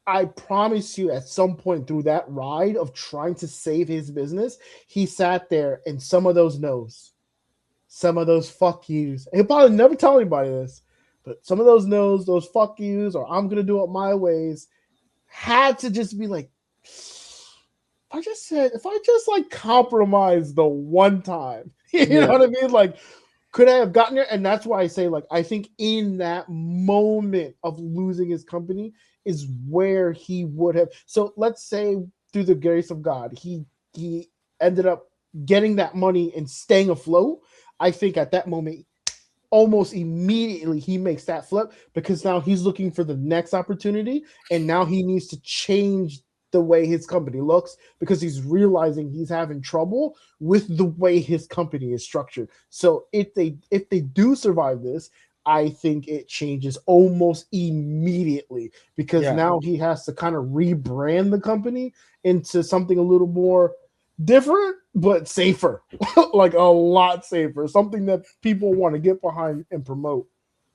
I promise you, at some point through that ride of trying to save his business, he sat there and some of those no's, some of those fuck yous. He'll probably never tell anybody this, but some of those no's, those fuck yous, or I'm gonna do it my ways, had to just be like, if I just like compromise the one time, you know what I mean? Like, could I have gotten there? And that's why I say, like, I think in that moment of losing his company is where he would have. So let's say through the grace of God, he ended up getting that money and staying afloat. I think at that moment, almost immediately he makes that flip because now he's looking for the next opportunity, and now he needs to change the way his company looks because he's realizing he's having trouble with the way his company is structured. So if they do survive this, I think it changes almost immediately because now he has to kind of rebrand the company into something a little more different, but safer, like a lot safer, something that people want to get behind and promote.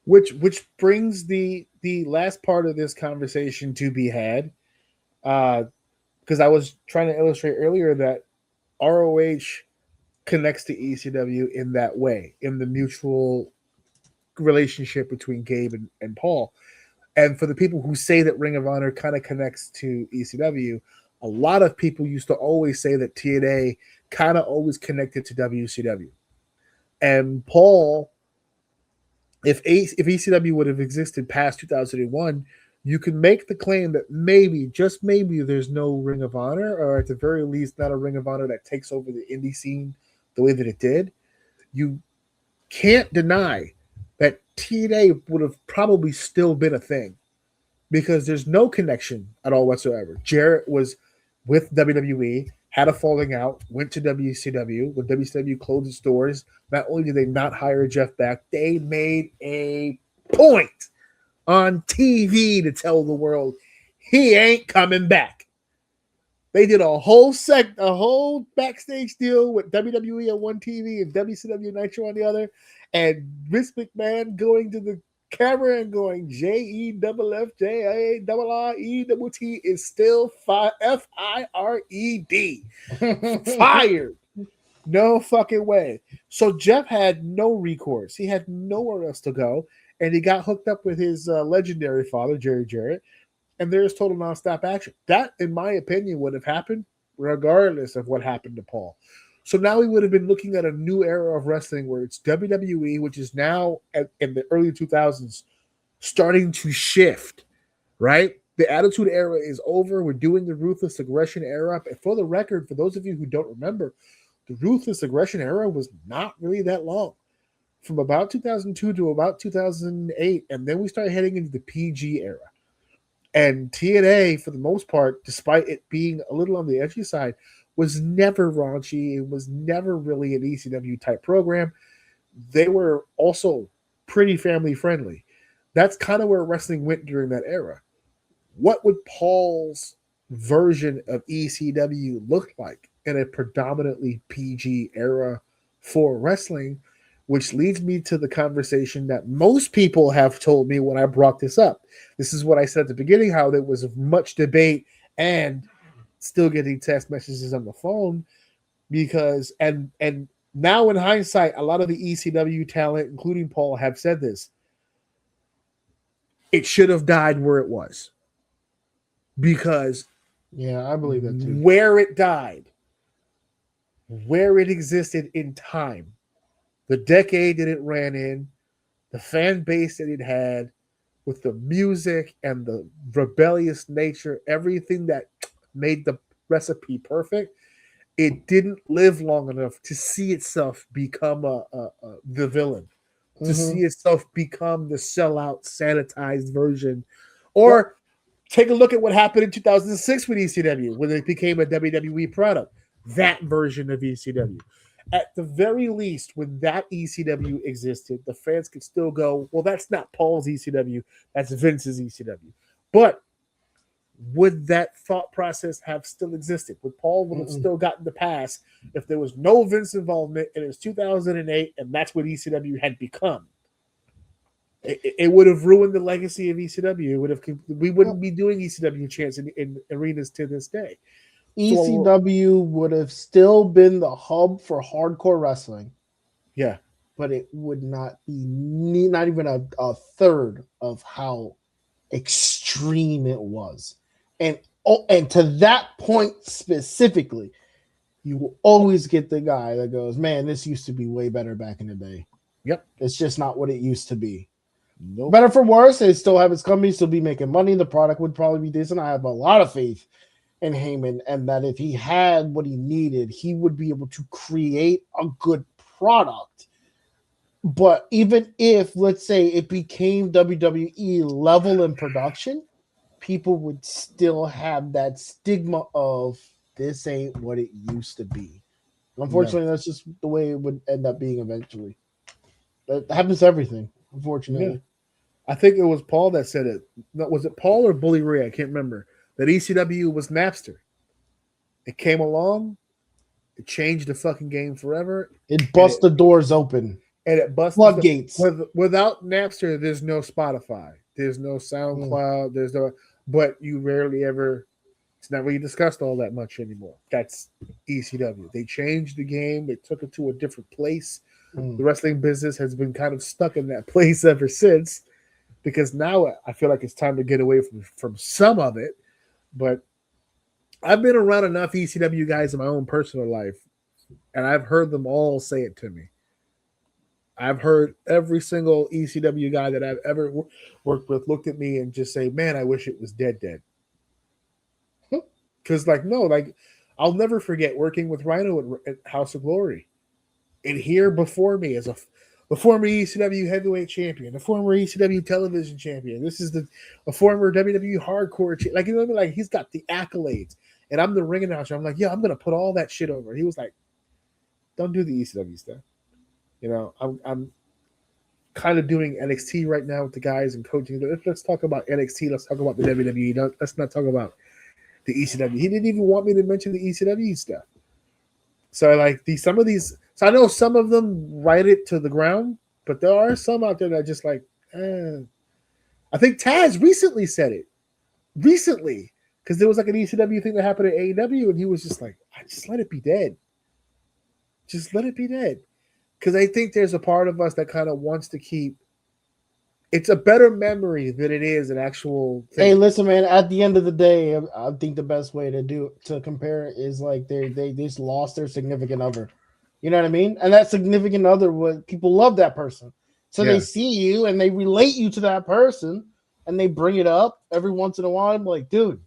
Which brings the last part of this conversation to be had, because I was trying to illustrate earlier that ROH connects to ECW in that way, in the mutual relationship between Gabe and Paul. And for the people who say that Ring of Honor kind of connects to ECW, a lot of people used to always say that TNA kind of always connected to WCW. And Paul, if ECW would have existed past 2001, you can make the claim that maybe, just maybe, there's no Ring of Honor, or at the very least, not a Ring of Honor that takes over the indie scene the way that it did. You can't deny that TNA would have probably still been a thing because there's no connection at all whatsoever. Jarrett was with WWE, had a falling out, went to WCW. When WCW closed its doors, not only did they not hire Jeff back, they made a point on TV to tell the world he ain't coming back. They did a whole backstage deal with WWE on one TV and WCW Nitro on the other, and Vince McMahon going to the camera and going JEFFJARRET is still FIRED. Fired. No fucking way. So Jeff had no recourse. He had nowhere else to go, and he got hooked up with his legendary father, Jerry Jarrett, and there's total nonstop action. That, in my opinion, would have happened regardless of what happened to Paul. So now we would have been looking at a new era of wrestling where it's WWE, which is now in the early 2000s starting to shift, right? The Attitude Era is over. We're doing the Ruthless Aggression Era. And for the record, for those of you who don't remember, the Ruthless Aggression Era was not really that long. From about 2002 to about 2008, and then we started heading into the PG era. And TNA, for the most part, despite it being a little on the edgy side, was never raunchy. It was never really an ECW type program. They were also pretty family friendly. That's kind of where wrestling went during that era. What would Paul's version of ECW look like in a predominantly PG era for wrestling? Which leads me to the conversation that most people have told me when I brought this up. This is what I said at the beginning, how there was much debate and still getting text messages on the phone because, and now in hindsight, a lot of the ECW talent, including Paul, have said this. It should have died where it was. Because yeah, I believe that too. Where it died, where it existed in time, the decade that it ran in, the fan base that it had, with the music and the rebellious nature, everything that made the recipe perfect, it didn't live long enough to see itself become the villain, to see itself become the sellout, sanitized version. Or take a look at what happened in 2006 with ECW, when it became a WWE product. That version of ECW. At the very least, when that ECW existed, the fans could still go, well, that's not Paul's ECW, that's Vince's ECW. But would that thought process have still existed? Would Paul would have still gotten the pass if there was no Vince involvement and it was 2008 and that's what ECW had become? It would have ruined the legacy of ECW. It would have. We wouldn't be doing ECW chants in arenas to this day. ECW would have still been the hub for hardcore wrestling. Yeah. But it would not be not even a third of how extreme it was. And to that point specifically, you will always get the guy that goes, man, this used to be way better back in the day. Yep. It's just not what it used to be. Nope. Better for worse, they still have its company, still be making money. The product would probably be decent. I have a lot of faith in Heyman, and that if he had what he needed, he would be able to create a good product. But even if, let's say, it became WWE level in production, people would still have that stigma of this ain't what it used to be. Unfortunately, that's just the way it would end up being eventually. That happens to everything, unfortunately. Yeah. I think it was Paul that said it. Was it Paul or Bully Ray? I can't remember. That ECW was Napster. It came along. It changed the fucking game forever. It bust the doors open. And it busted floodgates. Without Napster, there's no Spotify. There's no SoundCloud. There's no. But you rarely ever. It's not really discussed all that much anymore. That's ECW. They changed the game. They took it to a different place. The wrestling business has been kind of stuck in that place ever since. Because now I feel like it's time to get away from some of it. But I've been around enough ECW guys in my own personal life, and I've heard them all say it to me. I've heard every single ECW guy that I've ever worked with looked at me and just say, man, I wish it was dead. Because, I'll never forget working with Rhino at House of Glory. And here before me as the former ECW heavyweight champion, the former ECW television champion. This is a former WWE hardcore champion. You know what I mean? Like, he's got the accolades. And I'm the ring announcer. I'm like, yeah, I'm going to put all that shit over. He was like, don't do the ECW stuff. You know, I'm kind of doing NXT right now with the guys and coaching. Let's talk about NXT. Let's talk about the WWE. Let's not talk about the ECW. He didn't even want me to mention the ECW stuff. So like some of these. So I know some of them write it to the ground, but there are some out there that are just like. I think Taz recently said it. Recently, because there was like an ECW thing that happened at AEW, and he was just like, "I just let it be dead. Just let it be dead." Because I think there's a part of us that kind of wants to keep. It's a better memory than it is an actual thing. Hey, listen, man. At the end of the day, I think the best way to compare it is like they just lost their significant other. You know what I mean? And that significant other was people love that person, so they see you and they relate you to that person, and they bring it up every once in a while. I'm like, dude,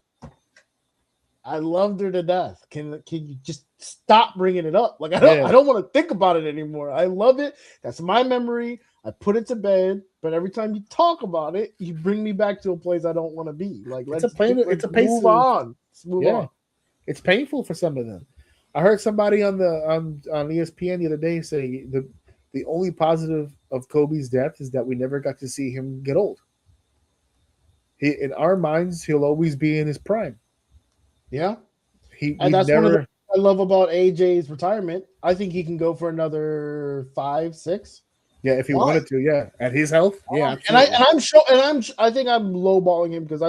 I loved her to death. Can you just stop bringing it up? Like I don't want to think about it anymore. I love it. That's my memory. I put it to bed, but every time you talk about it, you bring me back to a place I don't want to be. Like let's move on. Let's move on. It's painful for some of them. I heard somebody on ESPN the other day say the only positive of Kobe's death is that we never got to see him get old. In our minds, he'll always be in his prime. Yeah, and that's one of the things I love about AJ's retirement. I think he can go for another 5, 6. Yeah, if he wanted to, at his health, absolutely. I think I'm lowballing him because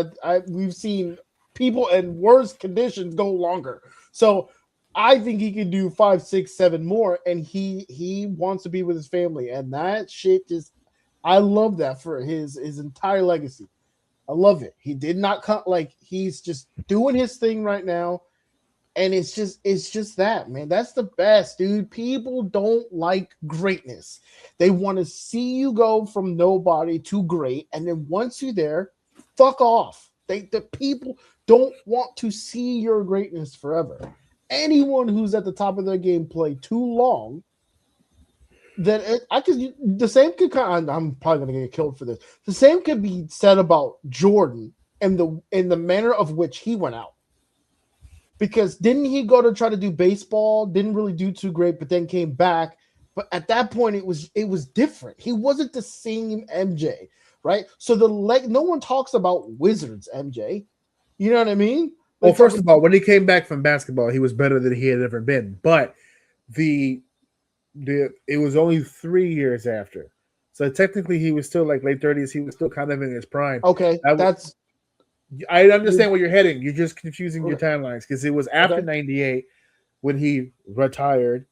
we've seen people in worse conditions go longer. So I think he can do 5, 6, 7 more, and he wants to be with his family, and that shit I love that for his entire legacy. I love it. He did not cut he's just doing his thing right now. And it's just that, man. That's the best, dude. People don't like greatness. They want to see you go from nobody to great. And then once you're there, fuck off. The people don't want to see your greatness forever. Anyone who's at the top of their game play too long, the same could I'm probably gonna get killed for this. The same could be said about Jordan and in the manner of which he went out. Because didn't he go to try to do baseball? Didn't really do too great, but then came back. But at that point, it was different. He wasn't the same MJ, right? So no one talks about Wizards MJ. You know what I mean? Well, first of all, when he came back from basketball, he was better than he had ever been. But it was only 3 years after. So technically, he was still like late 30s. He was still kind of in his prime. Okay, I understand where you're heading. You're just confusing your timelines because it was after 98 when he retired,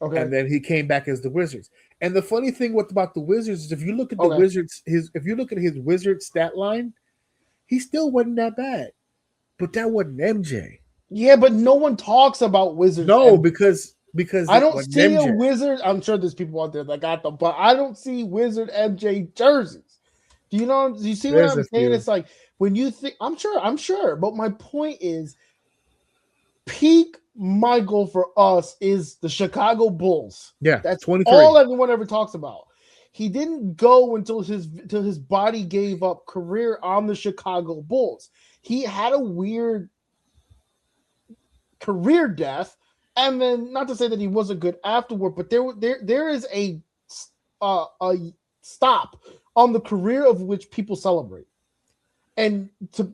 and then he came back as the Wizards. And the funny thing about the Wizards is if you look at the Wizards, if you look at his Wizard stat line, he still wasn't that bad. But that wasn't MJ. Yeah, but no one talks about Wizards. No, because I don't see a Wizard. I'm sure there's people out there that got them, but I don't see Wizard MJ jerseys. Do you see what I'm saying? It's like when you think I'm sure, but my point is peak Michael for us is the Chicago Bulls. Yeah, that's 23. All everyone ever talks about. He didn't go until his body gave up career on the Chicago Bulls. He had a weird career death, and then not to say that he wasn't good afterward, but there is a stop on the career of which people celebrate. And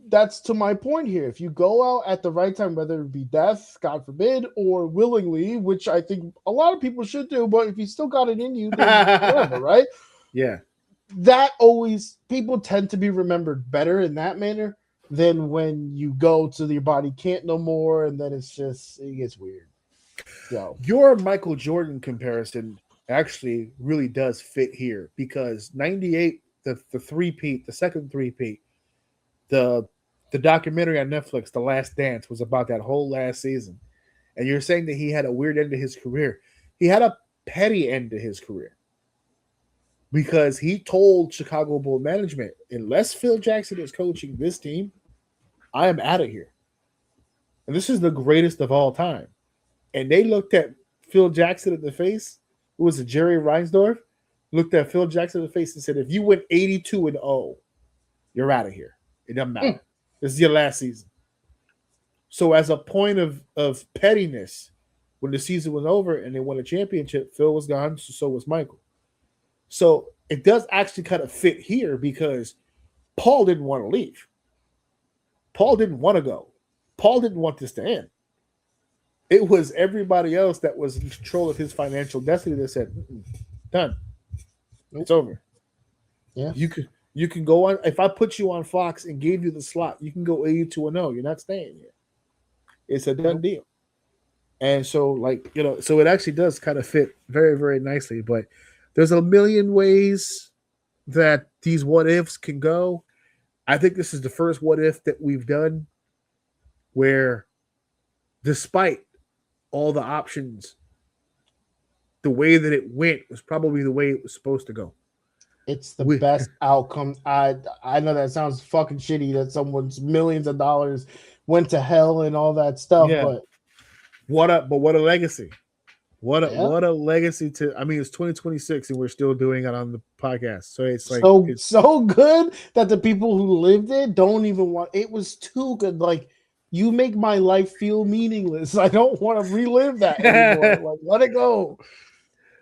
that's to my point here. If you go out at the right time, whether it be death, God forbid, or willingly, which I think a lot of people should do, but if you still got it in you, then whatever, right? Yeah. That always, people tend to be remembered better in that manner than when you go to your body can't no more, and then it gets weird. So your Michael Jordan comparison actually really does fit here because 98, the three-peat, the second three-peat, the documentary on Netflix, The Last Dance, was about that whole last season. And you're saying that he had a weird end to his career. He had a petty end to his career because he told Chicago Bull management, unless Phil Jackson is coaching this team, I am out of here. And this is the greatest of all time. And they looked at Phil Jackson in the face. Who was it? Jerry Reinsdorf looked at Phil Jackson in the face and said, if you went 82-0, you're out of here. It doesn't matter. This is your last season. So as a point of pettiness, when the season was over and they won a championship, Phil was gone, so was Michael. So it does actually kind of fit here because Paul didn't want to leave. Paul didn't want to go. Paul didn't want this to end. It was everybody else that was in control of his financial destiny that said, done. It's over. Yeah. You can go on. If I put you on Fox and gave you the slot, you can go 82-0. You're not staying here. It's a done deal. And so, so it actually does kind of fit very, very nicely. But there's a million ways that these what ifs can go. I think this is the first what if that we've done where, despite all the options, the way that it went was probably the way it was supposed to go. It's the best outcome. I know that sounds fucking shitty that someone's millions of dollars went to hell and all that stuff, but what a legacy. What a legacy to, I mean, it's 2026 and we're still doing it on the podcast. So it's like so good that the people who lived it don't even want, it was too good. Like, you make my life feel meaningless. I don't want to relive that anymore. Like, let it go.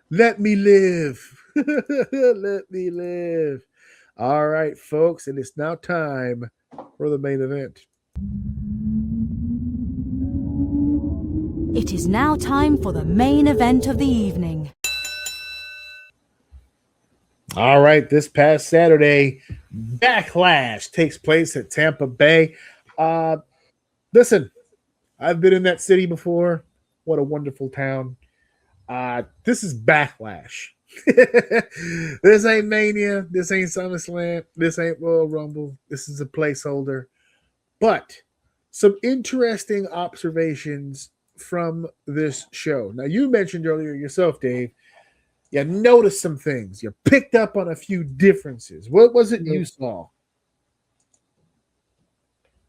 Let me live. Let me live. All right, folks, and it's now time for the main event. It is now time for the main event of the evening. All right, this past Saturday, Backlash takes place at Tampa Bay. Listen, I've been in that city before. What a wonderful town. This is Backlash. This ain't Mania. This ain't SummerSlam. This ain't Royal Rumble. This is a placeholder. But some interesting observations from this show. Now, you mentioned earlier yourself, Dave, you noticed some things. You picked up on a few differences. What was it you saw?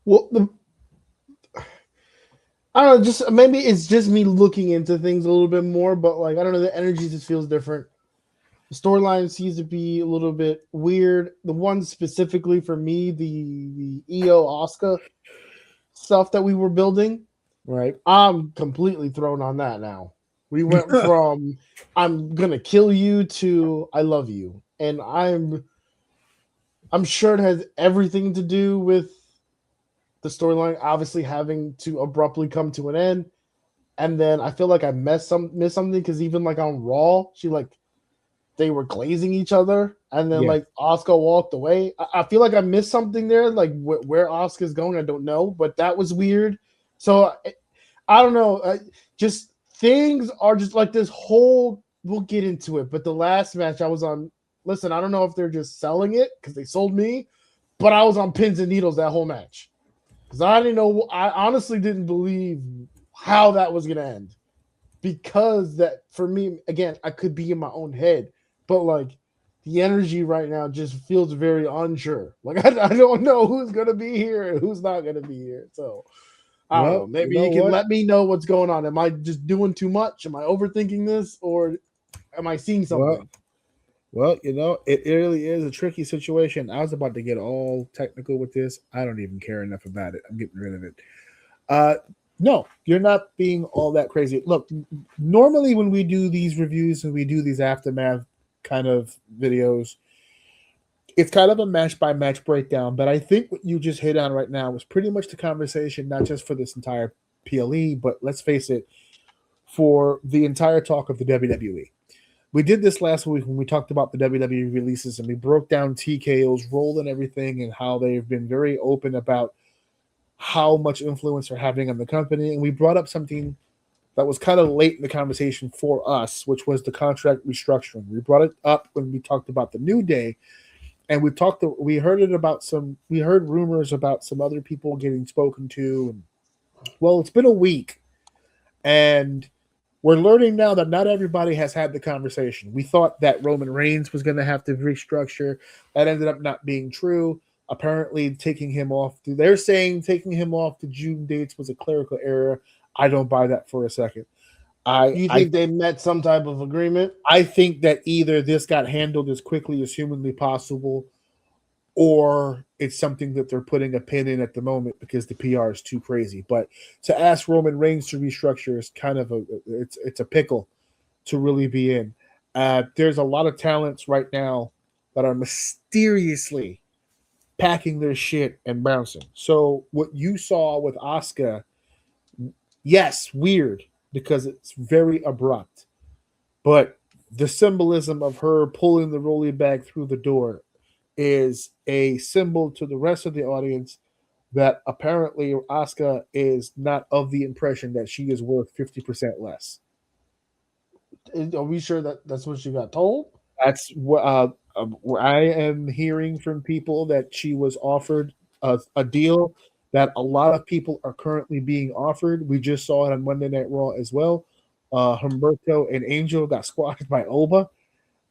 Well, I don't know, just maybe it's just me looking into things a little bit more, but like, I don't know, the energy just feels different. The storyline seems to be a little bit weird. The one specifically for me, the EO Asuka stuff that we were building, right? I'm completely thrown on that now. We went from I'm gonna kill you to I love you, and I'm sure it has everything to do with the storyline obviously having to abruptly come to an end. And then I feel like I missed something because even like on Raw, they were glazing each other, and then like Asuka walked away. I feel like I missed something there, like where Asuka's going, I don't know, but that was weird. So I don't know. Just things are just like this whole. We'll get into it, but the last match I was on. Listen, I don't know if they're just selling it because they sold me, but I was on pins and needles that whole match because I didn't know. I honestly didn't believe how that was gonna end, because that for me again, I could be in my own head. But like the energy right now just feels very unsure. Like I don't know who's gonna be here and who's not gonna be here. So I don't know. Maybe you can let me know what's going on. Am I just doing too much? Am I overthinking this, or am I seeing something? Well, it really is a tricky situation. I was about to get all technical with this. I don't even care enough about it. I'm getting rid of it. No, you're not being all that crazy. Look, normally when we do these reviews and we do these aftermath kind of videos, it's kind of a match by match breakdown, but I think what you just hit on right now was pretty much the conversation, not just for this entire PLE, but let's face it, for the entire talk of the WWE. We did this last week when we talked about the WWE releases and we broke down TKO's role and everything and how they've been very open about how much influence they're having on the company. And we brought up something that was kind of late in the conversation for us, which was the contract restructuring. We brought it up when we talked about the New Day, and we heard rumors about some other people getting spoken to. And, well, it's been a week, and we're learning now that not everybody has had the conversation. We thought that Roman Reigns was going to have to restructure. That ended up not being true. Apparently, taking him off to June dates was a clerical error. I don't buy that for a second. You think they met some type of agreement? I think that either this got handled as quickly as humanly possible, or it's something that they're putting a pin in at the moment because the PR is too crazy. But to ask Roman Reigns to restructure is kind of it's a pickle to really be in. There's a lot of talents right now that are mysteriously packing their shit and bouncing. So what you saw with Asuka, yes, weird because it's very abrupt, but the symbolism of her pulling the rolly bag through the door is a symbol to the rest of the audience that apparently Asuka is not of the impression that she is worth 50% less. Are we sure that that's what she got told? That's what I am hearing from people, that she was offered a deal that a lot of people are currently being offered. We just saw it on Monday Night Raw as well. Humberto and Angel got squashed by Oba,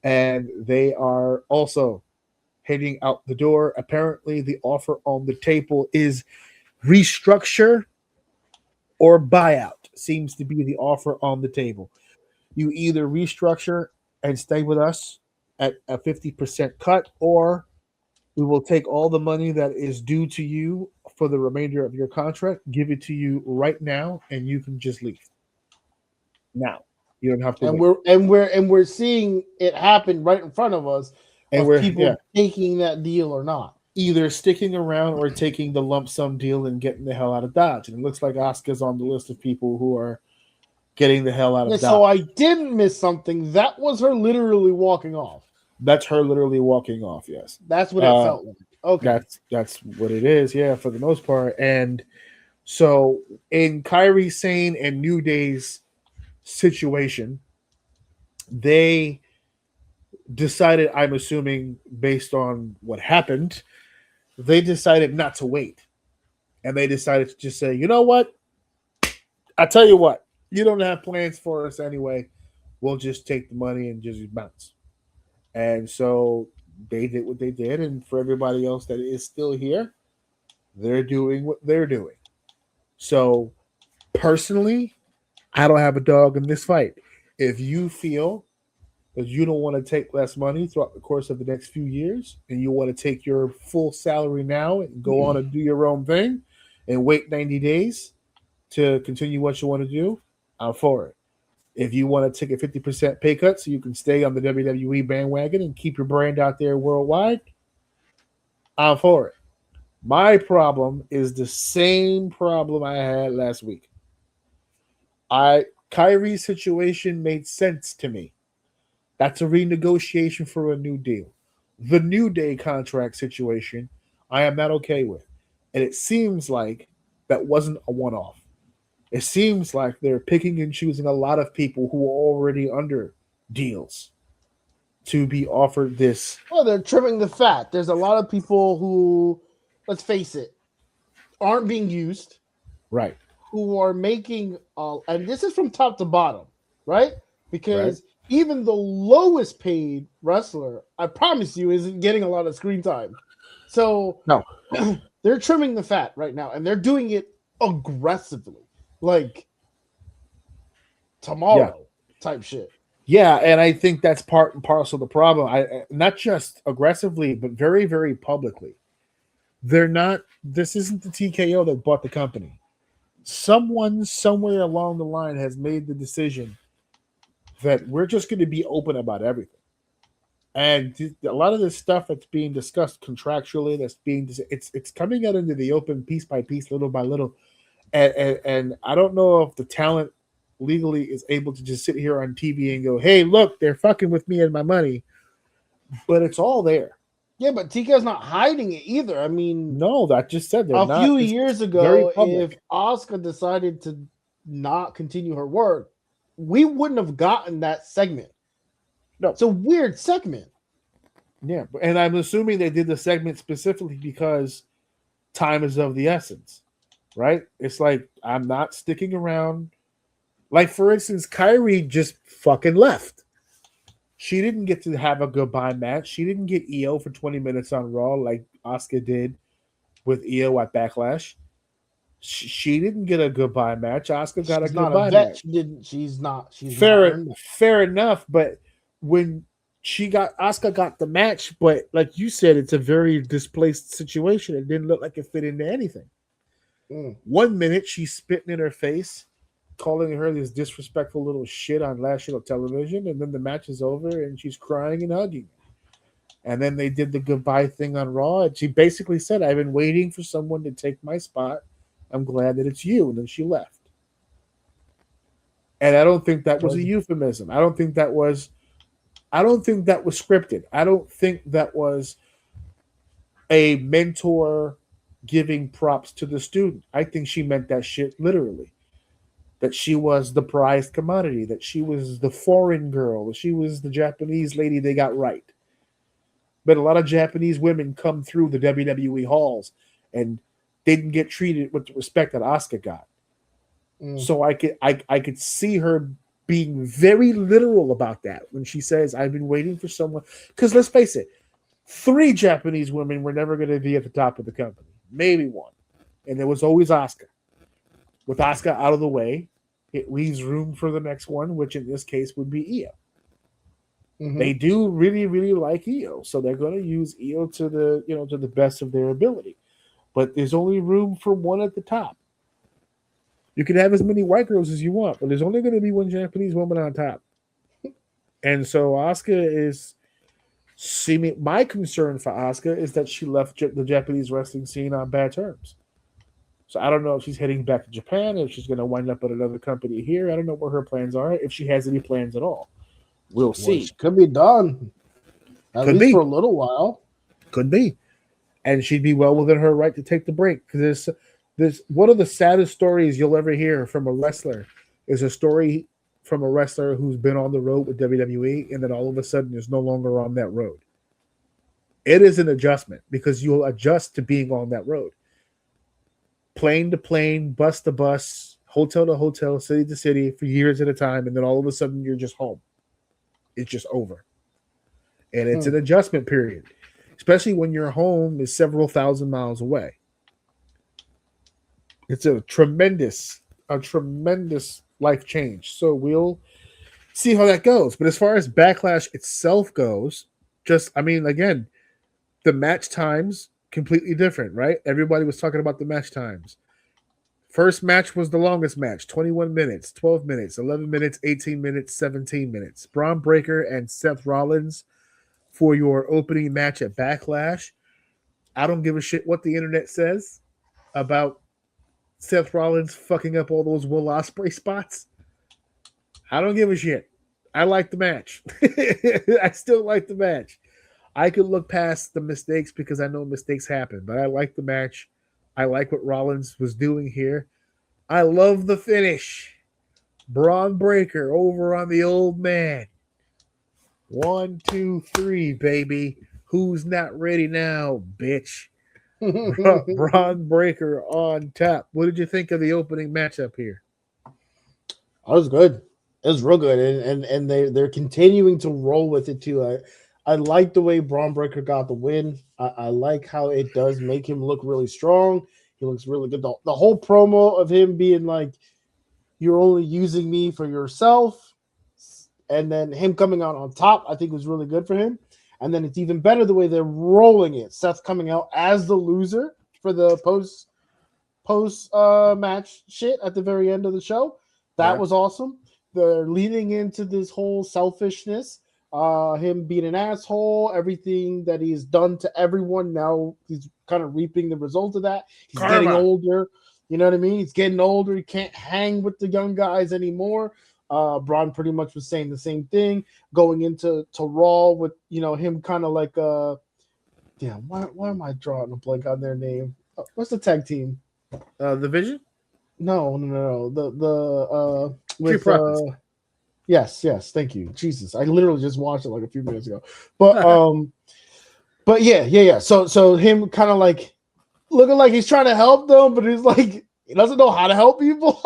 and they are also heading out the door. Apparently, the offer on the table is restructure or buyout. Seems to be the offer on the table. You either restructure and stay with us at a 50% cut, or we will take all the money that is due to you for the remainder of your contract, give it to you right now, and you can just leave. Now. You don't have to wait. We're seeing it happen right in front of us, and we're people taking that deal or not. Either sticking around or taking the lump sum deal and getting the hell out of Dodge. And it looks like Asuka's on the list of people who are getting the hell out of Dodge. So I didn't miss something. That was her literally walking off. That's her literally walking off, yes. That's what it felt like. Okay. That's what it is, yeah, for the most part. And so in Kairi Sane and New Day's situation, they decided, I'm assuming based on what happened, they decided not to wait. And they decided to just say, you know what? I tell you what, you don't have plans for us anyway. We'll just take the money and just bounce. And so they did what they did. And for everybody else that is still here, they're doing what they're doing. So personally, I don't have a dog in this fight. If you feel that you don't want to take less money throughout the course of the next few years, and you want to take your full salary now and go on and do your own thing and wait 90 days to continue what you want to do, I'm for it. If you want to take a 50% pay cut so you can stay on the WWE bandwagon and keep your brand out there worldwide, I'm for it. My problem is the same problem I had last week. Kyrie's situation made sense to me. That's a renegotiation for a new deal. The New Day contract situation, I am not okay with. And it seems like that wasn't a one-off. It seems like they're picking and choosing a lot of people who are already under deals to be offered this. Well, they're trimming the fat. There's a lot of people who, let's face it, aren't being used. Right. Who are making, and this is from top to bottom, right? Because even the lowest paid wrestler, I promise you, isn't getting a lot of screen time. So no, they're trimming the fat right now, and they're doing it aggressively, like tomorrow type shit. Yeah, and I think that's part and parcel of the problem. I not just aggressively, but very, very publicly. They're not. This isn't the TKO that bought the company. Someone somewhere along the line has made the decision that we're just going to be open about everything. And a lot of this stuff that's being discussed contractually, it's coming out into the open piece by piece, little by little. And I don't know if the talent legally is able to just sit here on TV and go, hey, look, they're fucking with me and my money. But it's all there. Yeah, but TK's not hiding it either. I mean, no, that just said a few years ago, if Asuka decided to not continue her work, we wouldn't have gotten that segment. No, it's a weird segment. Yeah, and I'm assuming they did the segment specifically because time is of the essence, right? It's like, I'm not sticking around. Like, for instance, Kairi just fucking left. She didn't get to have a goodbye match. She didn't get Io for 20 minutes on Raw like Asuka did with Io at Backlash. She didn't get a goodbye match. Asuka got a goodbye match. She's not. Fair enough. But when Asuka got the match, but like you said, it's a very displaced situation. It didn't look like it fit into anything. 1 minute she's spitting in her face, calling her this disrespectful little shit on national television, and then the match is over and she's crying and hugging. And then they did the goodbye thing on Raw, and she basically said, "I've been waiting for someone to take my spot. I'm glad that it's you." And then she left. And I don't think that was a euphemism. I don't think that was scripted. I don't think that was a mentor giving props to the student. I think she meant that shit literally. That she was the prized commodity, that she was the foreign girl, that she was the Japanese lady they got right. But a lot of Japanese women come through the WWE halls and didn't get treated with the respect that Asuka got. So I could see her being very literal about that when she says, "I've been waiting for someone." Because let's face it, 3 Japanese women were never going to be at the top of the company. Maybe 1. And there was always Asuka. With Asuka out of the way, it leaves room for the next one, which in this case would be Io. They do really, really like Io, so they're going to use Io to the best of their ability. But there's only room for 1 at the top. You can have as many white girls as you want, but there's only going to be 1 Japanese woman on top. And so Asuka is seeming. My concern for Asuka is that she left the Japanese wrestling scene on bad terms. So I don't know if she's heading back to Japan, if she's going to wind up at another company here. I don't know what her plans are, if she has any plans at all. We'll see. Could be done. At least for a little while. Could be. And she'd be well within her right to take the break. Because there's one of the saddest stories you'll ever hear from a wrestler is a story from a wrestler who's been on the road with WWE and then all of a sudden is no longer on that road. It is an adjustment because you'll adjust to being on that road. Plane to plane, bus to bus, hotel to hotel, city to city for years at a time, and then all of a sudden you're just home. It's just over. And it's an adjustment period, especially when your home is several thousand miles away. It's a tremendous life change. So we'll see how that goes. But as far as Backlash itself goes, again, the match times completely different, right? Everybody was talking about the match times. First match was the longest match, 21 minutes, 12 minutes, 11 minutes, 18 minutes, 17 minutes. Braun Breaker and Seth Rollins for your opening match at Backlash. I don't give a shit what the internet says about Seth Rollins fucking up all those Will Ospreay spots. I don't give a shit. I like the match. I still like the match. I could look past the mistakes because I know mistakes happen, but I like the match. I like what Rollins was doing here. I love the finish. Braun Breaker over on the old man. 1, 2, 3, baby. Who's not ready now, bitch? Braun Breaker on top. What did you think of the opening matchup here? That was good. It was real good, and they're continuing to roll with it too. I like the way Braun Breaker got the win. I like how it does make him look really strong. He looks really good. The whole promo of him being like, "You're only using me for yourself," and then him coming out on top, I think was really good for him. And then it's even better the way they're rolling it. Seth coming out as the loser for the post match shit at the very end of the show. That was awesome. They're leaning into this whole selfishness. Him being an asshole, everything that he's done to everyone. Now he's kind of reaping the result of that. He's getting older. You know what I mean? He's getting older. He can't hang with the young guys anymore. Braun pretty much was saying the same thing going into Raw with, him kind of like, damn, why am I drawing a blank on their name? What's the tag team? The Vision? No. The with Yes, thank you. Jesus, I literally just watched it like a few minutes ago. But yeah. So him kind of like looking like he's trying to help them, but he's like he doesn't know how to help people.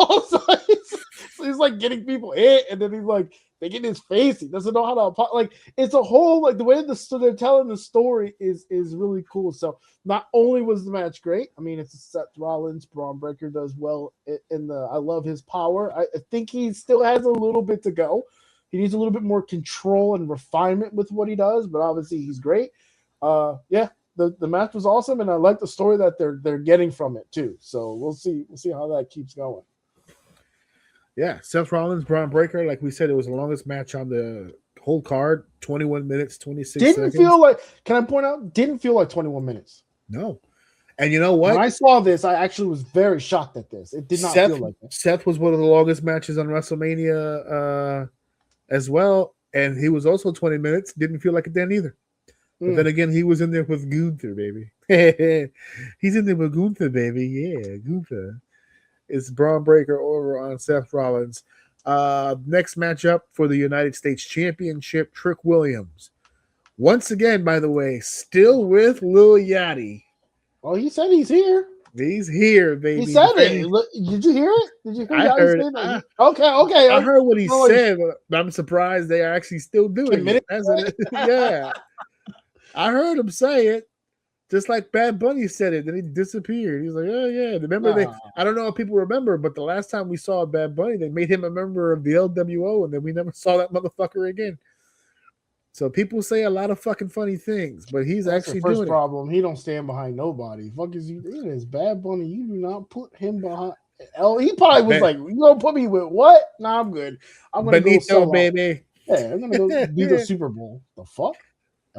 So he's like getting people hit, and then he's like they get in his face. He doesn't know how to like. It's a whole like the way they're telling the story is really cool. So not only was the match great, I mean, it's a Seth Rollins, Braun Breaker does well in the. I love his power. I think he still has a little bit to go. He needs a little bit more control and refinement with what he does, but obviously he's great. The match was awesome, and I like the story that they're getting from it too. So we'll see how that keeps going. Yeah, Seth Rollins, Braun Breaker, like we said, it was the longest match on the whole card, 21 minutes, 26 Didn't seconds. feel like. Can I point out? Didn't feel like 21 minutes. No. And you know what? When I saw this, I actually was very shocked at this. It did not feel like that. Seth was one of the longest matches on WrestleMania as well. And he was also 20 minutes. Didn't feel like it then either. But then again, he was in there with Gunther, baby. He's in there with Gunther, baby. Yeah, Gunther. It's Braun Breaker over on Seth Rollins. Next matchup for the United States Championship, Trick Williams. Once again, by the way, still with Lil Yachty. Oh, he said he's here. He's here, baby. He said it. Did you hear it? Did you hear I Yachty heard say it. that? Okay. I heard what he said, but I'm surprised they are actually still doing it. Yeah. I heard him say it, just like Bad Bunny said it. Then he disappeared. He's like, oh, yeah. Remember, I don't know if people remember, but the last time we saw Bad Bunny, they made him a member of the LWO, and then we never saw that motherfucker again. So people say a lot of fucking funny things, but he's actually doing it. First problem, he don't stand behind nobody. Fuck is you? It is Bad Bunny. You do not put him behind. He probably was like, "You gonna put me with what? Nah, I'm good. I'm gonna Benito, go baby. Yeah, I'm gonna go do the Super Bowl. The fuck."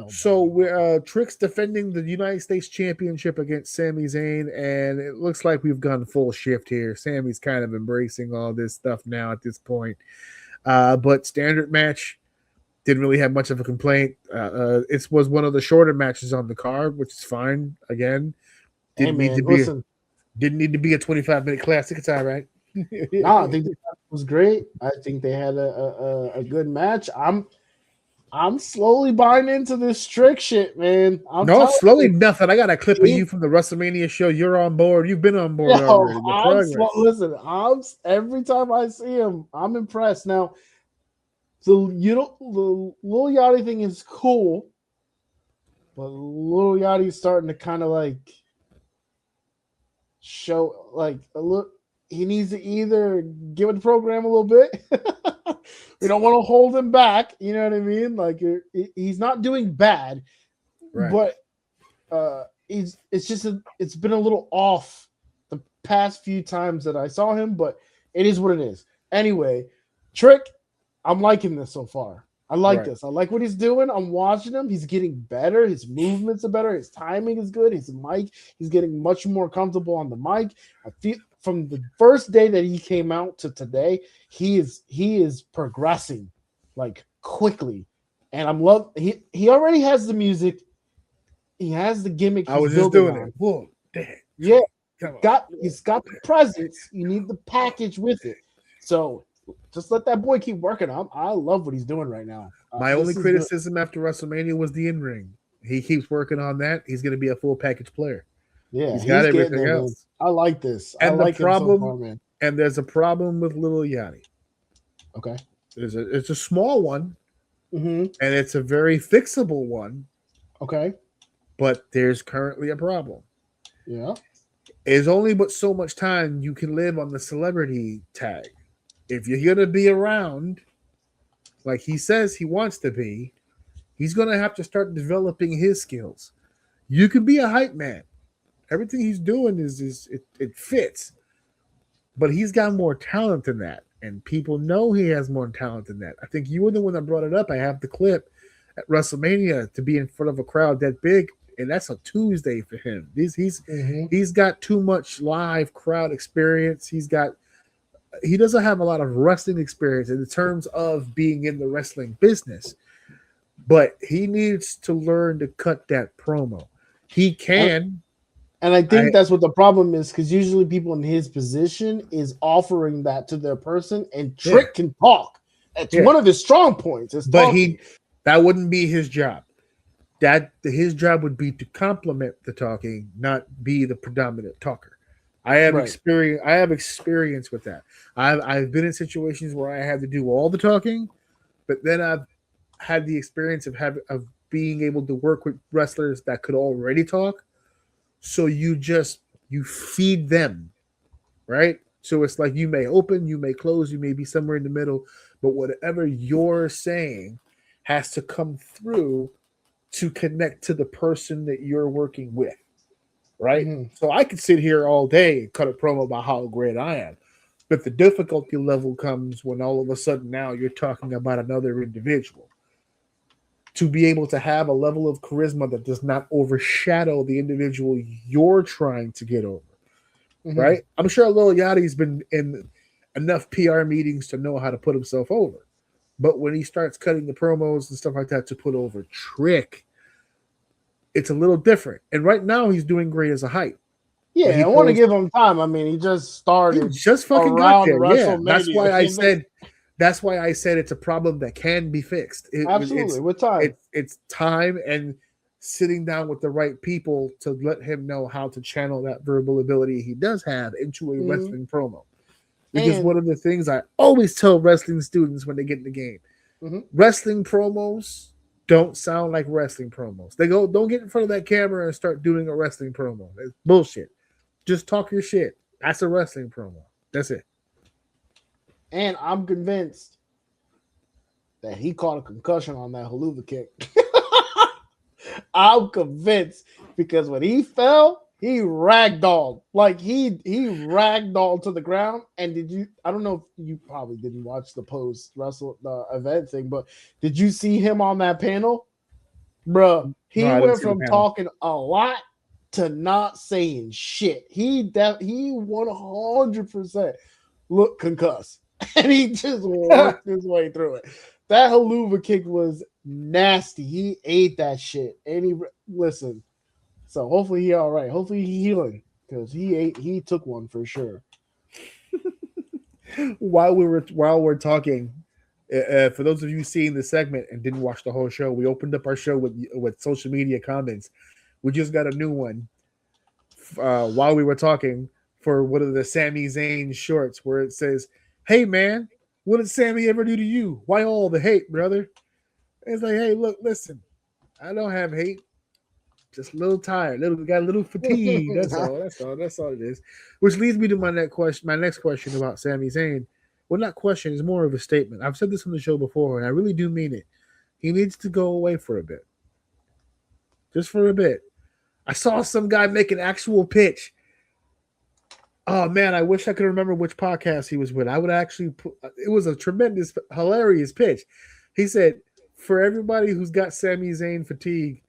So we're Trick's defending the United States Championship against Sami Zayn, and it looks like we've gone full shift here. Sami's kind of embracing all this stuff now at this point. But standard match. Didn't really have much of a complaint. It was one of the shorter matches on the card, which is fine. Again, didn't need to be a 25-minute classic. It's all right. No, I think it was great. I think they had a good match. I'm slowly buying into this Trick shit, man. Slowly nothing. I got a clip of you from the WrestleMania show. You're on board. You've been on board already. Every time I see him, I'm impressed. Now, so the Lil Yachty thing is cool, but Lil Yachty's starting to kind of like show like a look. He needs to either give it the program a little bit. We don't want to hold him back. You know what I mean? Like he's not doing bad, right. But it's been a little off the past few times that I saw him. But it is what it is. Anyway, Trick. I'm liking this so far. I like this. I like what he's doing. I'm watching him. He's getting better. His movements are better. His timing is good. His mic, he's getting much more comfortable on the mic. I feel from the first day that he came out to today, he is progressing like quickly. And he already has the music. He has the gimmick. I was just doing it. Whoa, damn. Yeah. He's got the presence. You need the package with it. So just let that boy keep working. I love what he's doing right now. My only criticism after WrestleMania was the in-ring. He keeps working on that. He's going to be a full package player. Yeah, he's got everything else. I like this. And I like the problem, him so far, man. And there's a problem with Lil Yachty. Okay, it's a small one, and it's a very fixable one. Okay, but there's currently a problem. Yeah, there's only but so much time you can live on the celebrity tag. If you're going to be around, like he says he wants to be, he's going to have to start developing his skills. You can be a hype man. Everything he's doing it fits. But he's got more talent than that. And people know he has more talent than that. I think you were the one that brought it up. I have the clip at WrestleMania to be in front of a crowd that big. And that's a Tuesday for him. He's got too much live crowd experience. He doesn't have a lot of wrestling experience in terms of being in the wrestling business, but he needs to learn to cut that promo. He can. And I think that's what the problem is, because usually people in his position is offering that to their person, and Trick can talk. It's one of his strong points. But that wouldn't be his job. His job would be to complement the talking, not be the predominant talker. I have experience with that. I've been in situations where I had to do all the talking, but then I've had the experience of being able to work with wrestlers that could already talk. So you feed them, right? So it's like you may open, you may close, you may be somewhere in the middle, but whatever you're saying has to come through to connect to the person that you're working with. Right? Mm-hmm. So I could sit here all day and cut a promo about how great I am. But the difficulty level comes when all of a sudden now you're talking about another individual. to be able to have a level of charisma that does not overshadow the individual you're trying to get over. Mm-hmm. Right? I'm sure Lil Yachty's been in enough PR meetings to know how to put himself over. But when he starts cutting the promos and stuff like that to put over Trick, it's a little different. And right now he's doing great as a hype. Yeah, I want to give him time. I mean, he just started. He just fucking got there. Yeah, that's why I said. That's why I said it's a problem that can be fixed. Absolutely, with time. It's time and sitting down with the right people to let him know how to channel that verbal ability he does have into a wrestling promo. Because one of the things I always tell wrestling students when they get in the game, wrestling promos don't sound like wrestling promos. They go, don't get in front of that camera and start doing a wrestling promo. It's bullshit. Just talk your shit. That's a wrestling promo. That's it. And I'm convinced that he caught a concussion on that haluva kick. I'm convinced because when he fell, he ragdolled. Like he ragdolled to the ground. And I don't know if you probably didn't watch the the event thing, but did you see him on that panel? Bruh, he went from talking a lot to not saying shit. He 100% looked concussed. And he just worked his way through it. That haluva kick was nasty. He ate that shit. And listen. So hopefully he all right. Hopefully he healing because he took one for sure. While we're talking, for those of you seeing the segment and didn't watch the whole show, we opened up our show with social media comments. We just got a new one while we were talking for one of the Sami Zayn shorts where it says, "Hey man, what did Sammy ever do to you? Why all the hate, brother?" And it's like, hey, look, listen, I don't have hate. Just a little tired, got a little fatigue. That's all. That's all it is. Which leads me to my next question about Sami Zayn. Well, not question, it's more of a statement. I've said this on the show before, and I really do mean it. He needs to go away for a bit. Just for a bit. I saw some guy make an actual pitch. Oh man, I wish I could remember which podcast he was with. I would actually it was a tremendous, hilarious pitch. He said, for everybody who's got Sami Zayn fatigue,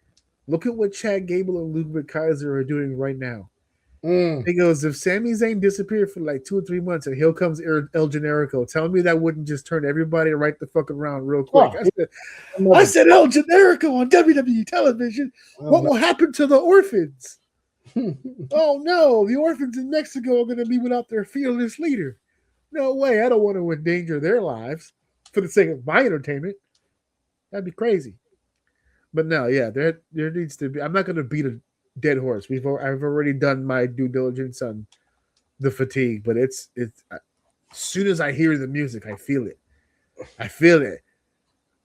look at what Chad Gable and Ludwig Kaiser are doing right now. He goes, if Sami Zayn disappeared for like 2 or 3 months and here comes El Generico, tell me that wouldn't just turn everybody right the fuck around real quick. I said El Generico on WWE television. What will happen to the orphans? Oh no, the orphans in Mexico are going to be without their fearless leader. No way, I don't want to endanger their lives for the sake of my entertainment. That'd be crazy. But no, yeah, there needs to be. I'm not going to beat a dead horse. I've already done my due diligence on the fatigue, but it's as soon as I hear the music, I feel it.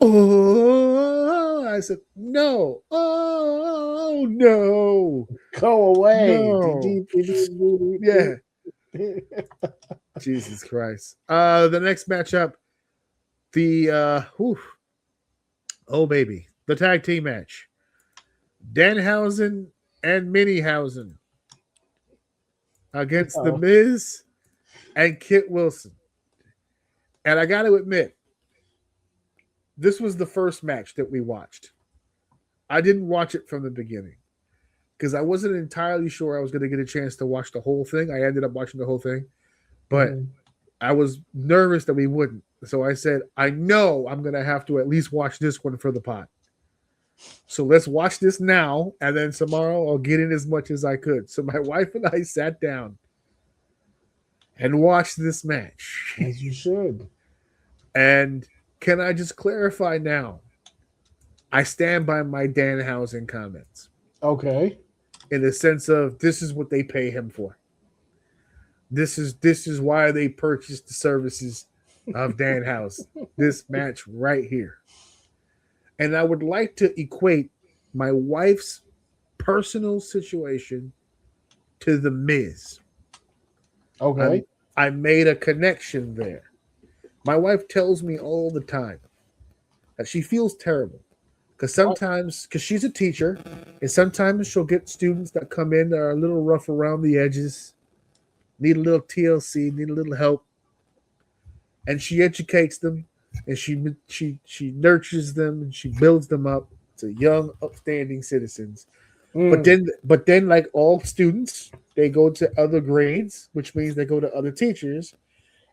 Oh, I said no. Oh no, go away. No. Yeah. Jesus Christ. The next matchup, the tag team match. Danhausen and Minniehausen against The Miz and Kit Wilson. And I got to admit, this was the first match that we watched. I didn't watch it from the beginning because I wasn't entirely sure I was going to get a chance to watch the whole thing. I ended up watching the whole thing, but I was nervous that we wouldn't. So I said, I know I'm going to have to at least watch this one for the pod. So let's watch this now, and then tomorrow I'll get in as much as I could. So my wife and I sat down and watched this match. As you should. And can I just clarify now? I stand by my Danhausen comments. Okay. In the sense of this is what they pay him for. This is why they purchased the services of Danhausen. This match right here. And I would like to equate my wife's personal situation to The Miz. Okay. I made a connection there. My wife tells me all the time that she feels terrible because she's a teacher, and sometimes she'll get students that come in that are a little rough around the edges, need a little TLC, need a little help, and she educates them, and she nurtures them, and she builds them up, to young, upstanding citizens. Mm. But then, like all students, they go to other grades, which means they go to other teachers,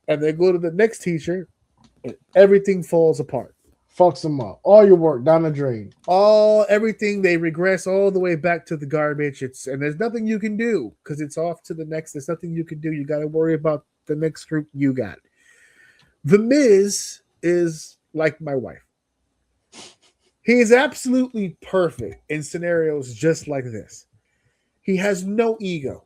and they go to the next teacher, and everything falls apart. Fucks them up. All your work down the drain. Everything, they regress all the way back to the garbage. And there's nothing you can do because it's off to the next. There's nothing you can do. You got to worry about the next group you got. The Miz is like my wife. He is absolutely perfect in scenarios just like this. He has no ego.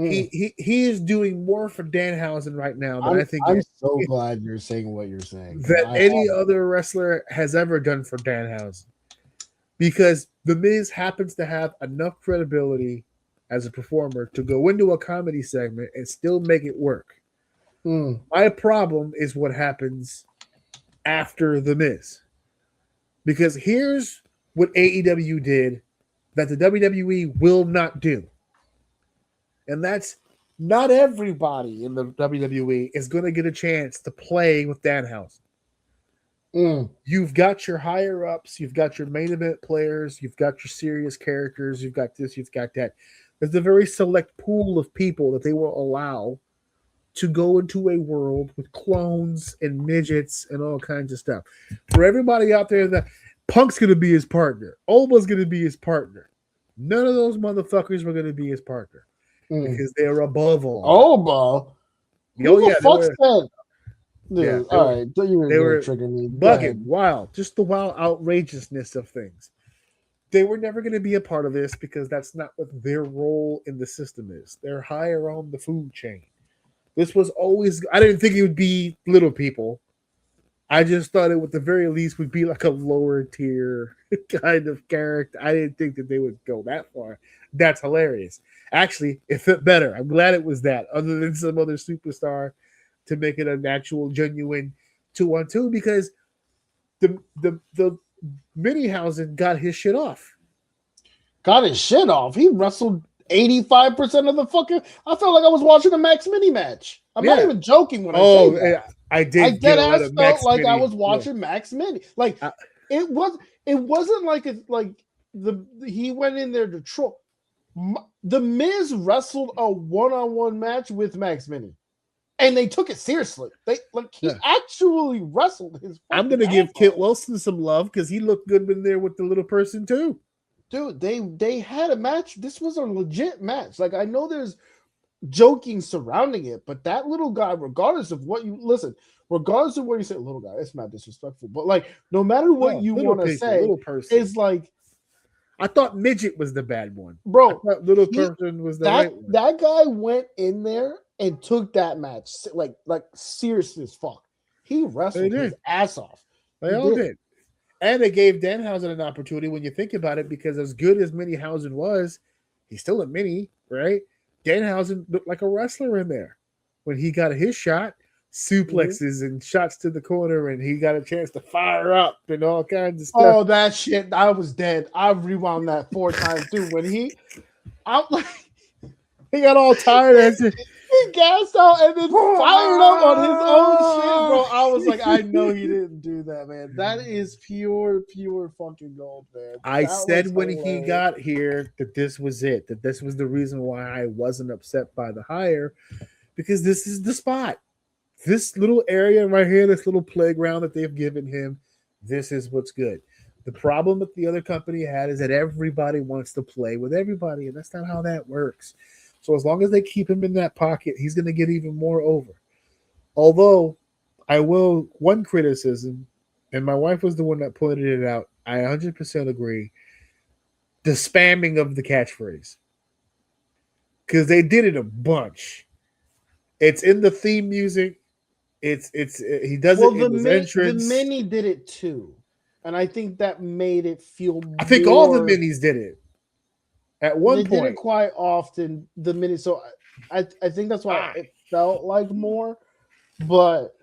He is doing more for Danhausen right now than I'm so glad you're saying what you're saying. That any other wrestler has ever done for Danhausen. Because The Miz happens to have enough credibility as a performer to go into a comedy segment and still make it work. My problem is what happens after The Miz. Because here's what AEW did that the WWE will not do. And that's not everybody in the WWE is going to get a chance to play with Danhausen. You've got your higher ups, you've got your main event players, you've got your serious characters, you've got this, you've got that. There's a very select pool of people that they will allow to go into a world with clones and midgets and all kinds of stuff. For everybody out there, that Punk's going to be his partner, Oma's going to be his partner. None of those motherfuckers were going to be his partner. Because they're above all. Who the fuck's that? Dude, Yeah, all right. They were triggering me. Bugging, wild. Just the wild outrageousness of things. They were never going to be a part of this because that's not what their role in the system is. They're higher on the food chain. This was always, I didn't think it would be little people. I just thought it, at the very least, would be like a lower tier kind of character. I didn't think that they would go that far. That's hilarious. Actually, it fit better. I'm glad it was that, other than some other superstar, to make it an actual genuine 2-on-2, because the Minihausen got his shit off. Got his shit off. He wrestled 85% of the fucking. I felt like I was watching a Max Mini match. I'm not even joking when I say that. I did. I dead ass felt like I was watching Max Mini. Like it wasn't like he went in there to troll. The Miz wrestled a one-on-one match with Max Mini, and they took it seriously. He actually wrestled his. I'm gonna give Kit Wilson some love because he looked good in there with the little person too. Dude, they had a match. This was a legit match. Like, I know there's joking surrounding it, but that little guy, regardless of what you regardless of what you say, little guy, it's not disrespectful, but like, no matter what you want to say, little person. It's like, I thought midget was the bad one, bro. I thought little person was the right one. That guy went in there and took that match like seriously as fuck. He wrestled his ass off. They all did. And it gave Danhausen an opportunity when you think about it, because as good as Minihausen was, he's still a mini, right? Danhausen looked like a wrestler in there. When he got his shot, suplexes and shots to the corner, and he got a chance to fire up and all kinds of stuff. Oh, that shit. I was dead. I rewound that 4 times too. When he got all tired and he gassed out and then fired up on his own shit, bro. I was like, I know he didn't do that, man. That is pure fucking gold, man. I said when he got here that this was it, that this was the reason why I wasn't upset by the hire, because this is the spot. This little area right here, this little playground that they've given him, this is what's good. The problem that the other company had is that everybody wants to play with everybody, and that's not how that works. So as long as they keep him in that pocket, he's going to get even more over. Although, one criticism, and my wife was the one that pointed it out, I 100% agree, the spamming of the catchphrase. Because they did it a bunch. It's in the theme music. He does it in his entrance. The Mini did it too. And I think that made it feel I think all the Minis did it. At one point, did it quite often. The Mini, so I think that's why it felt like more. But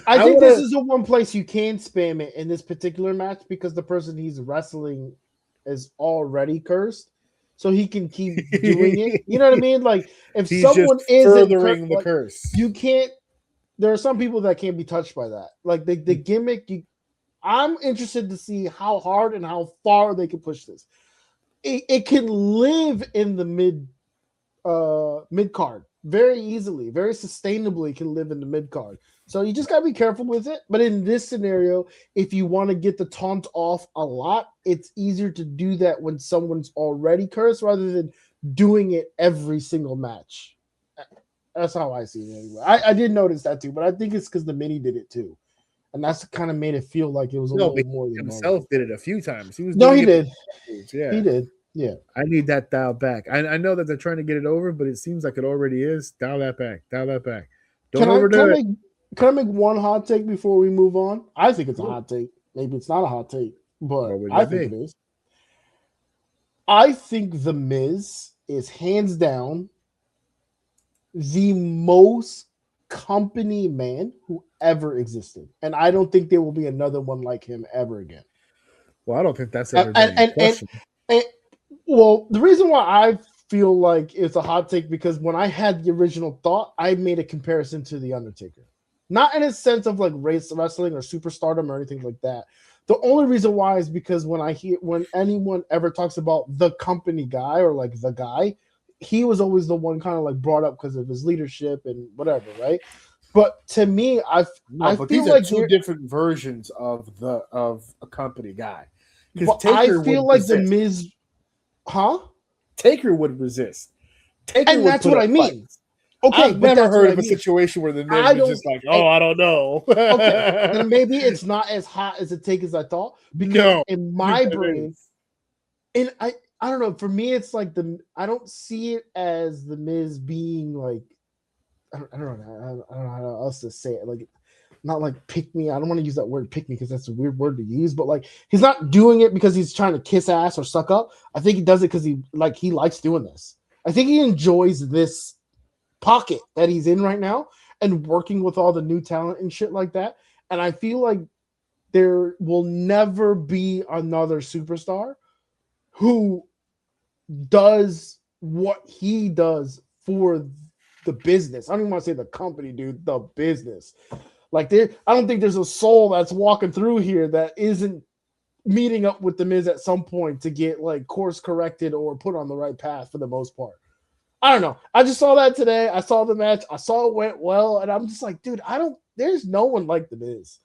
I think this is the one place you can spam it in this particular match, because the person he's wrestling is already cursed, so he can keep doing it. You know what I mean? Like, if he's someone just is furthering the curse, you can't. There are some people that can't be touched by that. Like the gimmick, I'm interested to see how hard and how far they can push this. It can live in the mid card very easily, very sustainably can live in the mid card. So you just gotta be careful with it. But in this scenario, if you want to get the taunt off a lot, it's easier to do that when someone's already cursed rather than doing it every single match. That's how I see it anyway. I did notice that too, but I think it's because the mini did it too. And that's kind of made it feel like it was a little more than himself normal. did it a few times. He was he did. Yeah. He did. Yeah. I need that dialed back. I know that they're trying to get it over, but it seems like it already is. Dial that back. Dial that back. Don't overdo it. Can I make one hot take before we move on? I think it's a hot take. Maybe it's not a hot take, but I think it is. I think The Miz is hands down the most company man who ever existed. And I don't think there will be another one like him ever again. Well, I don't think that's ever been a question. Well, the reason why I feel like it's a hot take because when I had the original thought, I made a comparison to The Undertaker. Not in a sense of like race wrestling or superstardom or anything like that. The only reason why is because when anyone ever talks about the company guy or like the guy, he was always the one kind of like brought up because of his leadership and whatever, right? But to me, I feel these like are two different versions of a company guy. Because I feel like The Miz, Taker would resist. Taker and would that's what I mean. Fight. Okay, I've never heard of a situation where the Miz was just like, I don't know. Okay, then maybe it's not as hot as a take as I thought. Because in my brain, and I don't know. For me, it's like I don't see it as the Miz being like, I don't know how else to say it. Like, not like pick me. I don't want to use that word pick me because that's a weird word to use. But like, he's not doing it because he's trying to kiss ass or suck up. I think he does it because he likes doing this. I think he enjoys this pocket that he's in right now and working with all the new talent and shit like that. And I feel like there will never be another superstar who does what he does for the business. I don't even want to say the company, dude, the business. Like I don't think there's a soul that's walking through here that isn't meeting up with the Miz at some point to get like course corrected or put on the right path for the most part. I don't know. I just saw that today. I saw the match. I saw it went well. And I'm just like, dude, there's no one like The Miz.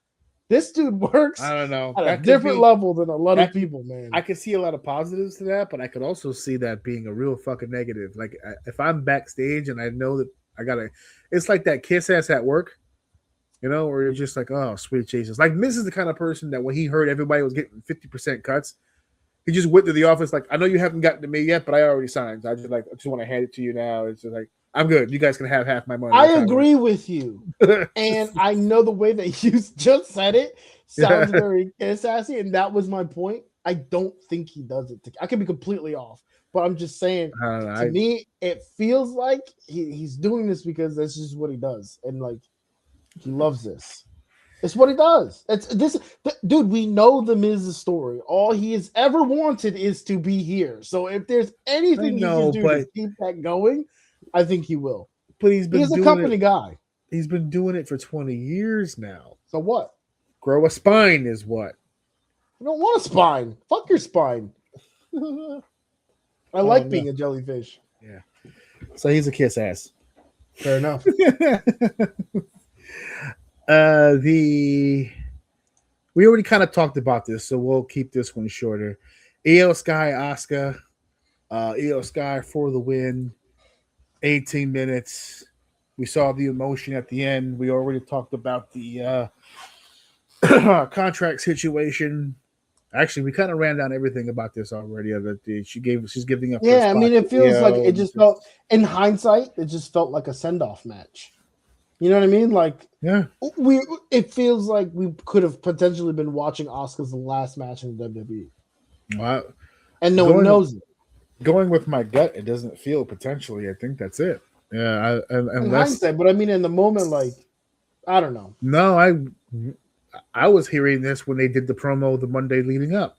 This dude works I don't know. at a different level than a lot of people, man. I could see a lot of positives to that, but I could also see that being a real fucking negative. Like, if I'm backstage and I know that it's like that kiss ass at work, you know, where you're just like, oh, sweet Jesus. Like, Miz is the kind of person that when he heard everybody was getting 50% cuts, he just went to the office like, I know you haven't gotten to me yet, but I already signed. I just want to hand it to you now. It's just like, I'm good. You guys can have half my money. I agree with you. And I know the way that you just said it sounds very sassy, and that was my point. I don't think he does it. I could be completely off, but I'm just saying, to me, it feels like he's doing this because that's just what he does. And like, he loves this. It's what he does. Dude, we know the Miz's story. All he has ever wanted is to be here. So if there's anything he can do to keep that going, I think he will. But he's a company guy. He's been doing it for 20 years now. So what? Grow a spine is what? I don't want a spine. Fuck your spine. I like being a jellyfish. Yeah. So he's a kiss ass. Fair enough. We already kind of talked about this, so we'll keep this one shorter. Io Sky Asuka, Io Sky for the win. 18 minutes. We saw the emotion at the end. We already talked about the contract situation. Actually, we kind of ran down everything about this already. She's giving up. Yeah, I mean, it feels like it just felt, in hindsight, it just felt like a send-off match. You know what I mean? Like, yeah, it feels like we could have potentially been watching Asuka's last match in the WWE. Wow. And no one knows it. Going with my gut, it doesn't feel potentially. I think that's it. Yeah, in hindsight, but I mean, in the moment, like, I don't know. No, I was hearing this when they did the promo the Monday leading up.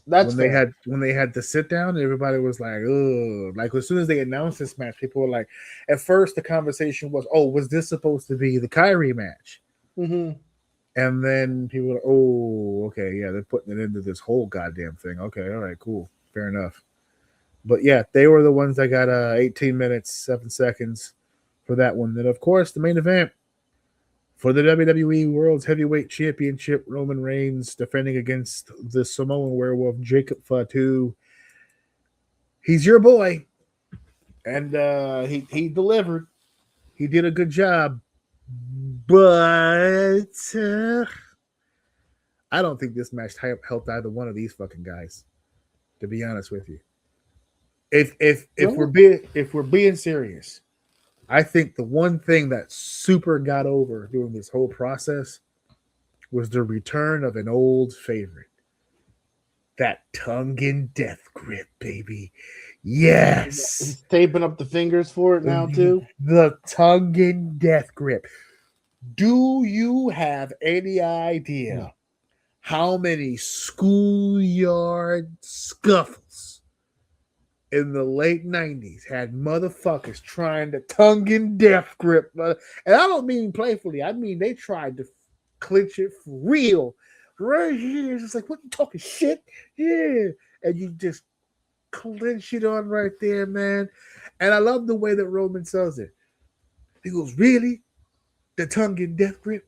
That's when they had the sit down, everybody was like, "Oh!" Like as soon as they announced this match, people were like, at first the conversation was, "Oh, was this supposed to be the Kyrie match?" Mm-hmm. And then people are, oh, okay, yeah, they're putting it into this whole goddamn thing. Okay, all right, cool, fair enough. But yeah, they were the ones that got 18 minutes, 7 seconds for that one. Then, of course, the main event for the WWE World's Heavyweight Championship, Roman Reigns defending against the Samoan Werewolf, Jacob Fatu. He's your boy. And he delivered. He did a good job. But I don't think this match helped either one of these fucking guys, to be honest with you. If we're being serious, I think the one thing that super got over during this whole process was the return of an old favorite. That tongue-in death grip, baby. Yes. He's taping up the fingers for it now, too. The tongue-in death grip. Do you have any idea how many schoolyard scuffles in the late 90s had motherfuckers trying to tongue-in death grip? And I don't mean playfully. I mean they tried to clinch it for real. Right here, it's just like, what, you talking shit? Yeah. And you just clinch it on right there, man. And I love the way that Roman sells it. He goes, really? The tongue-in death grip?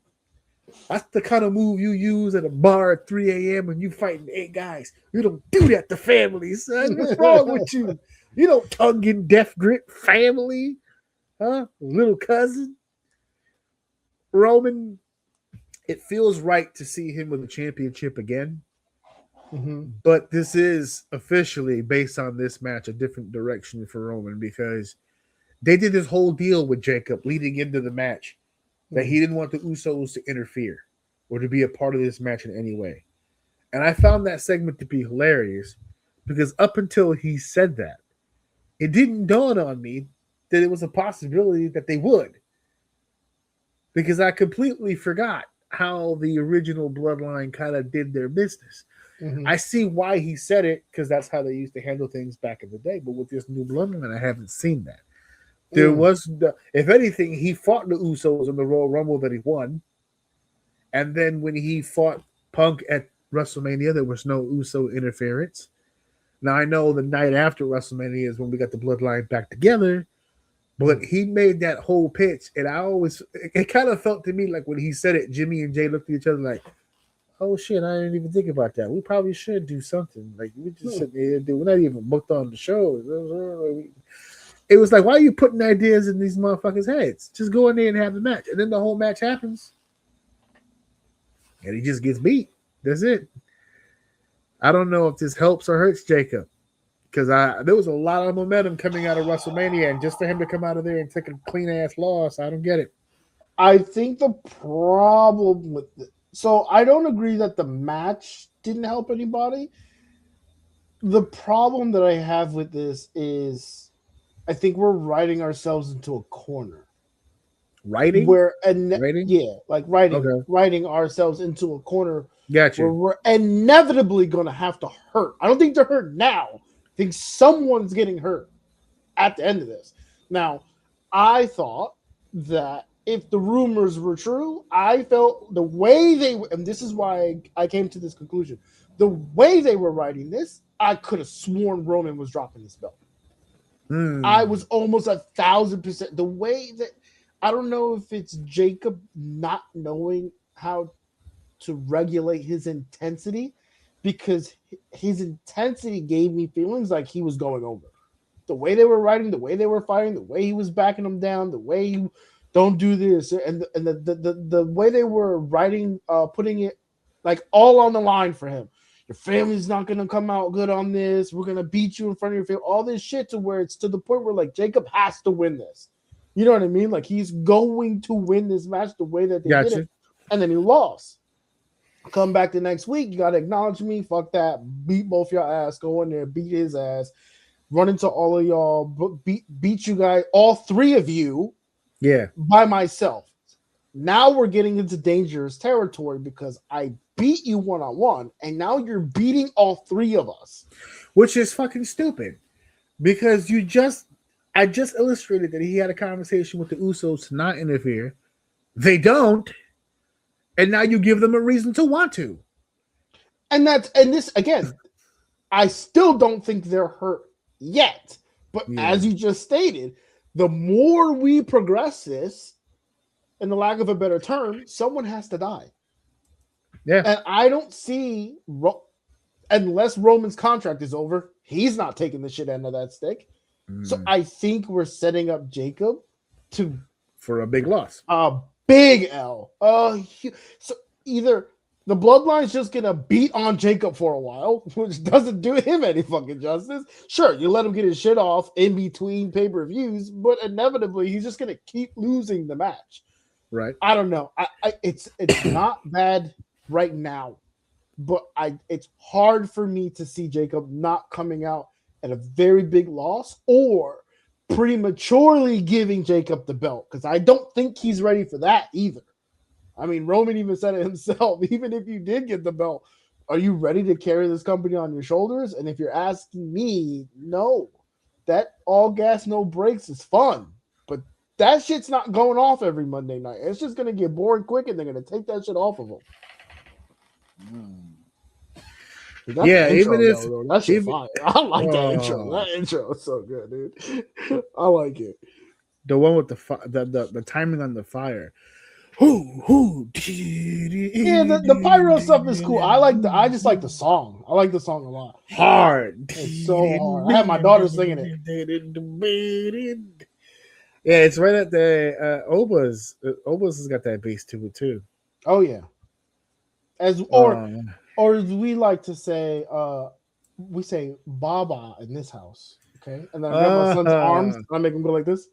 That's the kind of move you use at a bar at 3 a.m. when you fighting 8 guys. You don't do that to family, son. What's wrong with you? You don't tongue-in death grip family. Huh? Little cousin. Roman, it feels right to see him with a championship again. Mm-hmm. But this is officially, based on this match, a different direction for Roman because they did this whole deal with Jacob leading into the match that he didn't want the Usos to interfere or to be a part of this match in any way. And I found that segment to be hilarious because up until he said that, it didn't dawn on me that it was a possibility that they would. Because I completely forgot how the original Bloodline kind of did their business. Mm-hmm. I see why he said it because that's how they used to handle things back in the day. But with this new Bloodline, I haven't seen that. There was, if anything, he fought the Usos in the Royal Rumble that he won. And then when he fought Punk at WrestleMania, there was no Uso interference. Now, I know the night after WrestleMania is when we got the Bloodline back together, but he made that whole pitch. And it kind of felt to me like when he said it, Jimmy and Jay looked at each other like, oh shit, I didn't even think about that. We probably should do something. Like, we just sitting here, we're not even booked on the show. It was like, why are you putting ideas in these motherfuckers' heads? Just go in there and have the match. And then the whole match happens. And he just gets beat. That's it. I don't know if this helps or hurts Jacob. Because there was a lot of momentum coming out of WrestleMania. And just for him to come out of there and take a clean-ass loss, I don't get it. I think the problem with it, so I don't agree that the match didn't help anybody. The problem that I have with this is I think we're writing ourselves into a corner. Writing? Writing? Yeah, like writing, Okay. writing ourselves into a corner. Gotcha. Where we're inevitably going to have to hurt. I don't think they're hurt now. I think someone's getting hurt at the end of this. Now, I thought that if the rumors were true, I felt the way they were, and this is why I came to this conclusion. The way they were writing this, I could have sworn Roman was dropping this belt. I was almost 1,000%. The way that, I don't know if it's Jacob not knowing how to regulate his intensity, because his intensity gave me feelings like he was going over. The way they were writing, the way they were fighting, the way he was backing them down, the way he don't do this, and the way they were writing, putting it like all on the line for him. Your family's not going to come out good on this. We're going to beat you in front of your family. All this shit to where it's to the point where, like, Jacob has to win this. You know what I mean? Like, he's going to win this match the way that they did it. And then he lost. Come back the next week. You got to acknowledge me. Fuck that. Beat both your ass. Go in there. Beat his ass. Run into all of y'all. Beat you guys. All 3 of you. Yeah. By myself. Now we're getting into dangerous territory because I beat you one-on-one, and now you're beating all 3 of us. Which is fucking stupid. Because I just illustrated that he had a conversation with the Usos to not interfere. They don't. And now you give them a reason to want to. And this again, I still don't think they're hurt yet. But as you just stated, the more we progress this, in the lack of a better term, someone has to die. Yeah. And I don't see, unless Roman's contract is over, he's not taking the shit end of that stick. So I think we're setting up Jacob for a big loss. A big L. So either the bloodline's just gonna beat on Jacob for a while, which doesn't do him any fucking justice. Sure, you let him get his shit off in between pay-per-views, but inevitably he's just gonna keep losing the match. Right. I don't know. It's not bad right now, but it's hard for me to see Jacob not coming out at a very big loss or prematurely giving Jacob the belt, because I don't think he's ready for that either. I mean, Roman even said it himself. Even if you did get the belt, are you ready to carry this company on your shoulders? And if you're asking me, no. That all gas, no brakes is fun, but that shit's not going off every Monday night. It's just going to get boring quick, and they're going to take that shit off of them. Yeah, intro, even if though, that shit fire. I like that intro. That intro is so good, dude. I like it. The one with the timing on the fire. Yeah, the pyro stuff is cool. I just like the song. I like the song a lot. Hard. It's so hard. I have my daughter singing it. Yeah, it's right at the Oba's. Oba's has got that bass to it too. Oh yeah. Or as we like to say, we say Baba in this house. Okay. And then I grab my son's arms and I make him go like this.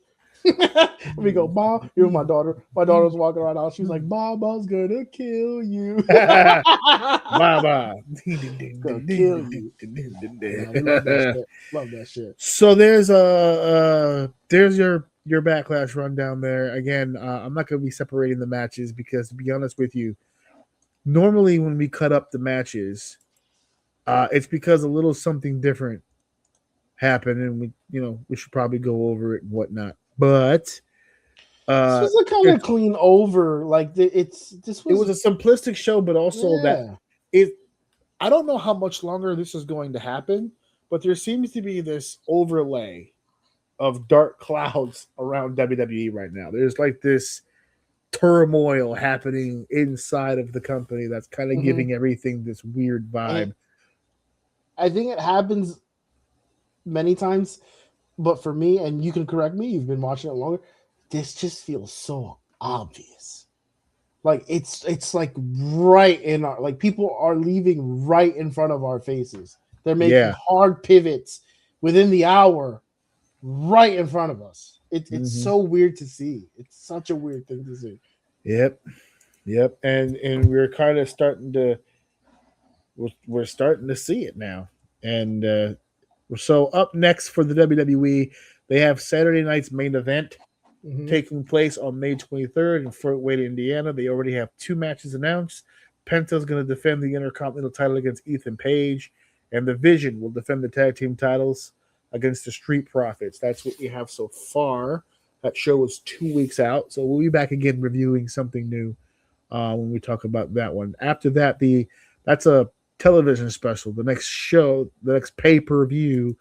We go, Bob. Here's my daughter. My daughter's walking around the house. She's like, Baba's gonna kill you. Baba. Gonna kill you. Yeah, we love that shit. Love that shit. So there's your backlash rundown there. Again, I'm not gonna be separating the matches because, to be honest with you, normally when we cut up the matches, it's because a little something different happened, and we should probably go over it and whatnot. But this was a kind of clean over. Like it was a simplistic show, but also that I don't know how much longer this is going to happen, but there seems to be this overlay of dark clouds around WWE right now. There's like this turmoil happening inside of the company that's kind of giving everything this weird vibe. And I think it happens many times, but for me, and you can correct me, you've been watching it longer, this just feels so obvious. Like it's like right in our, like people are leaving right in front of our faces. They're making hard pivots within the hour right in front of us. It's so weird to see. It's such a weird thing to see. Yep. And we're kind of starting to see it now. And so up next for the WWE, they have Saturday night's main event taking place on May 23rd in Fort Wayne, Indiana. They already have 2 matches announced. Penta's going to defend the Intercontinental title against Ethan Page, and the Vision will defend the tag team titles against the Street Profits. That's what we have so far. That show is 2 weeks out, so we'll be back again reviewing something new when we talk about that one. After that, that's a television special. The next show, the next pay-per-view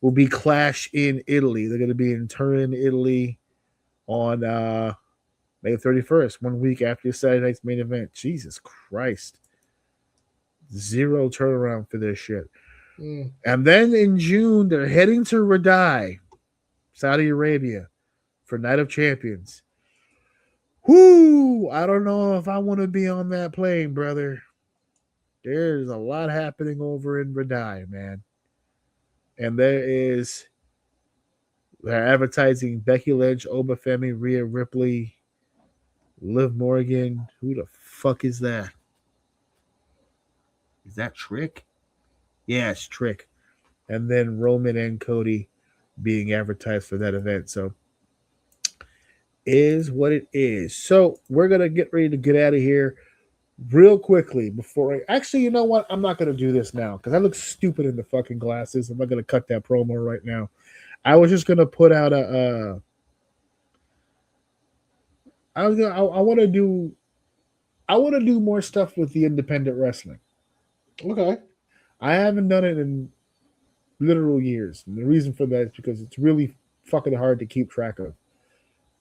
will be Clash in Italy. They're going to be in Turin, Italy on May 31st, 1 week after Saturday night's main event. Jesus Christ. 0 turnaround for this shit. And then in June, they're heading to Riyadh, Saudi Arabia, for Night of Champions. Whoo! I don't know if I want to be on that plane, brother. There's a lot happening over in Riyadh, man. And they're advertising Becky Lynch, Oba Femi, Rhea Ripley, Liv Morgan. Who the fuck is that? Is that Trick? Yeah, it's Trick. And then Roman and Cody being advertised for that event. So is what it is. So we're going to get ready to get out of here real quickly before actually, you know what? I'm not going to do this now because I look stupid in the fucking glasses. I'm not going to cut that promo right now. I was just going to put out I want to do I want to do more stuff with the independent wrestling. Okay. I haven't done it in literal years. And the reason for that is because it's really fucking hard to keep track of.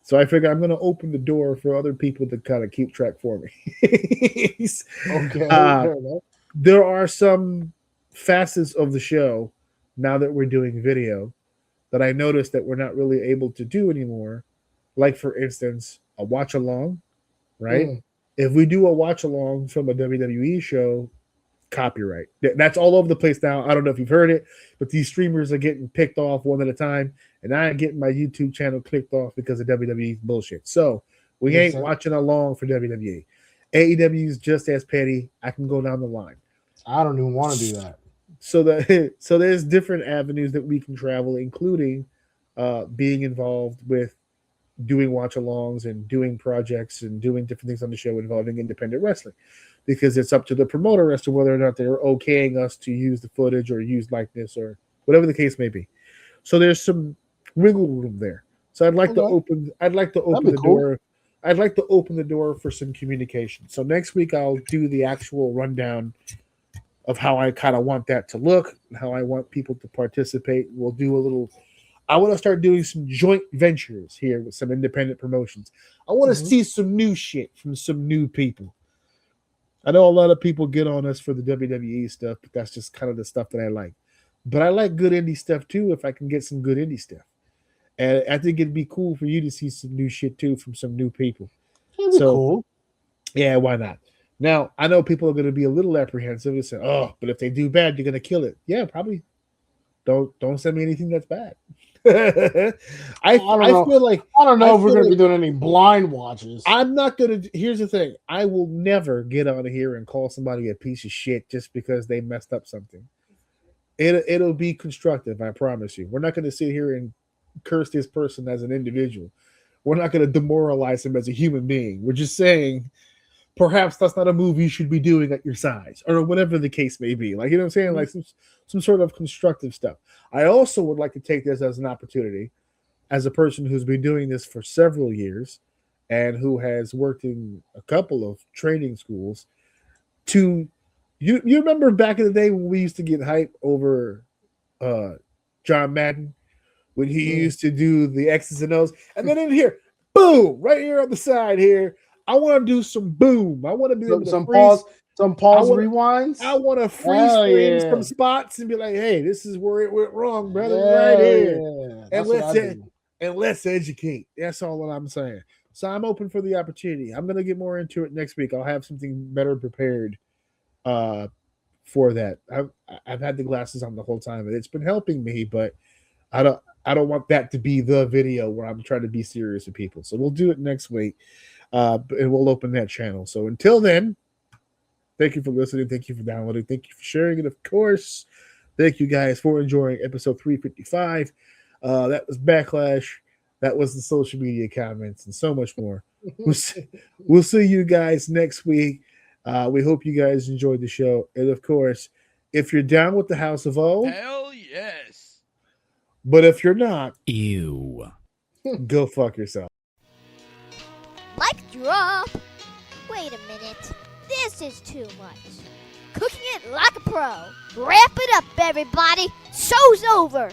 So I figure I'm going to open the door for other people to kind of keep track for me. Okay. Uh, Fair enough. there are some facets of the show now that we're doing video that I noticed that we're not really able to do anymore. Like, for instance, a watch along, right? Mm. If we do a watch along from a WWE show, copyright. That's all over the place now. I don't know if you've heard it, but these streamers are getting picked off one at a time, and I am getting my YouTube channel clicked off because of WWE bullshit. So we Makes ain't sense. watching along for WWE. AEW is just as petty. I can go down the line. I don't even want to do that. So there's different avenues that we can travel, including being involved with doing watch-alongs and doing projects and doing different things on the show involving independent wrestling, because it's up to the promoter as to whether or not they're okaying us to use the footage or use likeness or whatever the case may be. So there's some wiggle room there. So I'd like to open the door. I'd like to open the door for some communication. So next week I'll do the actual rundown of how I kind of want that to look, how I want people to participate. We'll do a little. I want to start doing some joint ventures here with some independent promotions. I want to see some new shit from some new people. I know a lot of people get on us for the WWE stuff, but that's just kind of the stuff that I like. But I like good indie stuff too if I can get some good indie stuff. And I think it'd be cool for you to see some new shit too from some new people. That'd be cool. Yeah, why not? Now, I know people are going to be a little apprehensive and say, "Oh, but if they do bad, you're going to kill it." Yeah, probably. Don't send me anything that's bad. I feel like I don't know if we're going to like be doing any blind watches. I'm not going to. Here's the thing: I will never get on here and call somebody a piece of shit just because they messed up something. It'll be constructive. I promise you. We're not going to sit here and curse this person as an individual. We're not going to demoralize him as a human being. We're just saying, perhaps that's not a move you should be doing at your size, or whatever the case may be. Like, you know what I'm saying? Like some sort of constructive stuff. I also would like to take this as an opportunity, as a person who's been doing this for several years and who has worked in a couple of training schools, to you remember back in the day when we used to get hype over John Madden, when he used to do the X's and O's, and then in here, boom, right here on the side here, I want to do some boom. I want to be able to some freeze, pause rewinds. I want to freeze frame some spots and be like, "Hey, this is where it went wrong, brother, right here." And let's educate. That's all that I'm saying. So I'm open for the opportunity. I'm gonna get more into it next week. I'll have something better prepared for that. I've had the glasses on the whole time, and it's been helping me, but I don't want that to be the video where I'm trying to be serious with people. So we'll do it next week. And we'll open that channel. So until then, thank you for listening. Thank you for downloading. Thank you for sharing it, of course. Thank you guys for enjoying episode 355. That was Backlash. That was the social media comments and so much more. We'll see you guys next week. We hope you guys enjoyed the show. And of course, if you're down with the House of O, Hell yes. But if you're not, Ew. Go fuck yourself. Like drop. Wait a minute. This is too much. Cooking it like a pro. Wrap it up, everybody. Show's over.